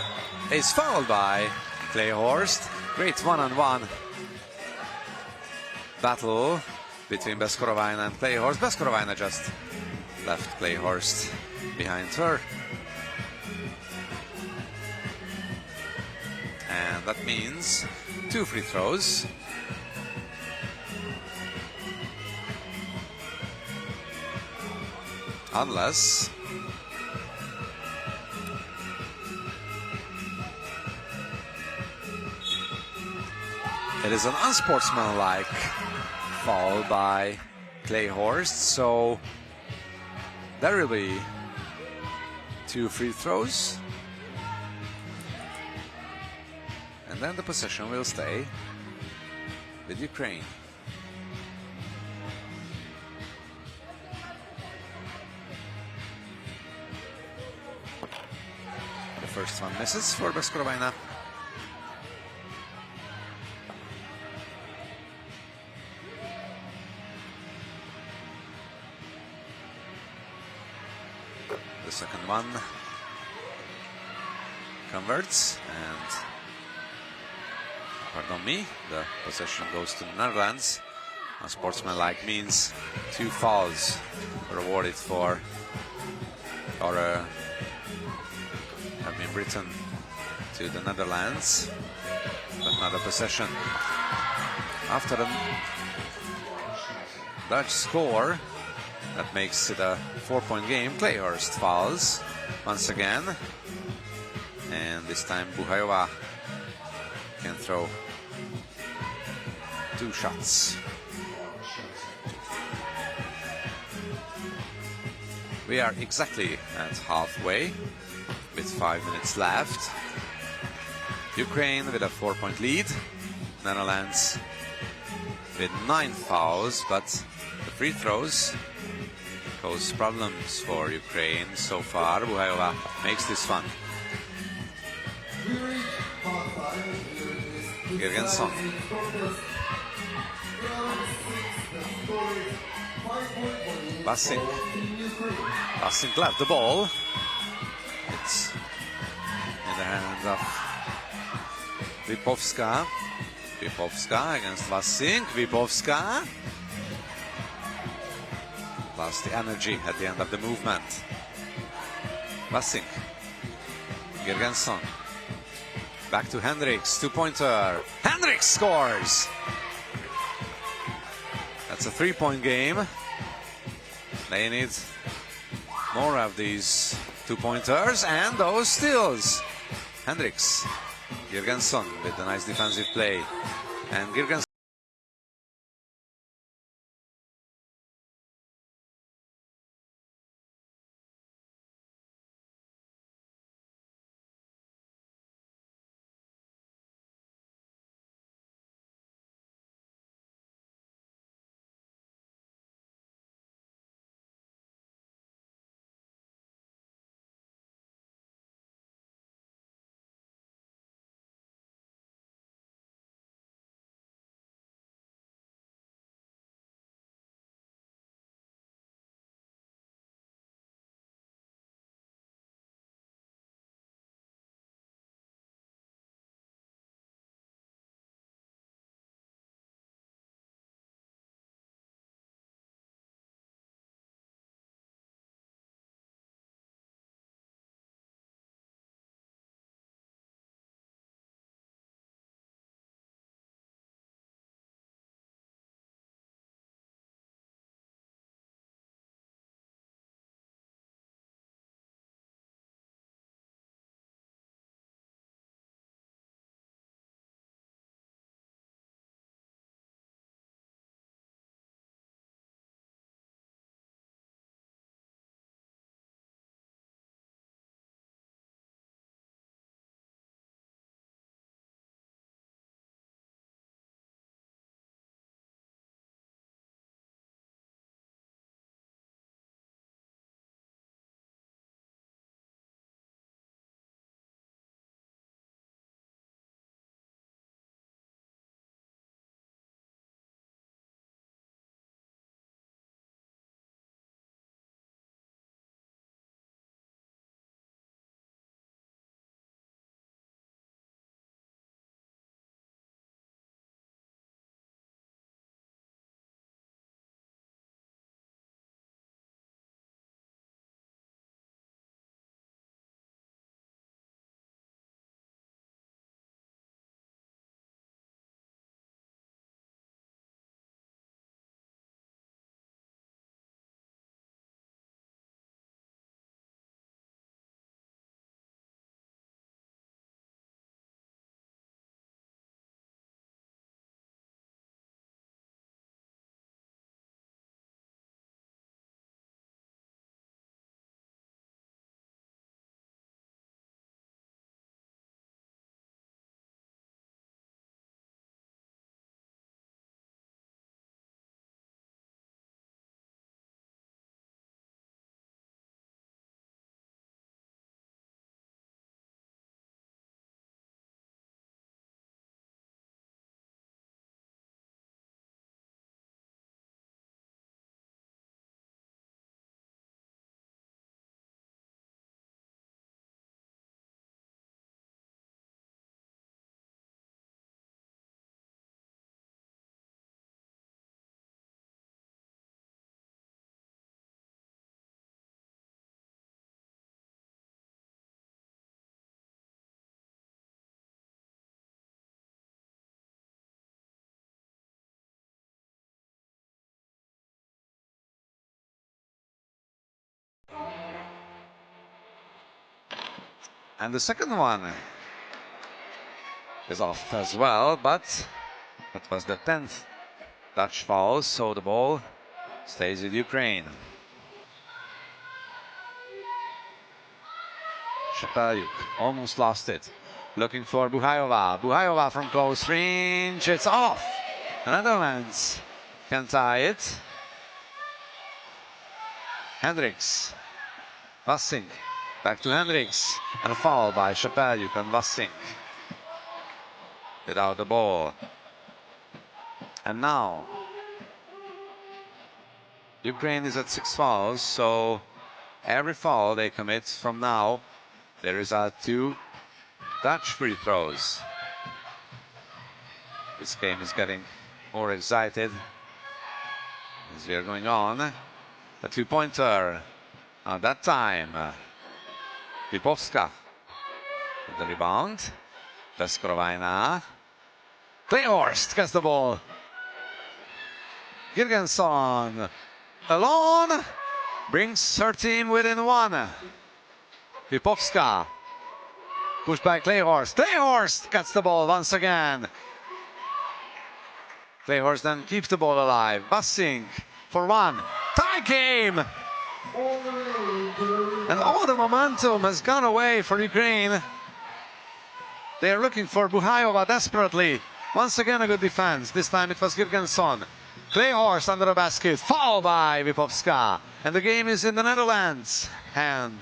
is fouled by Clayhorst. Great one-on-one battle between Beskorovina and Clayhorst. Beskorovina just left Clayhorst behind her. And that means 2 free throws. Unless it is an unsportsmanlike foul by Clayhorst, so there will be 2 free throws. And then the possession will stay with Ukraine. The first one misses for Beskorovina. The second one converts, and pardon me, the possession goes to the Netherlands. Unsportsmanlike means 2 fouls rewarded for, or have been written to the Netherlands, but not a possession. After the Dutch score, that makes it a 4-point game. Clayhorst fouls once again, and this time Buhajova can throw 2 shots. We are exactly at halfway with 5 minutes left. Ukraine with a 4-point lead. Netherlands with 9 fouls, but the free throws cause problems for Ukraine so far. Buhayova makes this fun. Girgensson. Vasink left the ball. It's in the hands of Wipovska. Wipovska against Vasink. Wipovska lost the energy at the end of the movement. Vasink. Girgensson. Back to Hendricks. 2-pointer. Hendricks scores! That's a 3-point game. They need more of these 2-pointers and those steals. Hendricks. Girgensson with a nice defensive play. And Girgensson. And the second one is off as well, but that was the 10th Dutch foul, so the ball stays with Ukraine. Shepelyuk almost lost it. Looking for Buhayova. Buhayova from close range. It's off. The Netherlands can tie it. Hendricks. Vassink. Back to Hendricks. And a foul by Shepeljuk and Vassink. Without the ball. And now Ukraine is at 6 fouls, so every foul they commit from now, there is 2 Dutch free throws. This game is getting more excited as we are going on. A 2-pointer at that time. Lipovska with the rebound. Veskorovina. Clayhorst gets the ball. Girgensson alone brings her team within 1. Lipovska pushed by Clayhorst. Clayhorst gets the ball once again. Clayhorst then keeps the ball alive. Vassink for 1. Tie game! And all the momentum has gone away for Ukraine. They are looking for Buhayova desperately. Once again a good defense. This time it was Girgensson. Clayhorst under the basket. Foul by Lipovska. And the game is in the Netherlands' hand.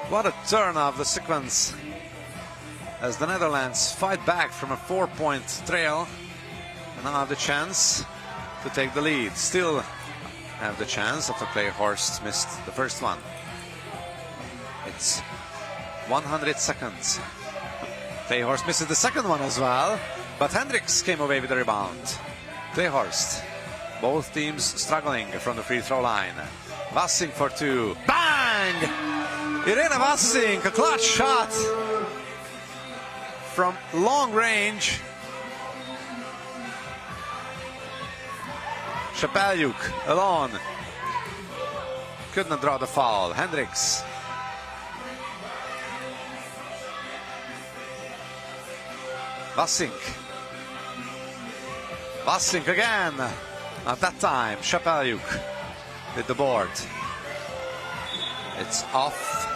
What a turn of the sequence as the Netherlands fight back from a 4-point trail and now have the chance to take the lead. Still have the chance after Clayhorst missed the first one. It's 100 seconds. Clayhorst misses the second one as well, but Hendricks came away with the rebound. Clayhorst, both teams struggling from the free throw line. Vassink for 2. Bang! Irina Vassink, a clutch shot from long range. Shepeljuk alone. Could not draw the foul. Hendricks. Vassink. Vassink again. At that time, Shepeljuk with the board. It's off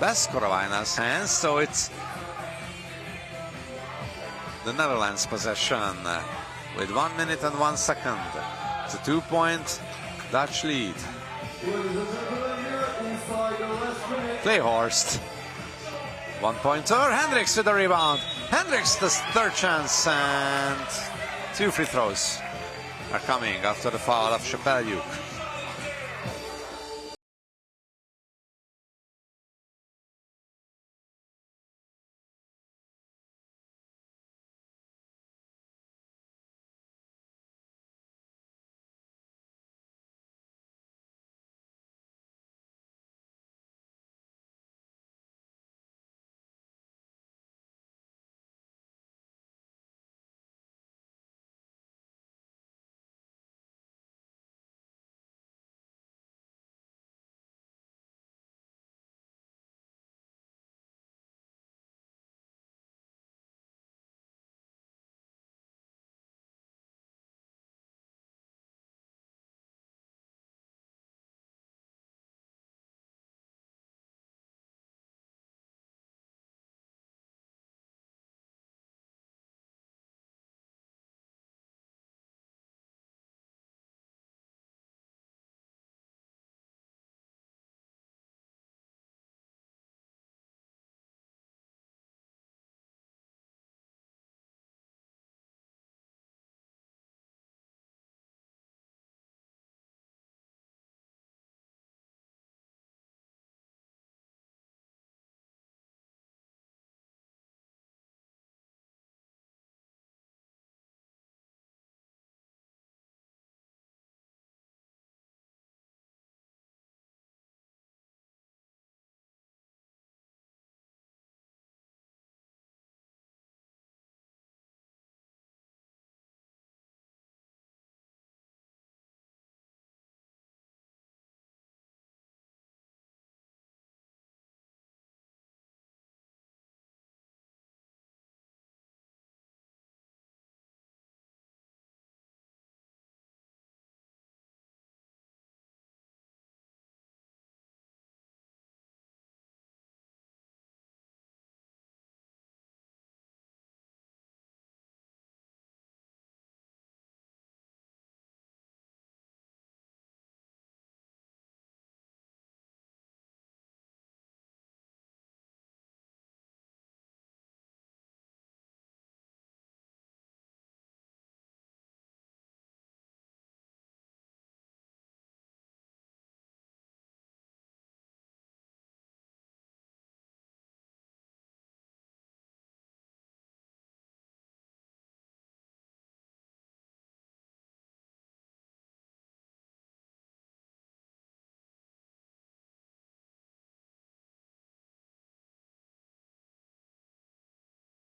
Veskorovina's hands, so it's the Netherlands possession with 1 minute and 1 second. It's a 2-point Dutch lead. Clayhorst. 1-pointer. Hendricks with the rebound. Hendricks the third chance, and 2 free throws are coming after the foul of Shepeljuk.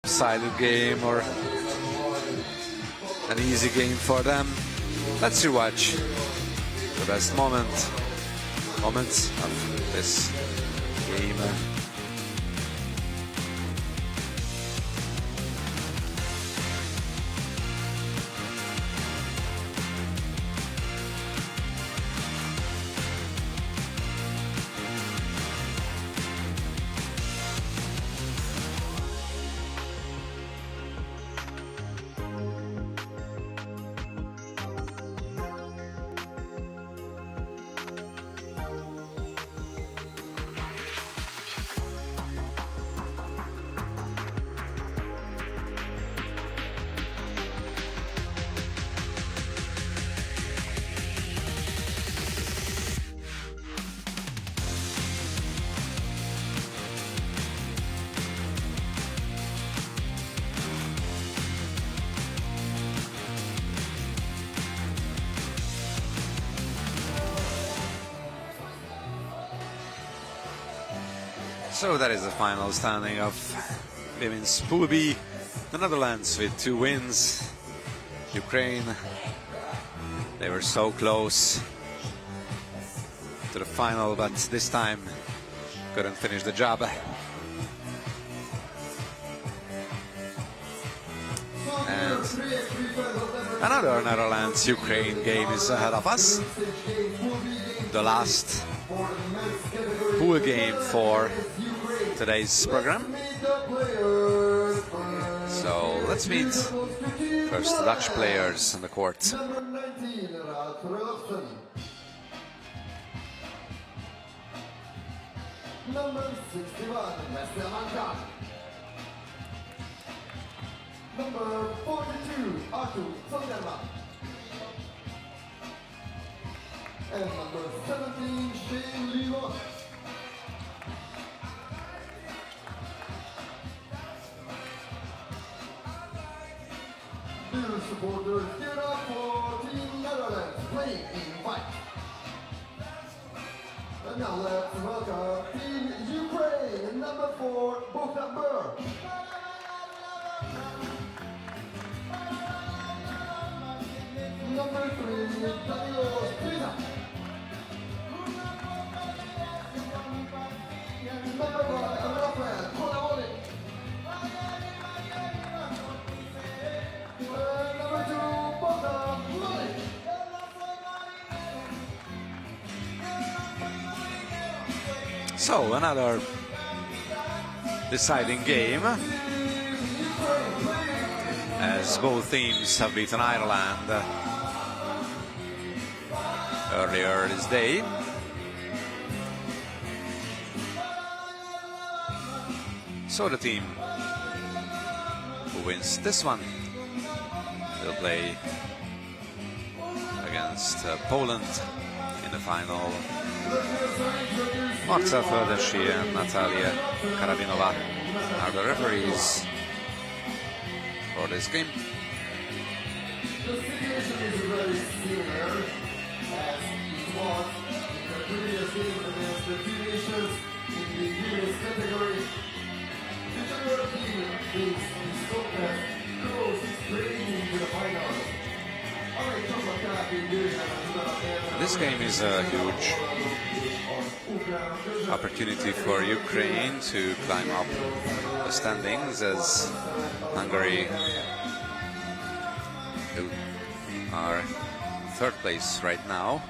lopsided game or an easy game for them. Let's rewatch the best moments of this game. So that is the final standing of women's Pool B. The Netherlands with 2 wins. Ukraine, they were so close to the final, but this time couldn't finish the job. And another Netherlands-Ukraine game is ahead of us. The last pool game for today's program. So let's meet first the Dutch players on the court. Number 19, Debrecen. Number 61, Western. Number 42, Arthur Sonderland. And number 17, Shane Levon. Dear supporters, get up for Team Netherlands playing in white. And now let's welcome Team Ukraine, number 4, Bogdan Burr. Number 3, Daniel Strida. Number 1, Rafael Konavoli. Number 2, Bogdan Malik. So another deciding game, as both teams have beaten Ireland earlier this day. So the team who wins this one will play against Poland in the final. Marta Ferdeshi and Natalia Karabinova are the referees for this game. The situation is very similar as it was in the previous game against the two nations in the women's category. The general team thinks the strongest goes straight into the finals. This game is a huge opportunity for Ukraine to climb up the standings, as Hungary, who are 3rd place right now,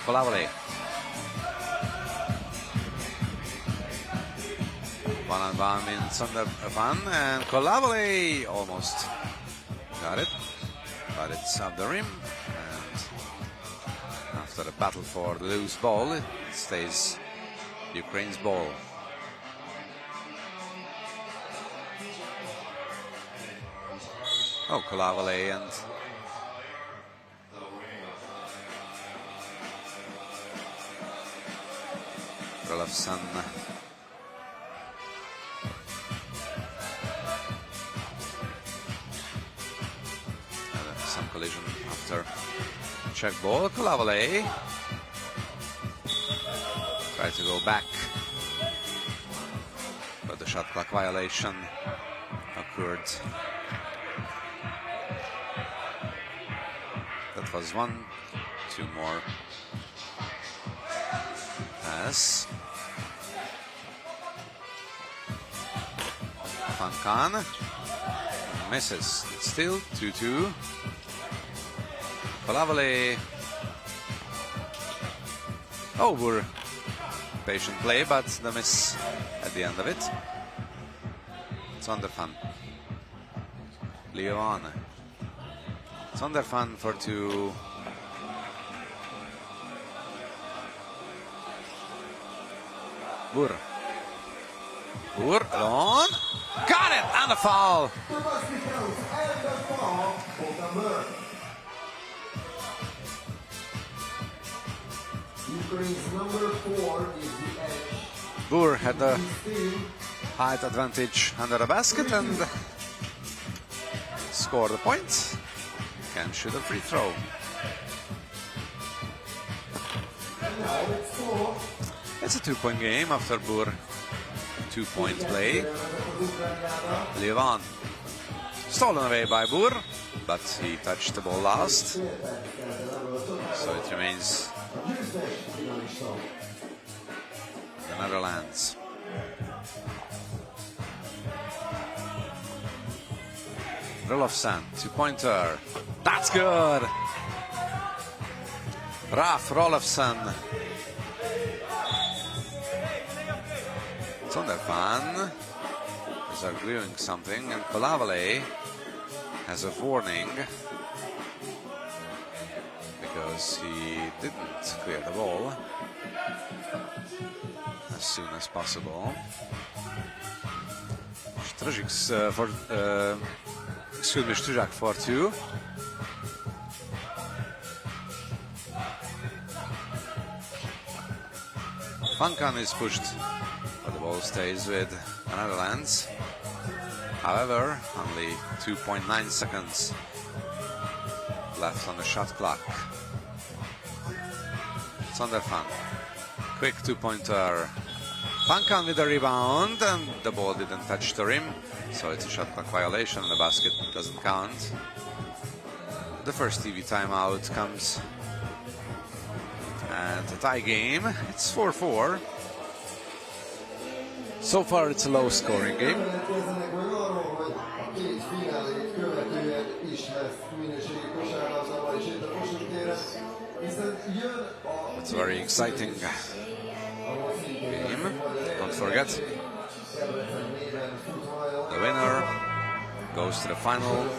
Kolavoli. 1-on-1 in Sonderfan, and Kolavoli almost got it, but it's up the rim, and after the battle for the loose ball, it stays Ukraine's ball. Oh, Kolavoli and Rolfsson. Some collision after check ball. Kolavoli tried to go back, but the shot clock violation occurred. That was 1, 2 more. Pass. Fankan misses. It's still 2-2. Kolavoli. Over. Patient play, but the miss at the end of it. Sonderfan. Leon. Sonderfan for 2. Bur alone. Got it! And a foul. There must be counts and a foul for the Bur. Ukraine's number 4 is the edge. Bur had the height advantage under the basket and scored the point. Can shoot a free throw. And now it's 4. It's a 2-point game after Bur 2-point play. Levan stolen away by Bur, but he touched the ball last, so it remains the Netherlands. Rolfsson, 2-pointer. That's good. Raf Rolfsson. Sonderfan is arguing something, and Kolavoli has a warning because he didn't clear the ball as soon as possible. Strizak for 2. Fankan is pushed, but the ball stays with the Netherlands. However, only 2.9 seconds left on the shot clock. Sonderfan, quick 2-pointer. Fankan with the rebound, and the ball didn't touch the rim, so it's a shot clock violation. The basket doesn't count. The first TV timeout comes at a tie game. It's 4-4. So far, it's a low-scoring game. It's a very exciting game. Don't forget, the winner goes to the final.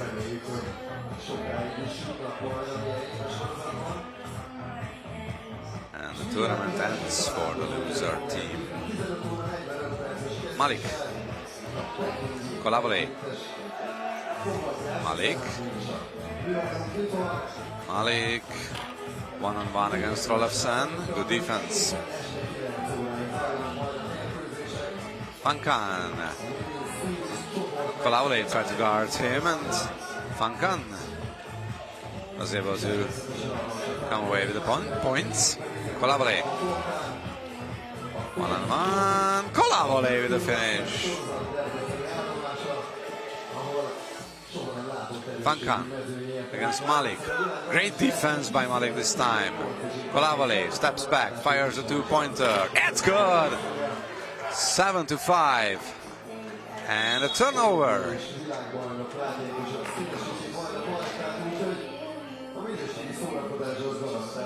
And the tournament ends for the loser team. Malik. Kolavoli. Malik. 1-on-1 against Rolfsson. Good defense. Fankan. Kolavoli tried to guard him, and Fankan was able to come away with the points. Kolavoli. 1-on-1. Kolavoli with the finish. Fankan against Malik. Great defense by Malik this time. Kolavoli steps back, fires a 2-pointer. It's good. 7-5. And a turnover.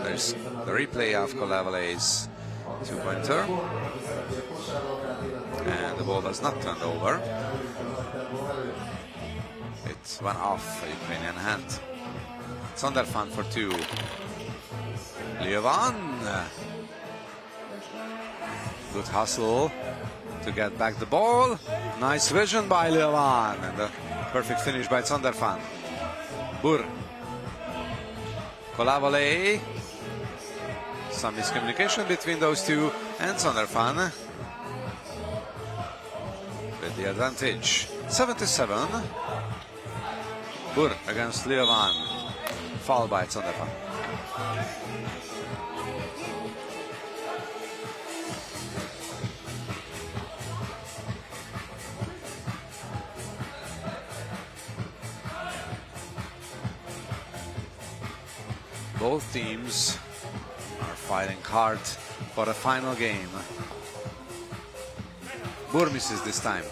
There's the replay of Kolavale's two-pointer. And the ball was not turned over. It went off a Ukrainian hand. Sonderfan for two. Liovan. Good hustle to get back the ball. Nice vision by Liovan. And a perfect finish by Sonderfan. Bur. Kolavale. Some miscommunication between those two, and Sonderfan with the advantage. 77. Bur against Liovan. Foul by Sonderfan. Both teams are fighting hard for the final game. Bur misses this time.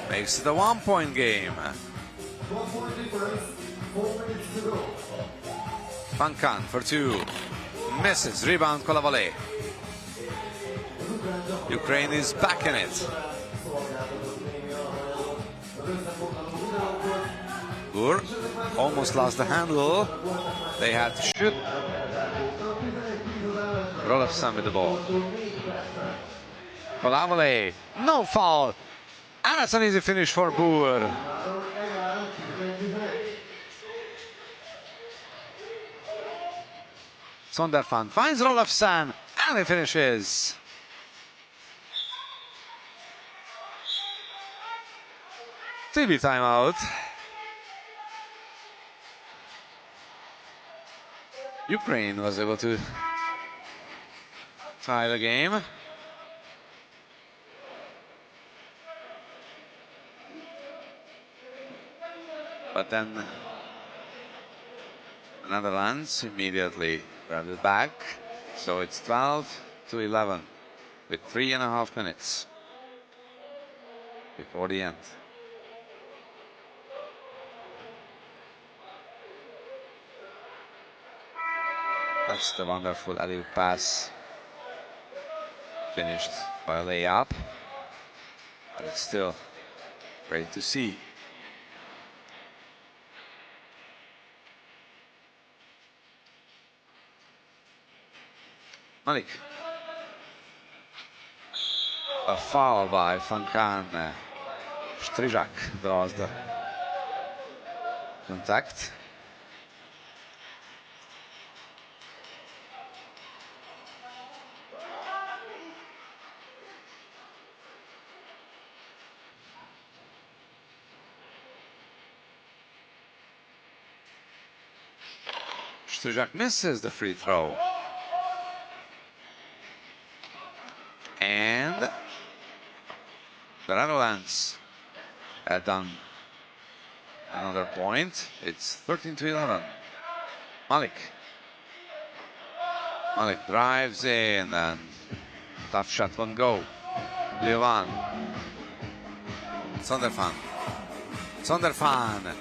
Makes it a one-point game. 1 point difference, 4 minutes to go. Pankan for two. Misses. Rebound Kolavale. Ukraine is back in it. Bur almost lost the handle. They had to shoot. Rolofsson with the ball. Kolavale. No foul. And that's an easy finish for Bur. Sonderfan finds Rolofsson and he finishes. TV timeout. Ukraine was able to tie the game. But then the Netherlands immediately grabbed it back. So it's 12-11 with 3.5 minutes before the end. That's the wonderful alley pass. Finished by a layup. But it's still great to see. Malik. A foul by Fankan. Strizak draws the contact. Strizak misses the free throw. And the Avalanche had done another point. It's 13-11. Malik. Malik drives in and tough shot won't go. Levan. Sonderfan. Sonderfan.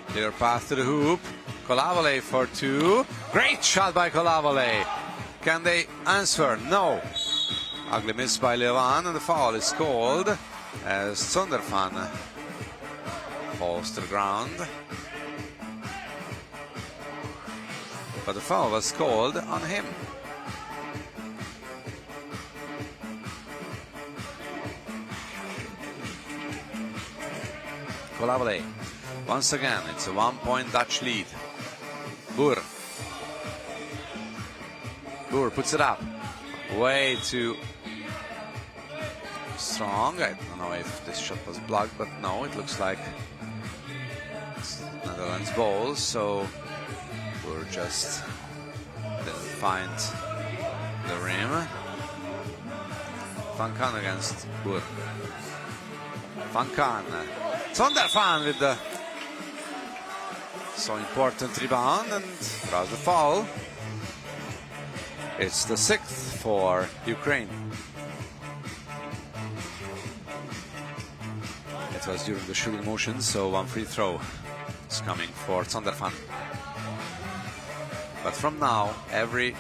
Clear path to the hoop. Kolavale for two. Great shot by Kolavale. Can they answer? No. Ugly miss by Levan, and the foul is called as Sonderfan falls to the ground. But the foul was called on him. Kolavale. Once again, it's a 1-point Dutch lead. Boer. Boer puts it up. Way too strong. I don't know if this shot was blocked, but no, it looks like it's Netherlands ball, so Boer just didn't find the rim. Fankan against Boer. Fankan. Sonderfan with the so important rebound and draws the foul. It's the 6th for Ukraine. It was during the shooting motion, so one free throw is coming for Sonderfan. But from now, every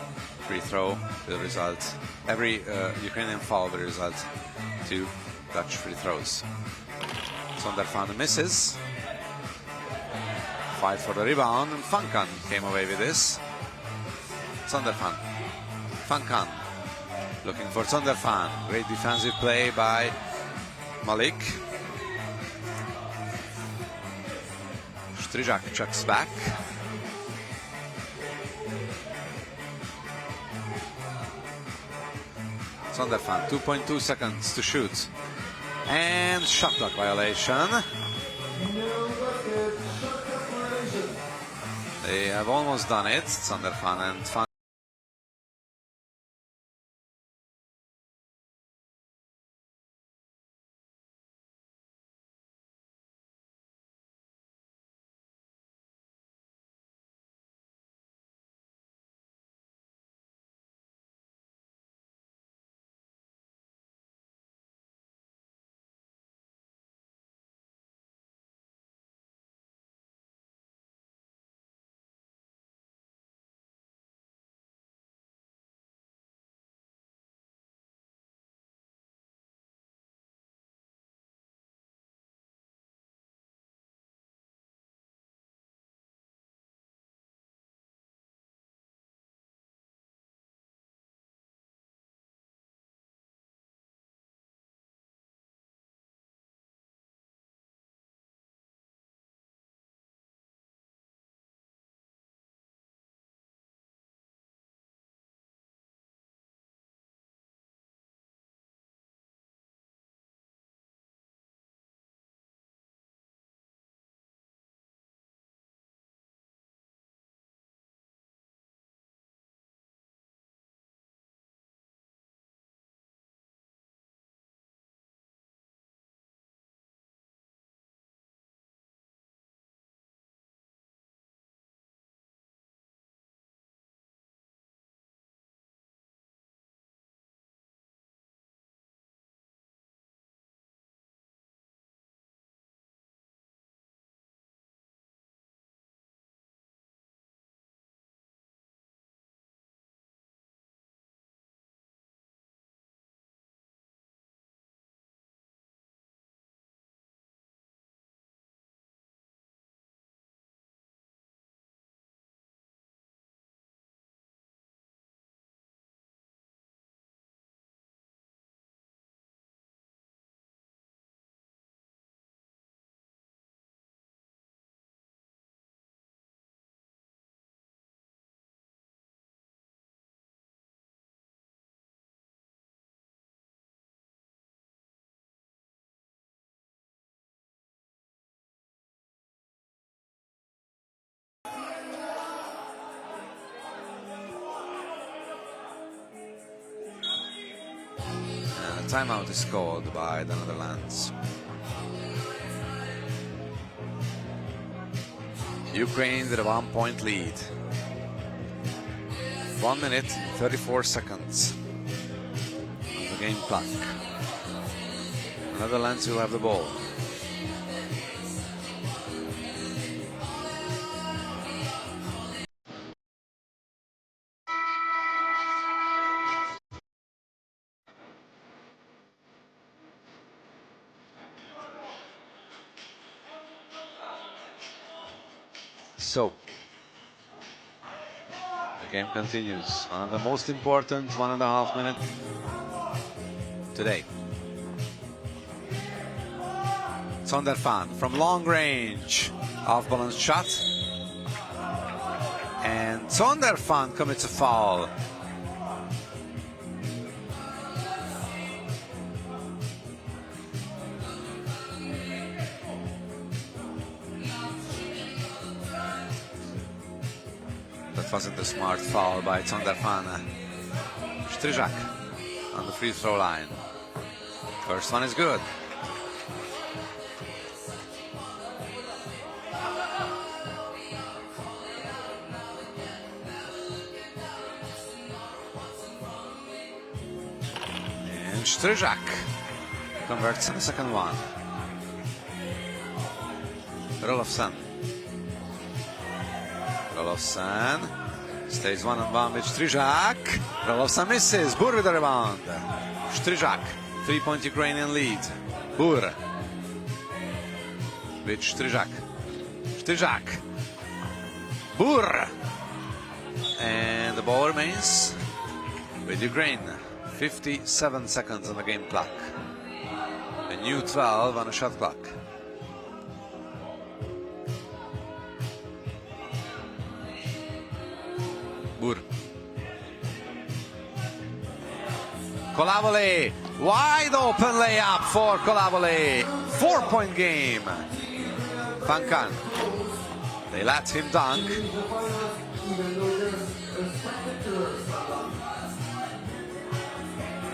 free throw will result, every Ukrainian foul will result to Dutch free throws. Sonderfan misses. Fight for the rebound, and Fankan came away with this. Sonderfan. Fankan looking for Sonderfan. Great defensive play by Malik. Strizak checks back. Sonderfan, 2.2 seconds to shoot. And shot clock violation. They have almost done it. Sonderfan and Fankan. timeout is called by the Netherlands. Ukraine with a 1-point lead. 1 minute, 34 seconds on the game clock. The Netherlands will have the ball. So, the game continues. One of the most important 1.5 minutes today. Zondervan from long range, off-balance shot. And Zondervan commits a foul. That wasn't a smart foul by Zondervan. Stryjak on the free throw line. First one is good. And Stryjak converts on the second one. Rolofsen. Rolofsen stays 1-on-1 with Stryjak. Rolofsen misses. Bur with the rebound. Stryjak, 3-point Ukrainian lead. Bur with Stryjak. Stryjak. Bur. And the ball remains with Ukraine. 57 seconds on the game clock. A new 12 on the shot clock. Bur. Kolavoli, wide open layup for Kolavoli. 4-point game. Vankan. They let him dunk.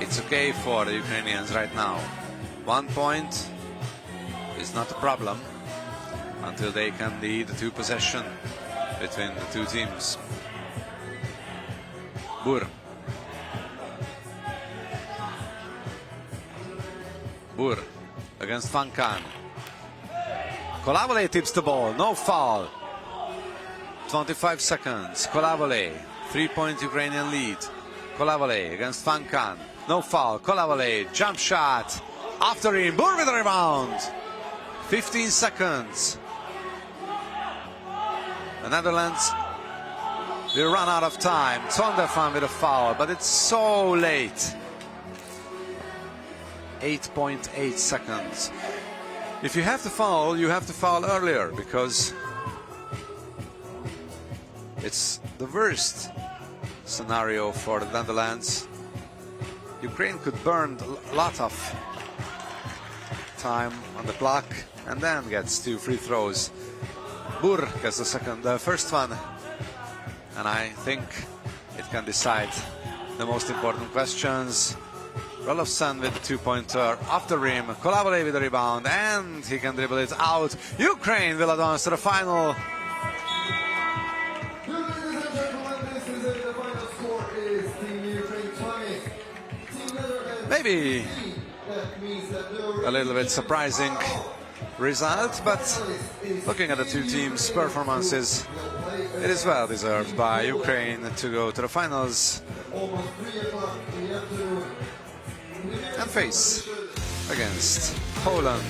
It's okay for the Ukrainians right now. 1 point is not a problem until they can lead the 2-possession between the two teams. Bur. Bur against Vankan. Kolavoli tips the ball, no foul. 25 seconds. Kolavoli, 3-point Ukrainian lead. Kolavoli against Vankan, no foul. Kolavoli, jump shot. After him, Bur with the rebound. 15 seconds. The Netherlands will run out of time. Zondervan with a foul, but it's so late. 8.8 seconds. If you have to foul, you have to foul earlier, because it's the worst scenario for the Netherlands. Ukraine could burn a lot of time on the clock and then gets 2 free throws. Bur gets the first one, and I think it can decide the most important questions. Rolofsen with the 2-pointer off the rim. Kolavoli with the rebound, and he can dribble it out. Ukraine will advance to the final. Maybe a little bit surprising result, but looking at the two teams' performances, it is well deserved by Ukraine to go to the finals and face against Poland.